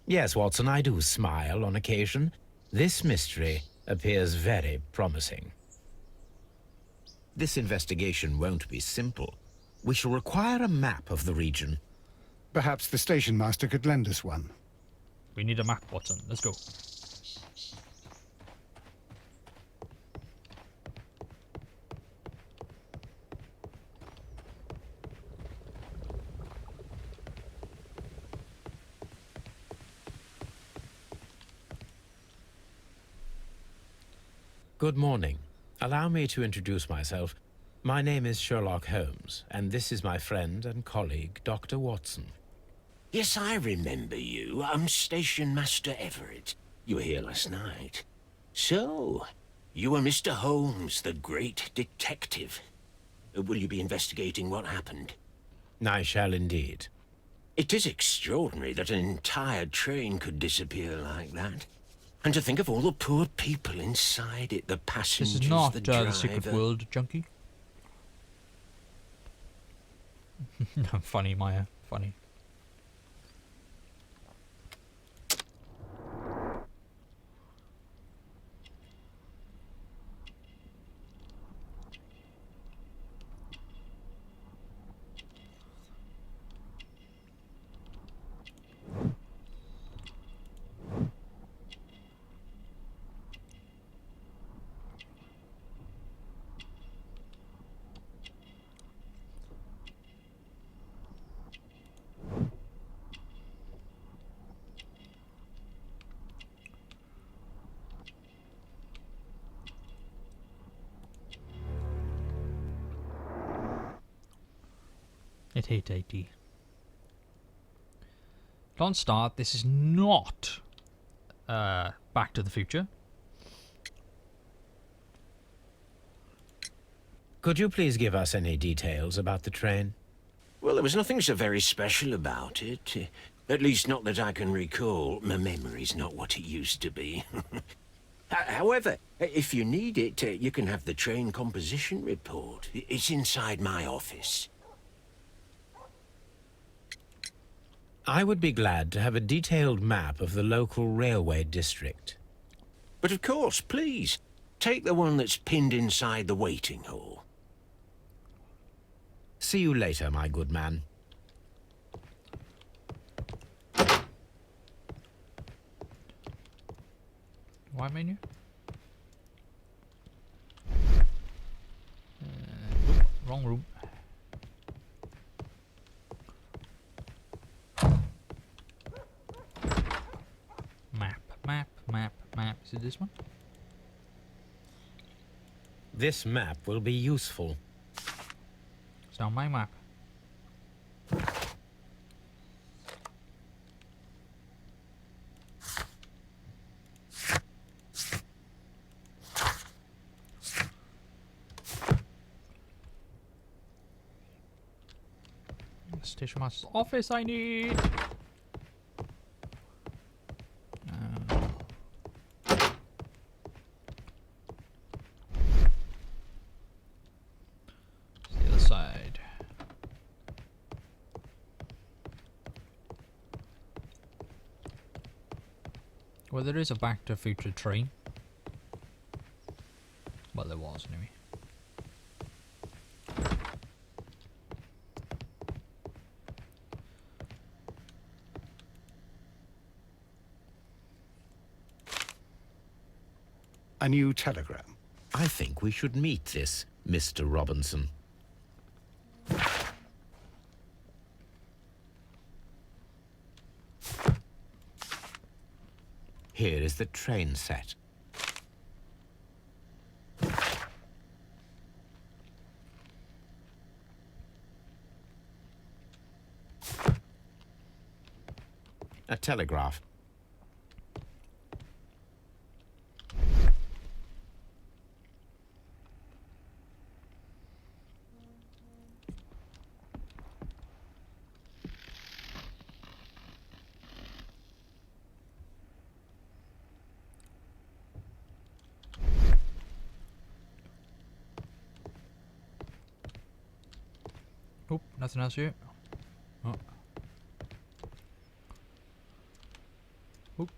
[SPEAKER 4] Yes, Watson, I do smile on occasion. This mystery appears very promising. This investigation won't be simple. We shall require a map of the region.
[SPEAKER 3] Perhaps the station master could lend us one.
[SPEAKER 2] We need a map, Watson. Let's go.
[SPEAKER 4] Good morning. Allow me to introduce myself. My name is Sherlock Holmes, and this is my friend and colleague, Dr. Watson.
[SPEAKER 9] Yes, I remember you. I'm Station Master Everett. You were here last night. So, you are Mr. Holmes, the great detective. Will you be investigating what happened?
[SPEAKER 4] I shall indeed.
[SPEAKER 9] It is extraordinary that an entire train could disappear like that. And to think of all the poor people inside it, the passengers,
[SPEAKER 2] This is not
[SPEAKER 9] the driver.
[SPEAKER 2] the Secret World, junkie. Funny, Maya. Funny. It hate IT. Don't start. This is not Back to the Future.
[SPEAKER 4] Could you please give us any details about the train?
[SPEAKER 9] Well, there was nothing so very special about it. At least not that I can recall. My memory's not what it used to be. However, if you need it, you can have the train composition report. It's inside my office.
[SPEAKER 4] I would be glad to have a detailed map of the local railway district.
[SPEAKER 9] But of course, please, take the one that's pinned inside the waiting hall.
[SPEAKER 4] See you later, my good man.
[SPEAKER 2] Why menu? Wrong room. Map. Is it this one?
[SPEAKER 4] This map will be useful.
[SPEAKER 2] It's not my map. Station master's office I need. The other side. Well, there is a Back to the Future train. Well, there was anyway.
[SPEAKER 3] A new telegram.
[SPEAKER 4] I think we should meet this Mr. Robinson. Here is the train set. A telegraph.
[SPEAKER 2] Oh, nothing else here. Oh. Oop.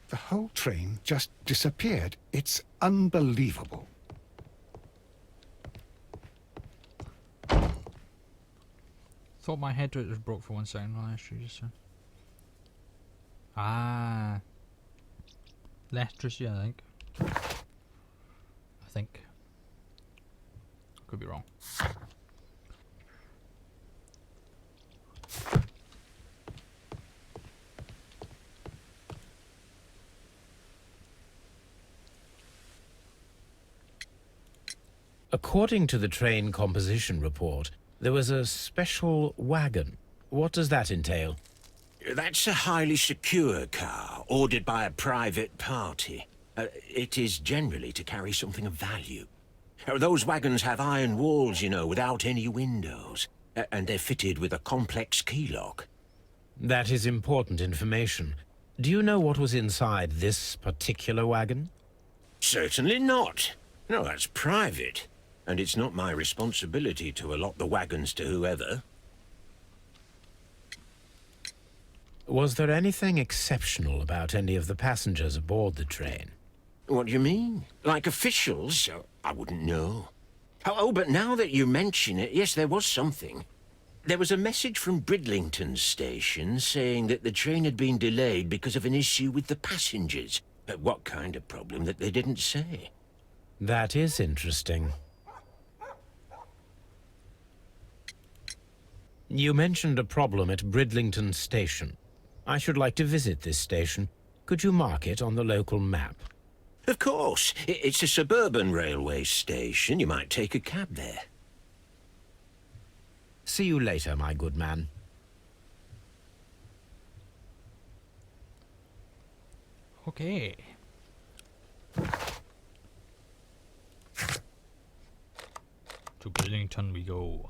[SPEAKER 3] The whole train just disappeared. It's unbelievable.
[SPEAKER 2] Thought my head was broke for 1 second. Well, actually just ah, electricity. I think. Could be wrong.
[SPEAKER 4] According to the train composition report, there was a special wagon. What does that entail?
[SPEAKER 9] That's a highly secure car, ordered by a private party. It is generally to carry something of value. Those wagons have iron walls, you know, without any windows. And they're fitted with a complex key lock.
[SPEAKER 4] That is important information. Do you know what was inside this particular wagon?
[SPEAKER 9] Certainly not. No, that's private. And it's not my responsibility to allot the wagons to whoever.
[SPEAKER 4] Was there anything exceptional about any of the passengers aboard the train?
[SPEAKER 9] What do you mean? Like officials? I wouldn't know. Oh, but now that you mention it, yes, there was something. There was a message from Bridlington station saying that the train had been delayed because of an issue with the passengers. What kind of problem that they didn't say?
[SPEAKER 4] That is interesting. You mentioned a problem at Bridlington station. I should like to visit this station. Could you mark it on the local map?
[SPEAKER 9] Of course. It's a suburban railway station. You might take a cab there.
[SPEAKER 4] See you later, my good man.
[SPEAKER 2] Okay. To Billington we go.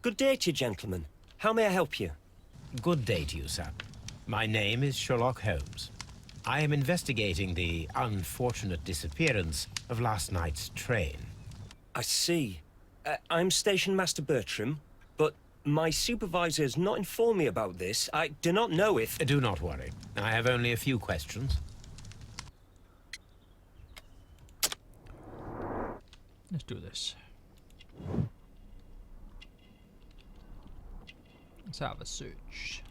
[SPEAKER 11] Good day to you, gentlemen. How may I help you?
[SPEAKER 4] Good day to you, sir. My name is Sherlock Holmes. I am investigating the unfortunate disappearance of last night's train.
[SPEAKER 11] I see. I'm Station Master Bertram, but my supervisor has not informed me about this. I do not know if...
[SPEAKER 4] Do not worry. I have only a few questions.
[SPEAKER 2] Let's do this. Let's have a search.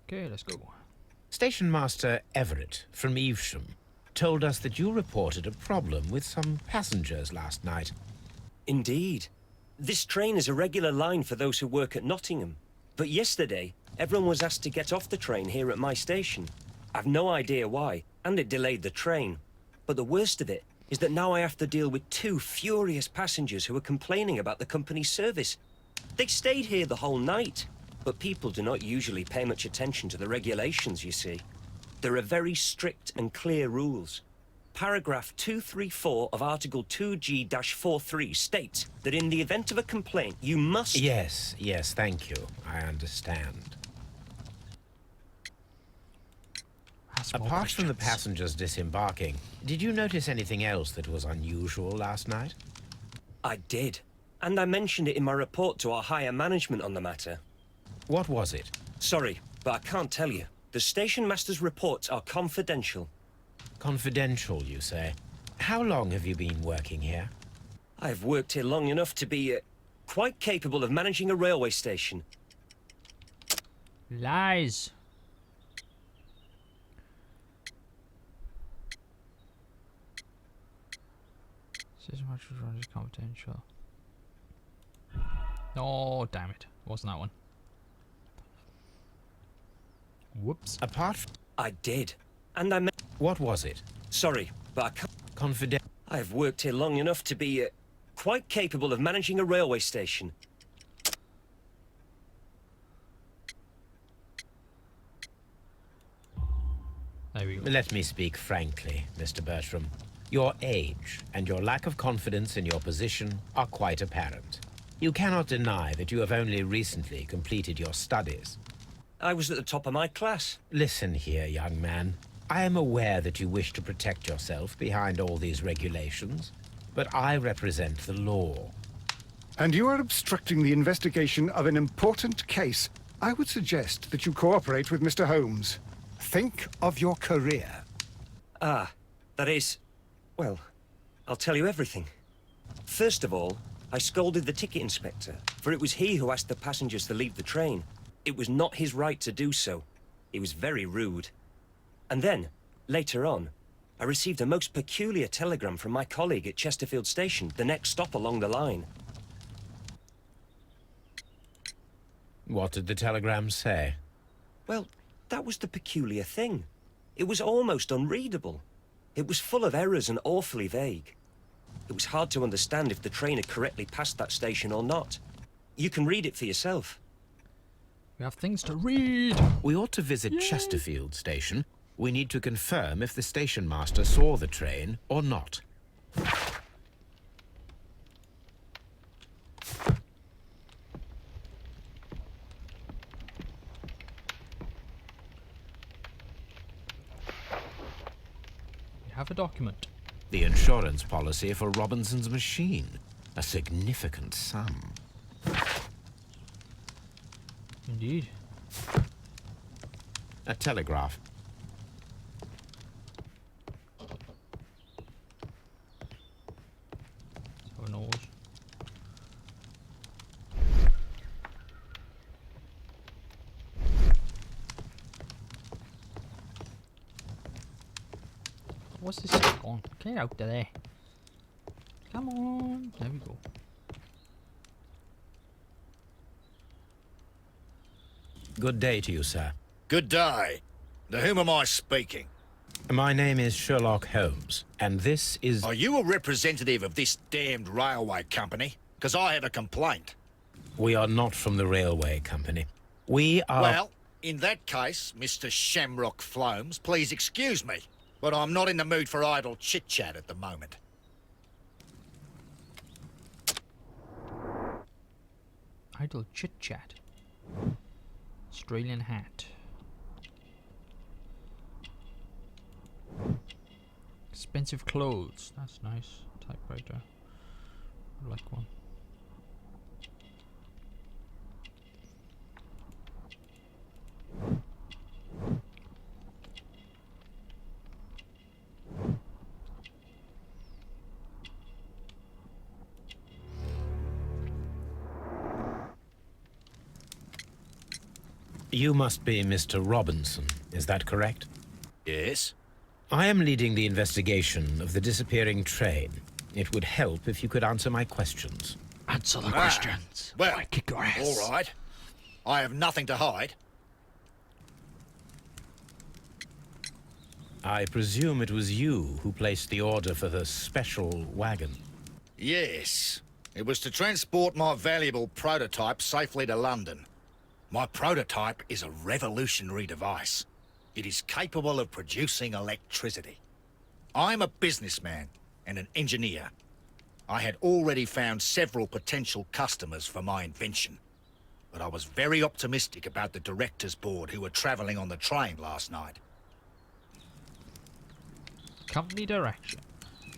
[SPEAKER 2] Okay, let's go.
[SPEAKER 4] Station Master Everett from Evesham told us that you reported a problem with some passengers last night.
[SPEAKER 11] Indeed. This train is a regular line for those who work at Nottingham. But yesterday, everyone was asked to get off the train here at my station. I've no idea why, and it delayed the train. But the worst of it is that now I have to deal with 2 furious passengers who are complaining about the company's service. They stayed here the whole night, but people do not usually pay much attention to the regulations, you see. There are very strict and clear rules. Paragraph 234 of Article 2G-43 states that in the event of a complaint, you must...
[SPEAKER 4] Yes, thank you. I understand. Apart from the passengers disembarking, did you notice anything else that was unusual last night?
[SPEAKER 11] I did, and I mentioned it in my report to our higher management on the matter.
[SPEAKER 4] What was it?
[SPEAKER 11] Sorry, but I can't tell you. The station master's reports are confidential.
[SPEAKER 4] Confidential, you say? How long have you been working here?
[SPEAKER 11] I've worked here long enough to be quite capable of managing a railway station.
[SPEAKER 2] Lies. System actually runs confidential. Oh, damn it. Wasn't that one? Whoops.
[SPEAKER 11] I did. And I
[SPEAKER 4] What was it?
[SPEAKER 11] Sorry, but I can't...
[SPEAKER 4] Confidential.
[SPEAKER 11] I've worked here long enough to be quite capable of managing a railway station.
[SPEAKER 2] There we go.
[SPEAKER 4] Let me speak frankly, Mr. Bertram. Your age and your lack of confidence in your position are quite apparent. You cannot deny that you have only recently completed your studies.
[SPEAKER 11] I was at the top of my class.
[SPEAKER 4] Listen here, young man. I am aware that you wish to protect yourself behind all these regulations, but I represent the law.
[SPEAKER 3] And you are obstructing the investigation of an important case. I would suggest that you cooperate with Mr. Holmes. Think of your career.
[SPEAKER 11] Ah, that is... Well, I'll tell you everything. First of all, I scolded the ticket inspector, for it was he who asked the passengers to leave the train. It was not his right to do so. He was very rude. And then, later on, I received a most peculiar telegram from my colleague at Chesterfield Station, the next stop along the line.
[SPEAKER 4] What did the telegram say?
[SPEAKER 11] Well, that was the peculiar thing. It was almost unreadable. It was full of errors and awfully vague. It was hard to understand if the train had correctly passed that station or not. You can read it for yourself.
[SPEAKER 2] We have things to read.
[SPEAKER 4] We ought to visit Chesterfield Station. We need to confirm if the station master saw the train or not.
[SPEAKER 2] have a document.
[SPEAKER 4] The insurance policy for Robinson's machine. A significant sum.
[SPEAKER 2] Indeed.
[SPEAKER 4] A telegraph.
[SPEAKER 2] Who knows? What's this stuff on? Get out of there. Come on. There we go.
[SPEAKER 4] Good day to you, sir.
[SPEAKER 5] Good day. To whom am I speaking?
[SPEAKER 4] My name is Sherlock Holmes, and this is...
[SPEAKER 5] Are you a representative of this damned railway company? Because I have a complaint.
[SPEAKER 4] We are not from the railway company. We are...
[SPEAKER 5] Well, in that case, Mr. Shamrock Flomes, please excuse me, but I'm not in the mood for idle chit-chat at the moment.
[SPEAKER 2] Idle chit-chat. Australian hat. Expensive clothes. That's nice. Typewriter. I like one.
[SPEAKER 4] You must be Mr. Robinson, is that correct?
[SPEAKER 5] Yes?
[SPEAKER 4] I am leading the investigation of the disappearing train. It would help if you could answer my questions.
[SPEAKER 2] Answer the questions.
[SPEAKER 5] Well,
[SPEAKER 2] I kick your ass.
[SPEAKER 5] all right. I have nothing to hide.
[SPEAKER 4] I presume it was you who placed the order for the special wagon.
[SPEAKER 5] Yes. It was to transport my valuable prototype safely to London. My prototype is a revolutionary device. It is capable of producing electricity. I'm a businessman and an engineer. I had already found several potential customers for my invention, but I was very optimistic about the directors' board who were travelling on the train last night.
[SPEAKER 2] Company direction.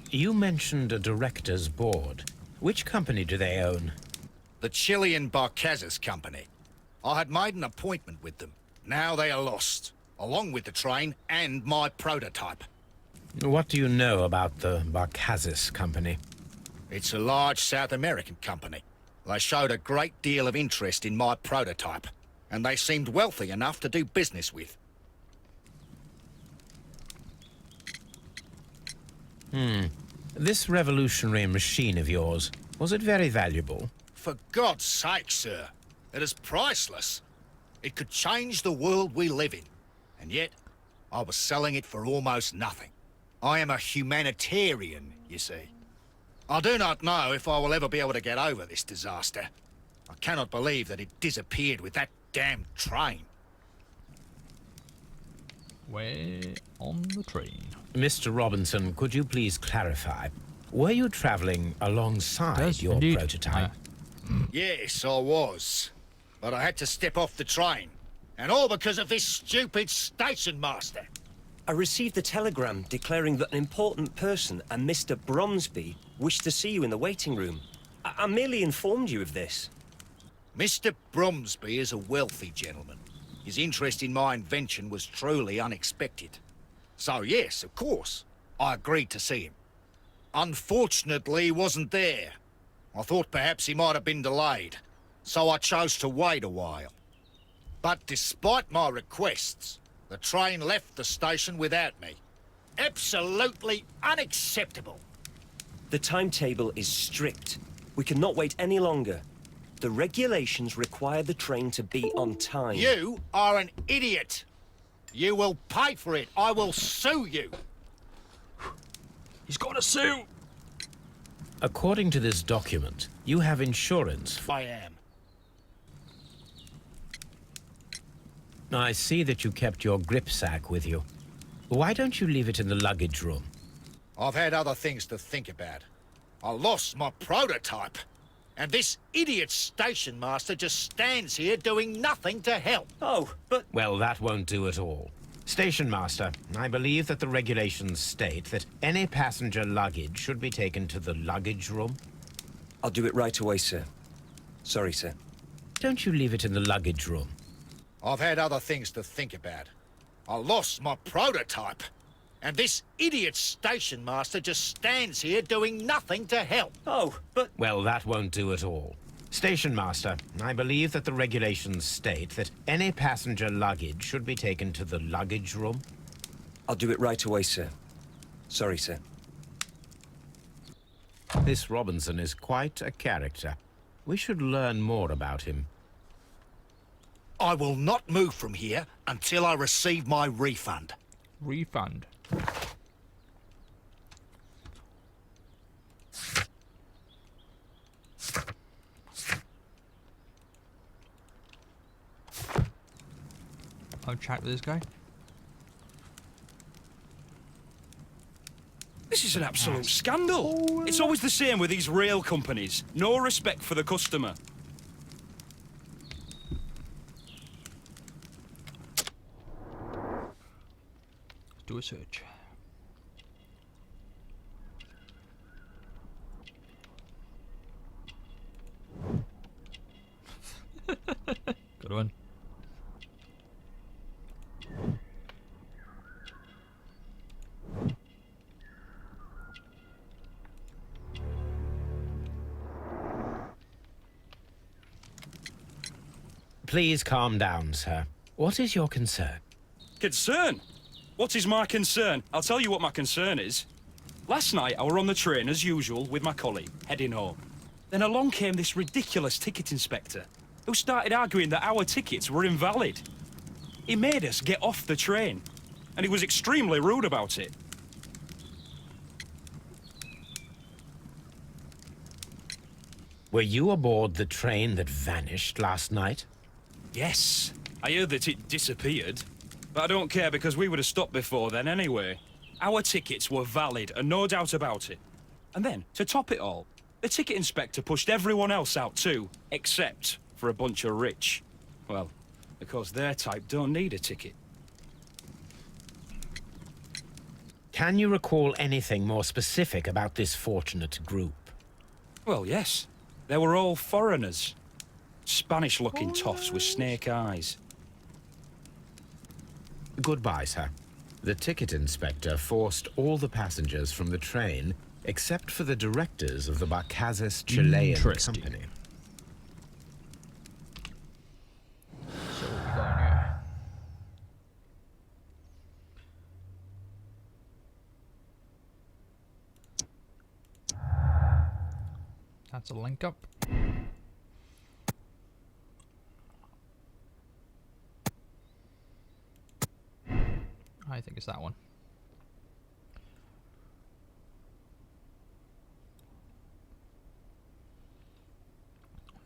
[SPEAKER 4] You mentioned a director's board. Which company do they own?
[SPEAKER 5] The Chilean Barcazes Company. I had made an appointment with them. Now they are lost, along with the train and my prototype.
[SPEAKER 4] What do you know about the Barcazes Company?
[SPEAKER 5] It's a large South American company. They showed a great deal of interest in my prototype, and they seemed wealthy enough to do business with.
[SPEAKER 4] This revolutionary machine of yours, was it very valuable?
[SPEAKER 5] For God's sake, sir, it is priceless. It could change the world we live in, and yet I was selling it for almost nothing. I am a humanitarian, you see. I do not know if I will ever be able to get over this disaster. I cannot believe that it disappeared with that damned train.
[SPEAKER 2] Where on the train?
[SPEAKER 4] Mr. Robinson, could you please clarify? Were you traveling alongside
[SPEAKER 2] Yes,
[SPEAKER 4] your
[SPEAKER 2] indeed.
[SPEAKER 4] prototype?
[SPEAKER 5] Yes, I was. But I had to step off the train. And all because of this stupid station master.
[SPEAKER 11] I received a telegram declaring that an important person, a Mr. Bromsby, wished to see you in the waiting room. I merely informed you of this.
[SPEAKER 5] Mr. Bromsby is a wealthy gentleman. His interest in my invention was truly unexpected. So yes, of course, I agreed to see him. Unfortunately, he wasn't there. I thought perhaps he might have been delayed, so I chose to wait a while. But despite my requests, the train left the station without me. Absolutely unacceptable.
[SPEAKER 11] The timetable is strict. We cannot wait any longer. The regulations require the train to be on time.
[SPEAKER 5] You are an idiot. You will pay for it. I will sue you.
[SPEAKER 2] He's got a sue!
[SPEAKER 4] According to this document, you have insurance.
[SPEAKER 5] I am.
[SPEAKER 4] I see that you kept your grip sack with you. Why don't you leave it in the luggage room?
[SPEAKER 5] I've had other things to think about. I lost my prototype. And this idiot station master just stands here doing nothing to help.
[SPEAKER 11] Oh, but...
[SPEAKER 4] Well, that won't do at all. Station Master, I believe that the regulations state that any passenger luggage should be taken to the luggage room.
[SPEAKER 11] I'll do it right away, sir. Sorry, sir.
[SPEAKER 4] Don't you leave it in the luggage room.
[SPEAKER 5] I've had other things to think about. I lost my prototype. And this idiot station master just stands here doing nothing to help.
[SPEAKER 11] Oh, but...
[SPEAKER 4] Well, that won't do at all. Station Master, I believe that the regulations state that any passenger luggage should be taken to the luggage room.
[SPEAKER 11] I'll do it right away, sir. Sorry, sir.
[SPEAKER 4] This Robinson is quite a character. We should learn more about him.
[SPEAKER 5] I will not move from here until I receive my refund.
[SPEAKER 2] Refund. I'll chat with this guy.
[SPEAKER 12] This is an absolute scandal. It's always the same with these rail companies. No respect for the customer.
[SPEAKER 2] Do a search. Good one.
[SPEAKER 4] Please calm down, sir. What is your concern?
[SPEAKER 12] Concern? What is my concern? I'll tell you what my concern is. Last night, I were on the train, as usual, with my colleague, heading home. Then along came this ridiculous ticket inspector, who started arguing that our tickets were invalid. He made us get off the train, and he was extremely rude about it.
[SPEAKER 4] Were you aboard the train that vanished last night?
[SPEAKER 12] Yes, I heard that it disappeared. But I don't care because we would have stopped before then anyway. Our tickets were valid and no doubt about it. And then, to top it all, the ticket inspector pushed everyone else out too, except for a bunch of rich. Well, because their type don't need a ticket.
[SPEAKER 4] Can you recall anything more specific about this fortunate group?
[SPEAKER 12] Well, yes. They were all foreigners. Spanish-looking toffs with snake eyes.
[SPEAKER 4] Goodbye, sir. The ticket inspector forced all the passengers from the train except for the directors of the Barcazes Chilean company.
[SPEAKER 2] So what we got here? That's a link up. I think it's that one.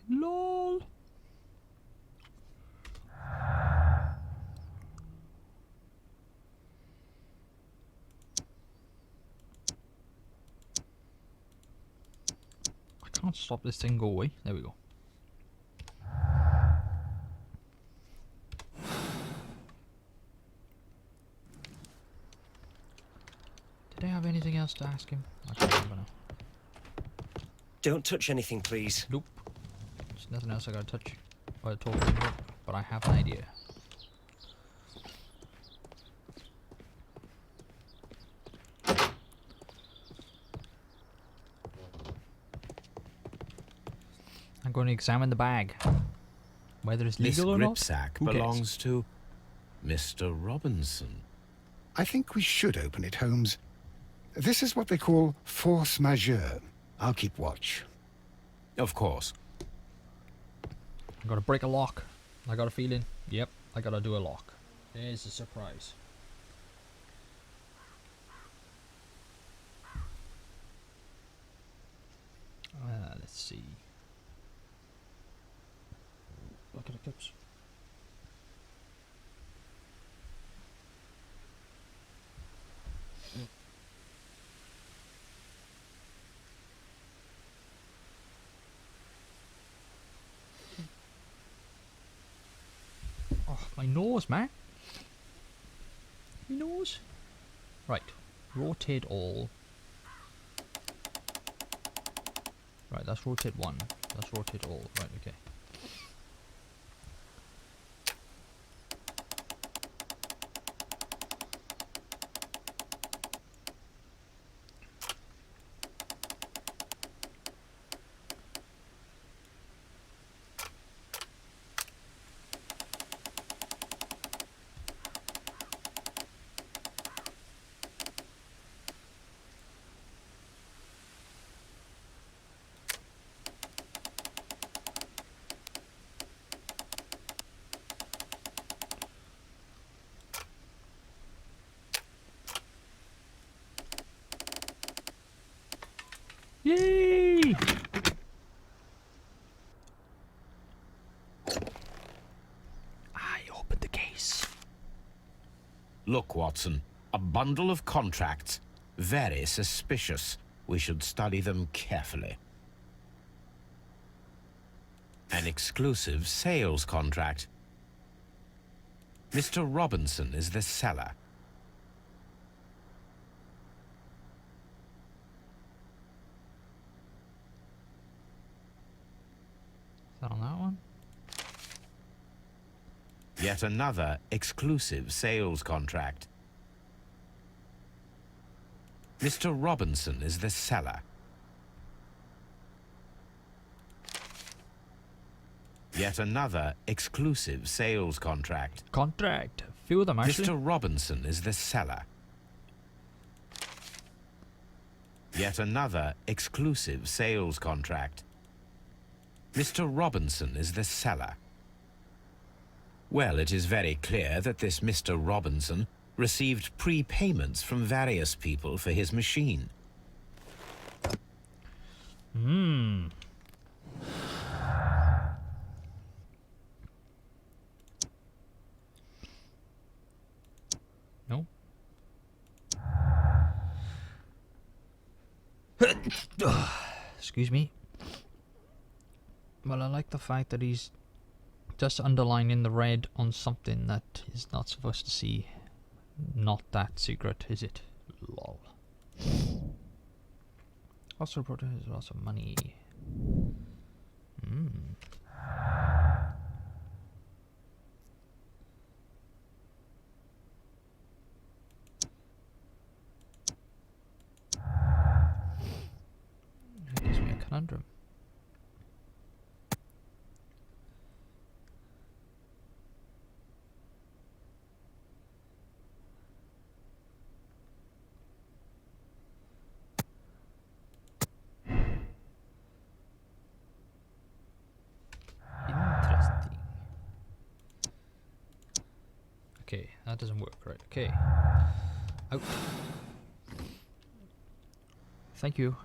[SPEAKER 2] LOL. I can't stop this thing go away. There we go. Did I have anything else to ask him? I can't remember now.
[SPEAKER 11] Don't touch anything, please.
[SPEAKER 2] Nope. There's nothing else I gotta touch or talk about, but I have an idea. I'm going to examine the bag. Whether it's
[SPEAKER 4] This
[SPEAKER 2] legal or not.
[SPEAKER 4] gripsack
[SPEAKER 2] Who cares?
[SPEAKER 4] belongs to Mr. Robinson.
[SPEAKER 3] I think we should open it, Holmes. This is what they call force majeure. I'll keep watch.
[SPEAKER 4] Of course.
[SPEAKER 2] I gotta break a lock. I got a feeling. Yep, I gotta do a lock. There's a surprise. Let's see. Look at the clips. Oh, my nose, man. Me knows. Right. Rotate all. Right, that's rotate one. That's rotate all. Right, okay. Yay! I opened the case.
[SPEAKER 4] Look, Watson, a bundle of contracts. Very suspicious. We should study them carefully. An exclusive sales contract. Mr. Robinson is the seller.
[SPEAKER 2] Is that on that one?
[SPEAKER 4] Yet another exclusive sales contract. Mr. Robinson is the seller. Yet another exclusive sales contract.
[SPEAKER 2] Contract. Few of them actually.
[SPEAKER 4] Mr. Robinson is the seller. Yet another exclusive sales contract. Mr. Robinson is the seller. Well, it is very clear that this Mr. Robinson received prepayments from various people for his machine.
[SPEAKER 2] Hmm. No. Excuse me. Well, I like the fact that he's just underlining the red on something that is not supposed to see. Not that secret, is it? Lol. Also reported has lots of money. Hmm. That gives me a conundrum. Interesting. Okay, that doesn't work, right? Okay. Out. Thank you.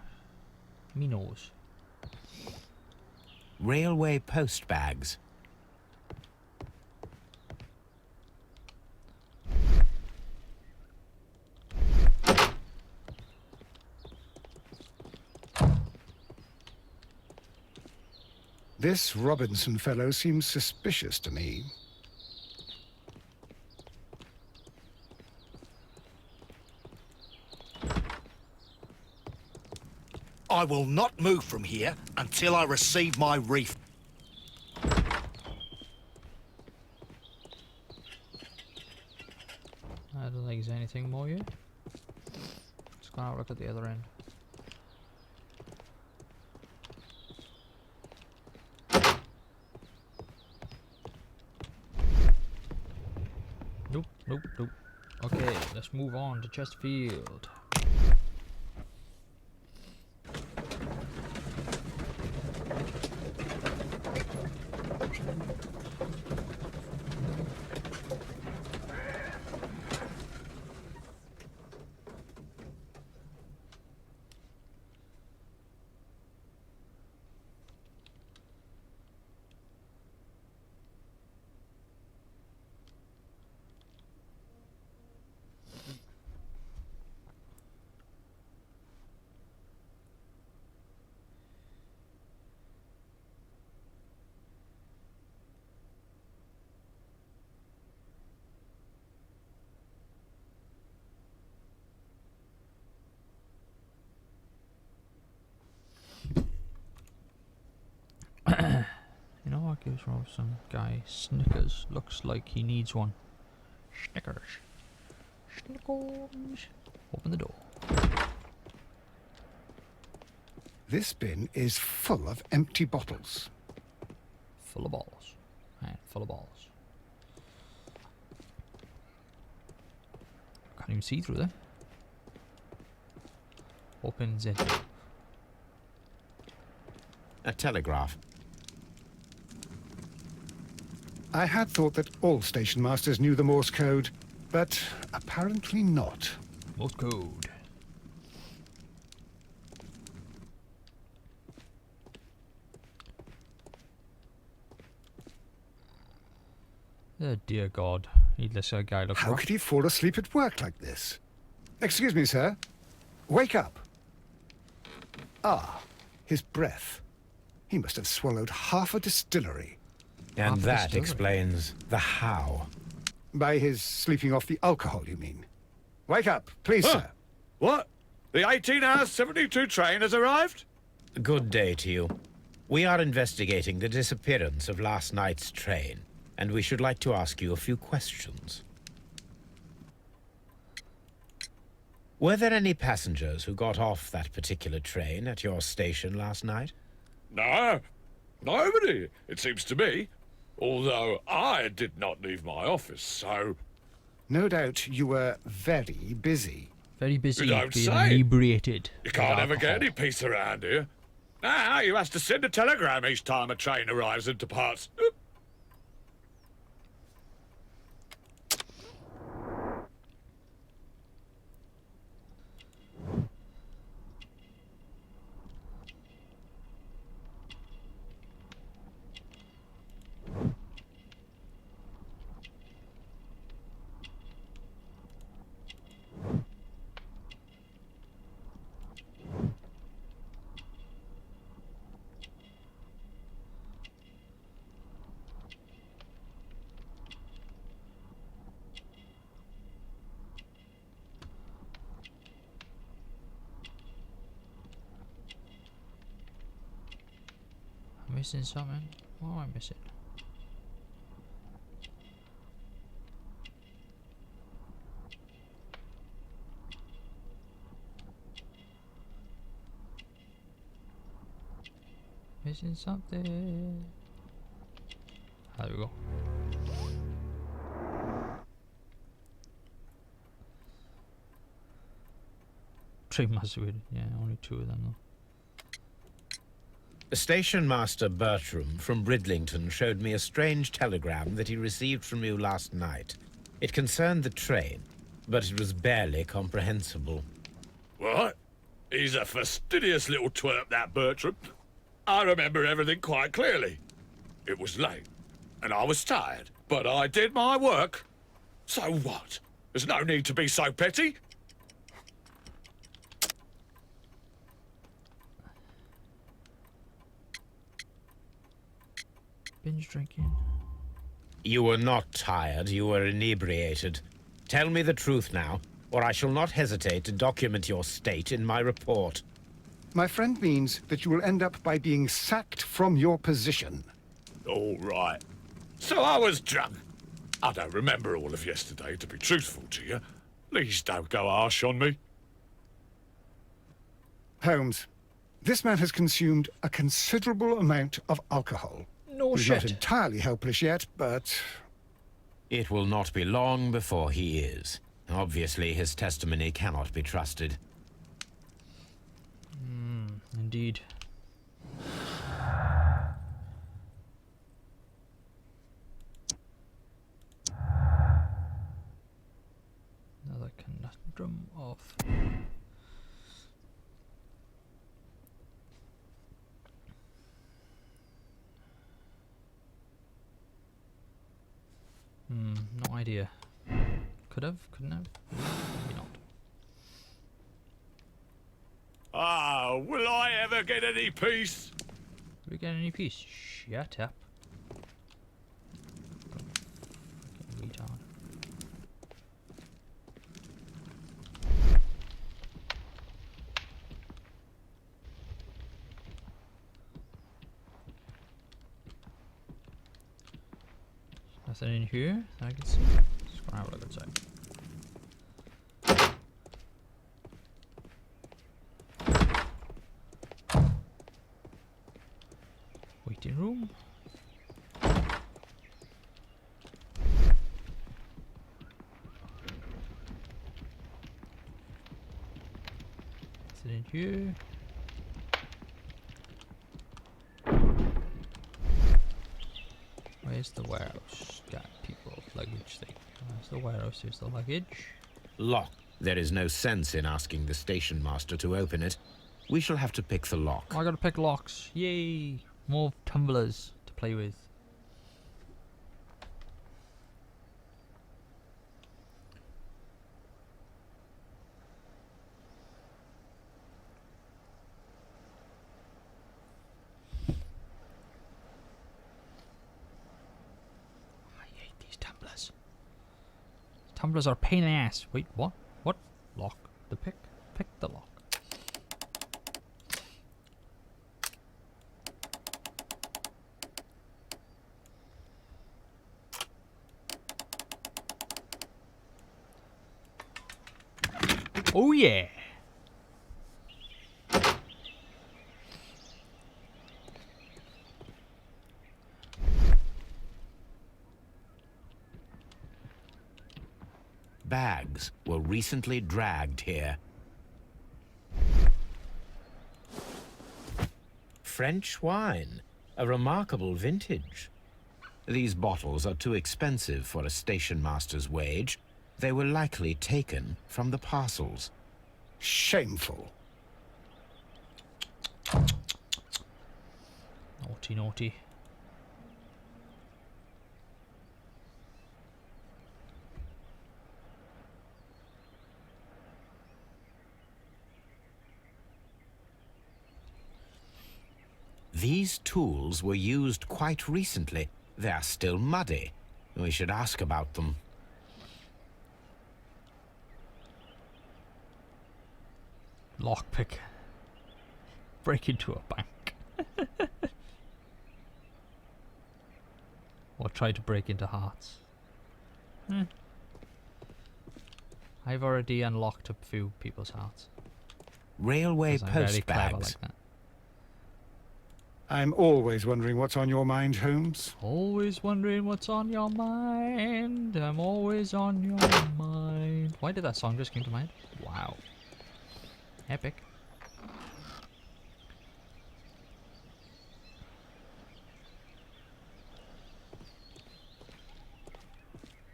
[SPEAKER 2] Me knows.
[SPEAKER 4] Railway post bags.
[SPEAKER 3] This Robinson fellow seems suspicious to me.
[SPEAKER 5] I will not move from here until I receive my reef.
[SPEAKER 2] I don't think there's anything more here. Let's go and look at the other end. Nope, nope, nope. Okay, let's move on to Chesterfield. Gives Rob some guy Snickers. Looks like he needs one. Snickers. Snickers. Open the door.
[SPEAKER 3] This bin is full of empty bottles.
[SPEAKER 2] Full of balls. Right, full of balls. Can't even see through there. Opens it.
[SPEAKER 4] A telegraph.
[SPEAKER 3] I had thought that all station masters knew the Morse code, but apparently not.
[SPEAKER 2] Morse code. Oh dear God. Needless guy looks
[SPEAKER 3] How
[SPEAKER 2] rough.
[SPEAKER 3] could he fall asleep at work like this? Excuse me, sir. Wake up. Ah, his breath. He must have swallowed half a distillery.
[SPEAKER 4] And that explains the how.
[SPEAKER 3] By his sleeping off the alcohol, you mean? Wake up, please, sir.
[SPEAKER 8] What? The 18-hour 72 train has arrived?
[SPEAKER 4] Good day to you. We are investigating the disappearance of last night's train, and we should like to ask you a few questions. Were there any passengers who got off that particular train at your station last night?
[SPEAKER 8] No, nobody, it seems to me. Although I did not leave my office, so...
[SPEAKER 3] No doubt you were very busy.
[SPEAKER 2] Very busy
[SPEAKER 8] You don't
[SPEAKER 2] being
[SPEAKER 8] say.
[SPEAKER 2] inebriated.
[SPEAKER 8] You can't
[SPEAKER 2] with
[SPEAKER 8] ever get
[SPEAKER 2] alcohol.
[SPEAKER 8] any peace around here. Now you have to send a telegram each time a train arrives and departs.
[SPEAKER 2] I'm missing something. What am I missing? Missing something. There we go. Train master with, yeah, only two of them though.
[SPEAKER 4] Station Master Bertram from Bridlington showed me a strange telegram that he received from you last night. It concerned the train, but it was barely comprehensible.
[SPEAKER 8] What? He's a fastidious little twerp, that Bertram. I remember everything quite clearly. It was late, and I was tired, but I did my work. So what? There's no need to be so petty.
[SPEAKER 2] Binge drinking.
[SPEAKER 4] You were not tired, you were inebriated. Tell me the truth now, or I shall not hesitate to document your state in my report.
[SPEAKER 3] My friend means that you will end up by being sacked from your position.
[SPEAKER 8] All right. So I was drunk. I don't remember all of yesterday, to be truthful to you. Please don't go harsh on me.
[SPEAKER 3] Holmes, this man has consumed a considerable amount of alcohol.
[SPEAKER 2] No
[SPEAKER 3] He's
[SPEAKER 2] shit.
[SPEAKER 3] not entirely helpless yet, but...
[SPEAKER 4] It will not be long before he is. Obviously, his testimony cannot be trusted.
[SPEAKER 2] Indeed. Another conundrum of... no idea. Could have, couldn't have, maybe not.
[SPEAKER 8] Ah, will I ever get any peace?
[SPEAKER 2] Did we get any peace? Shut up. Fucking retard. Nothing in here that I can see. Just gonna have a look outside. Waiting room. Nothing in here. Where's the warehouse? Got people luggage thing. Where's the warehouse? Here's the luggage.
[SPEAKER 4] Lock. There is no sense in asking the station master to open it. We shall have to pick the lock.
[SPEAKER 2] Oh, I gotta pick locks. Yay! More tumblers to play with. I hate these tumblers. Tumblers are a pain in the ass. Wait, what? What? Lock. The pick? Pick the lock. Oh yeah!
[SPEAKER 4] Bags were recently dragged here. French wine, a remarkable vintage. These bottles are too expensive for a station master's wage. They were likely taken from the parcels.
[SPEAKER 3] Shameful.
[SPEAKER 2] Naughty, naughty.
[SPEAKER 4] These tools were used quite recently. They are still muddy. We should ask about them.
[SPEAKER 2] Lockpick. Break into a bank. Or try to break into hearts. I've already unlocked a few people's hearts.
[SPEAKER 4] Railway
[SPEAKER 2] 'Cause I'm very
[SPEAKER 4] post
[SPEAKER 2] clever
[SPEAKER 4] bags.
[SPEAKER 2] like that.
[SPEAKER 3] I'm always wondering what's on your mind, Holmes.
[SPEAKER 2] Always wondering what's on your mind. I'm always on your mind. Why did that song just come to mind? Wow. Epic.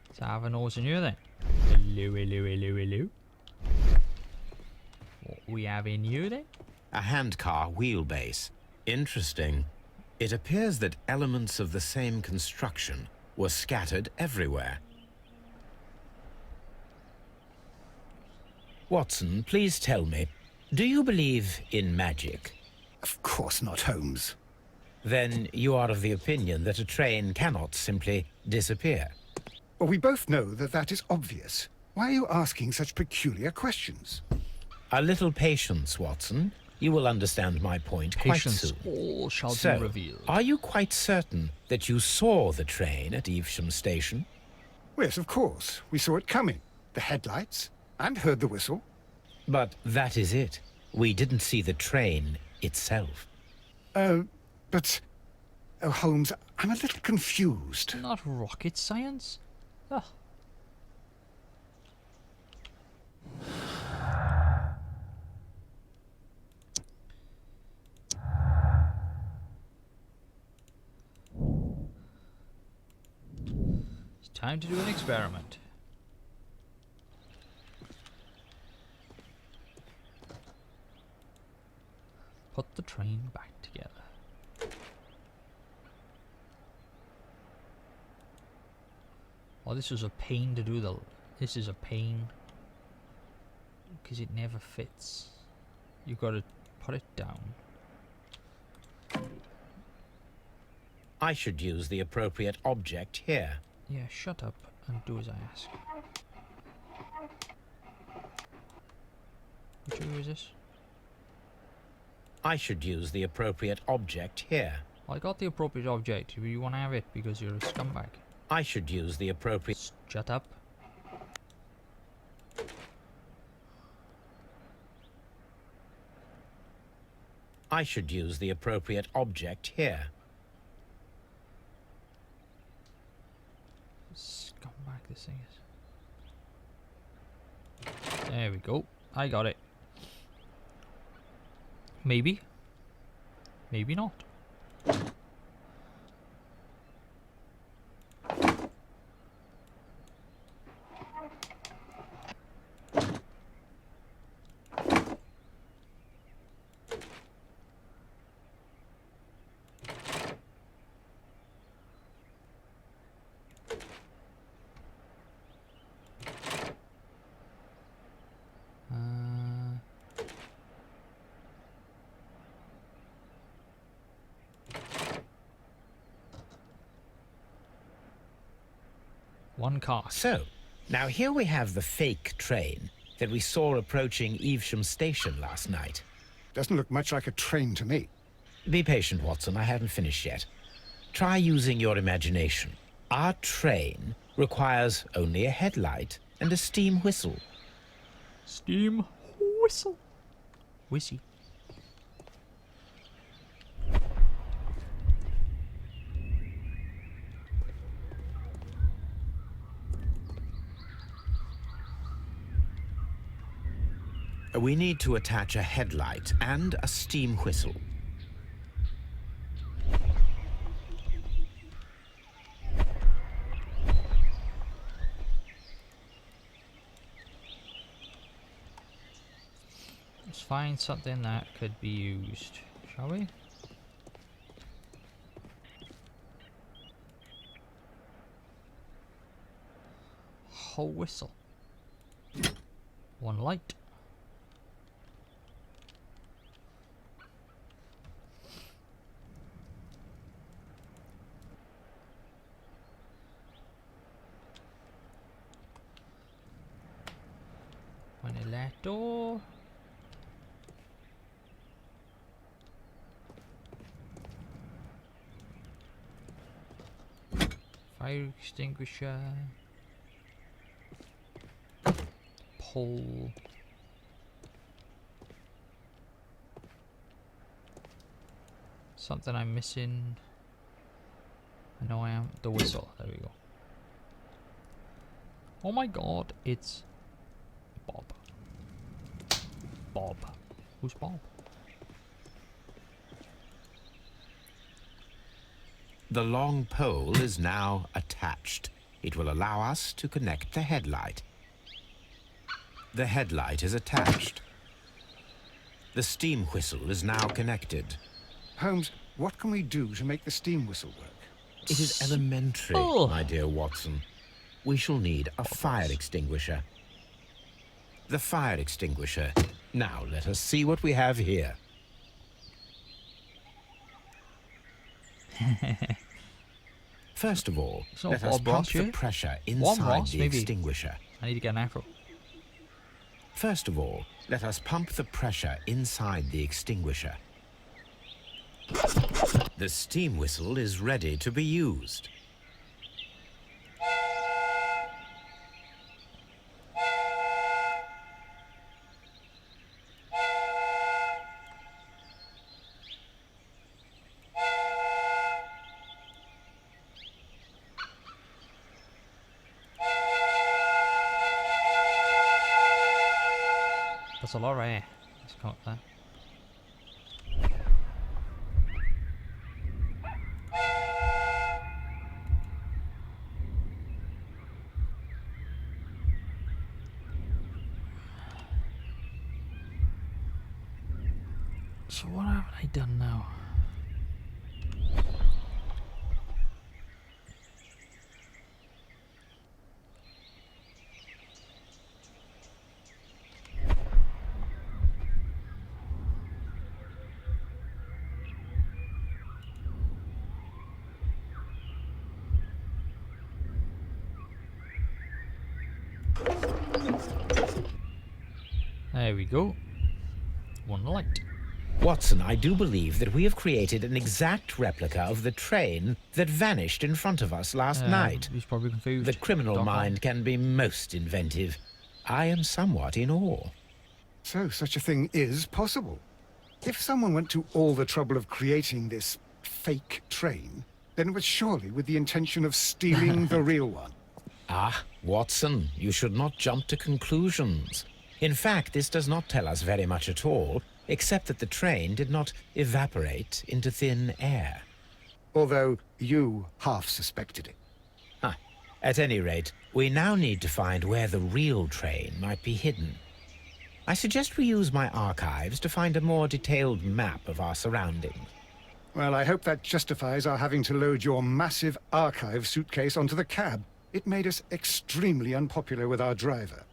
[SPEAKER 2] Let's have a nose in here then. Hello, hello, hello, hello. What we have in here then?
[SPEAKER 4] A handcar wheelbase. Interesting. It appears that elements of the same construction were scattered everywhere. Watson, please tell me, do you believe in magic?
[SPEAKER 3] Of course not, Holmes.
[SPEAKER 4] Then you are of the opinion that a train cannot simply disappear.
[SPEAKER 3] Well, we both know that that is obvious. Why are you asking such peculiar questions?
[SPEAKER 4] A little patience, Watson. You will understand my point
[SPEAKER 2] Patience,
[SPEAKER 4] quite soon.
[SPEAKER 2] all shall
[SPEAKER 4] So,
[SPEAKER 2] be revealed.
[SPEAKER 4] are you quite certain that you saw the train at Evesham Station?
[SPEAKER 3] Yes, of course. We saw it coming. The headlights, and heard the whistle.
[SPEAKER 4] But that is it. We didn't see the train itself.
[SPEAKER 3] But... Oh, Holmes, I'm a little confused.
[SPEAKER 2] Not rocket science. Ugh. It's time to do an experiment. Put the train back together. Oh, this was a pain to do. This is a pain because it never fits. You got to put it down.
[SPEAKER 4] I should use the appropriate object here.
[SPEAKER 2] Yeah, shut up and do as I ask. Which way is this?
[SPEAKER 4] I should use the appropriate object here.
[SPEAKER 2] I got the appropriate object. You want to have it because you're a scumbag.
[SPEAKER 4] I should use the appropriate...
[SPEAKER 2] Shut up.
[SPEAKER 4] I should use the appropriate object here.
[SPEAKER 2] Scumbag this thing is. There we go. I got it. Maybe. Maybe not. One car.
[SPEAKER 4] So, now here we have the fake train that we saw approaching Evesham Station last night.
[SPEAKER 3] Doesn't look much like a train to me.
[SPEAKER 4] Be patient, Watson. I haven't finished yet. Try using your imagination. Our train requires only a headlight and a steam whistle.
[SPEAKER 2] Steam whistle. Whissy.
[SPEAKER 4] We need to attach a headlight and a steam whistle.
[SPEAKER 2] Let's find something that could be used, shall we? Whole whistle. One light. One elector. Fire extinguisher. Pole. Something I'm missing. I know I am. The whistle. There we go. Oh my god, it's Bob. Bob. Who's Bob?
[SPEAKER 4] The long pole is now attached. It will allow us to connect the headlight. The headlight is attached. The steam whistle is now connected.
[SPEAKER 3] Holmes, what can we do to make the steam whistle work?
[SPEAKER 4] It is elementary, my dear Watson. We shall need a fire extinguisher. The fire extinguisher. Now let us see what we have here. First of all, let us pump the pressure inside the extinguisher.
[SPEAKER 2] I need to get an afro.
[SPEAKER 4] First of all, let us pump the pressure inside the extinguisher. The steam whistle is ready to be used.
[SPEAKER 2] That's a lot of air. Let's count that. So what haven't I done now? There we go. One light.
[SPEAKER 4] Watson, I do believe that we have created an exact replica of the train that vanished in front of us last night.
[SPEAKER 2] He's probably confused.
[SPEAKER 4] The criminal mind can be most inventive. I am somewhat in awe.
[SPEAKER 3] So such a thing is possible. If someone went to all the trouble of creating this fake train, then it was surely with the intention of stealing the real one.
[SPEAKER 4] Ah, Watson, you should not jump to conclusions. In fact, this does not tell us very much at all, except that the train did not evaporate into thin air.
[SPEAKER 3] Although you half suspected it.
[SPEAKER 4] Huh. At any rate, we now need to find where the real train might be hidden. I suggest we use my archives to find a more detailed map of our surroundings.
[SPEAKER 3] Well, I hope that justifies our having to load your massive archive suitcase onto the cab. It made us extremely unpopular with our driver.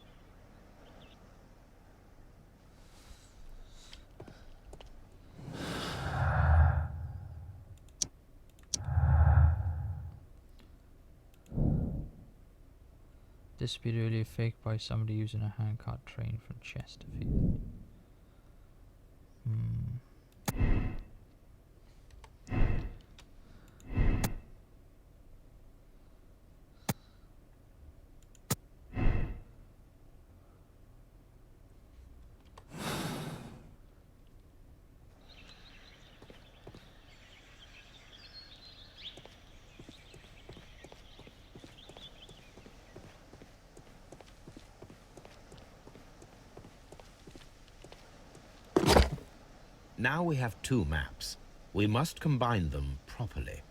[SPEAKER 2] This would be really faked by somebody using a handcart train from Chesterfield.
[SPEAKER 4] Now we have two maps. We must combine them properly.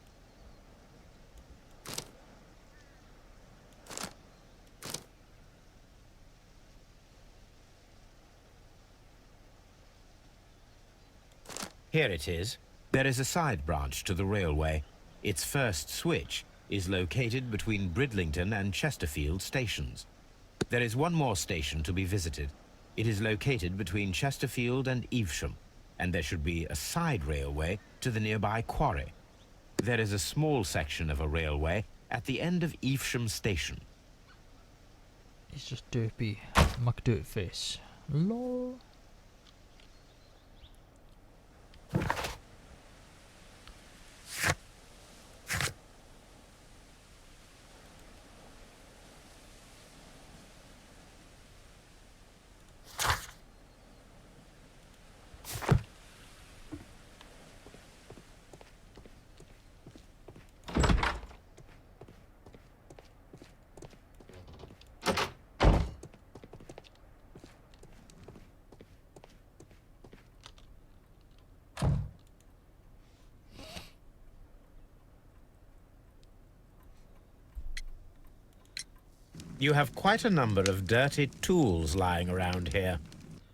[SPEAKER 4] Here it is. There is a side branch to the railway. Its first switch is located between Bridlington and Chesterfield stations. There is one more station to be visited. It is located between Chesterfield and Evesham, and there should be a side railway to the nearby quarry. There is a small section of a railway at the end of Evesham station.
[SPEAKER 2] It's just Derpy McDirtface. Lol.
[SPEAKER 4] You have quite a number of dirty tools lying around here.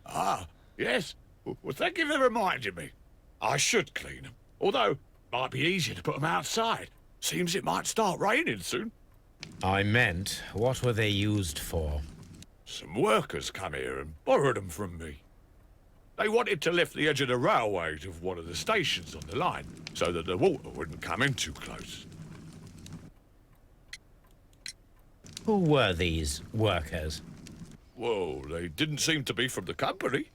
[SPEAKER 8] Ah, yes. Well, thank you for reminding me. I should clean them. Although, it might be easier to put them outside. Seems it might start raining soon.
[SPEAKER 4] I meant, what were they used for?
[SPEAKER 8] Some workers come here and borrowed them from me. They wanted to lift the edge of the railway to one of the stations on the line, so that the water wouldn't come in too close.
[SPEAKER 4] Who were these workers?
[SPEAKER 8] Well, they didn't seem to be from the company,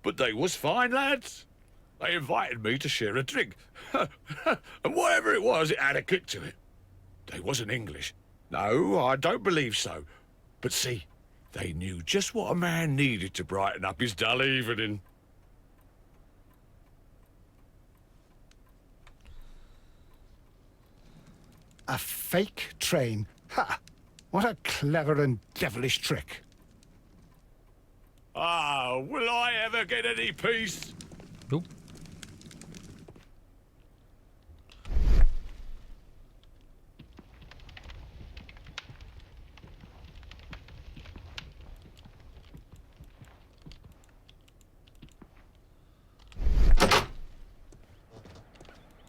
[SPEAKER 8] but they was fine lads. They invited me to share a drink. And whatever it was, it had a kick to it. They wasn't English. No, I don't believe so. But see, they knew just what a man needed to brighten up his dull evening.
[SPEAKER 3] A fake train. Ha! What a clever and devilish trick.
[SPEAKER 8] Ah, will I ever get any peace?
[SPEAKER 2] Nope.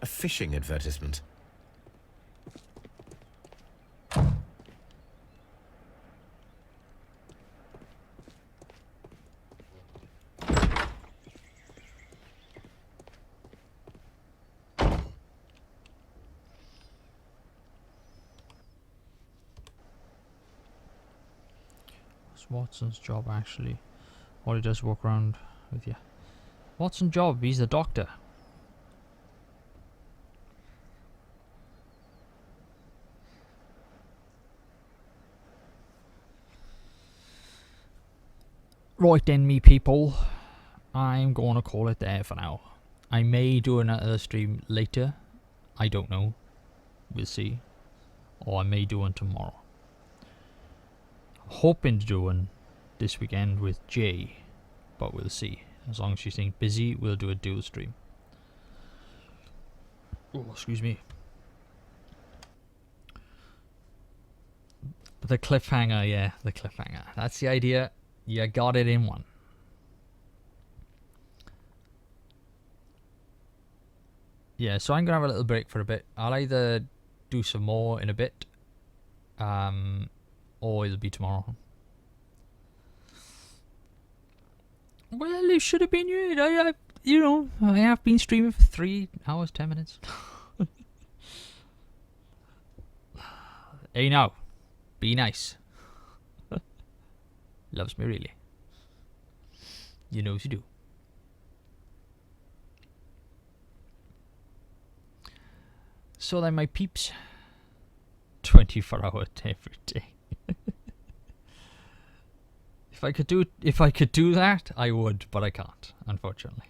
[SPEAKER 4] A fishing advertisement.
[SPEAKER 2] What's Watson's job actually? All he does is walk around with you. Watson job, he's the doctor. Right then, me people, I'm going to call it there for now. I may do another stream later. I don't know. We'll see. Or I may do one tomorrow. Hoping to do one this weekend with Jay, but we'll see. As long as she's staying busy, we'll do a dual stream. Oh, excuse me. The cliffhanger, yeah, the cliffhanger. That's the idea. You got it in one. Yeah, so I'm gonna have a little break for a bit. I'll either do some more in a bit, or it'll be tomorrow. Well, it should have been you. You know, I have been streaming for 3 hours, 10 minutes. Hey now, be nice. Loves me really. You know you do. So then, my peeps, 24 hours every day. If I could do that, I would, but I can't, unfortunately.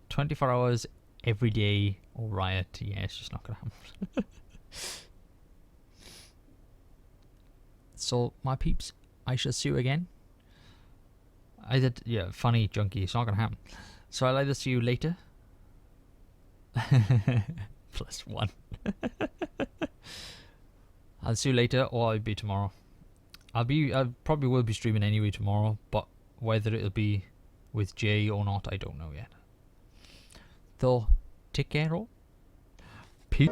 [SPEAKER 2] 24 hours every day or riot, yeah, it's just not gonna happen. So, my peeps, I shall see you again. Yeah, funny junkie, it's not gonna happen. So I'll either see you later. +1. I'll see you later, or I'll be tomorrow. I probably will be streaming anyway tomorrow, but whether it'll be with Jay or not, I don't know yet. So, take care all. Peace.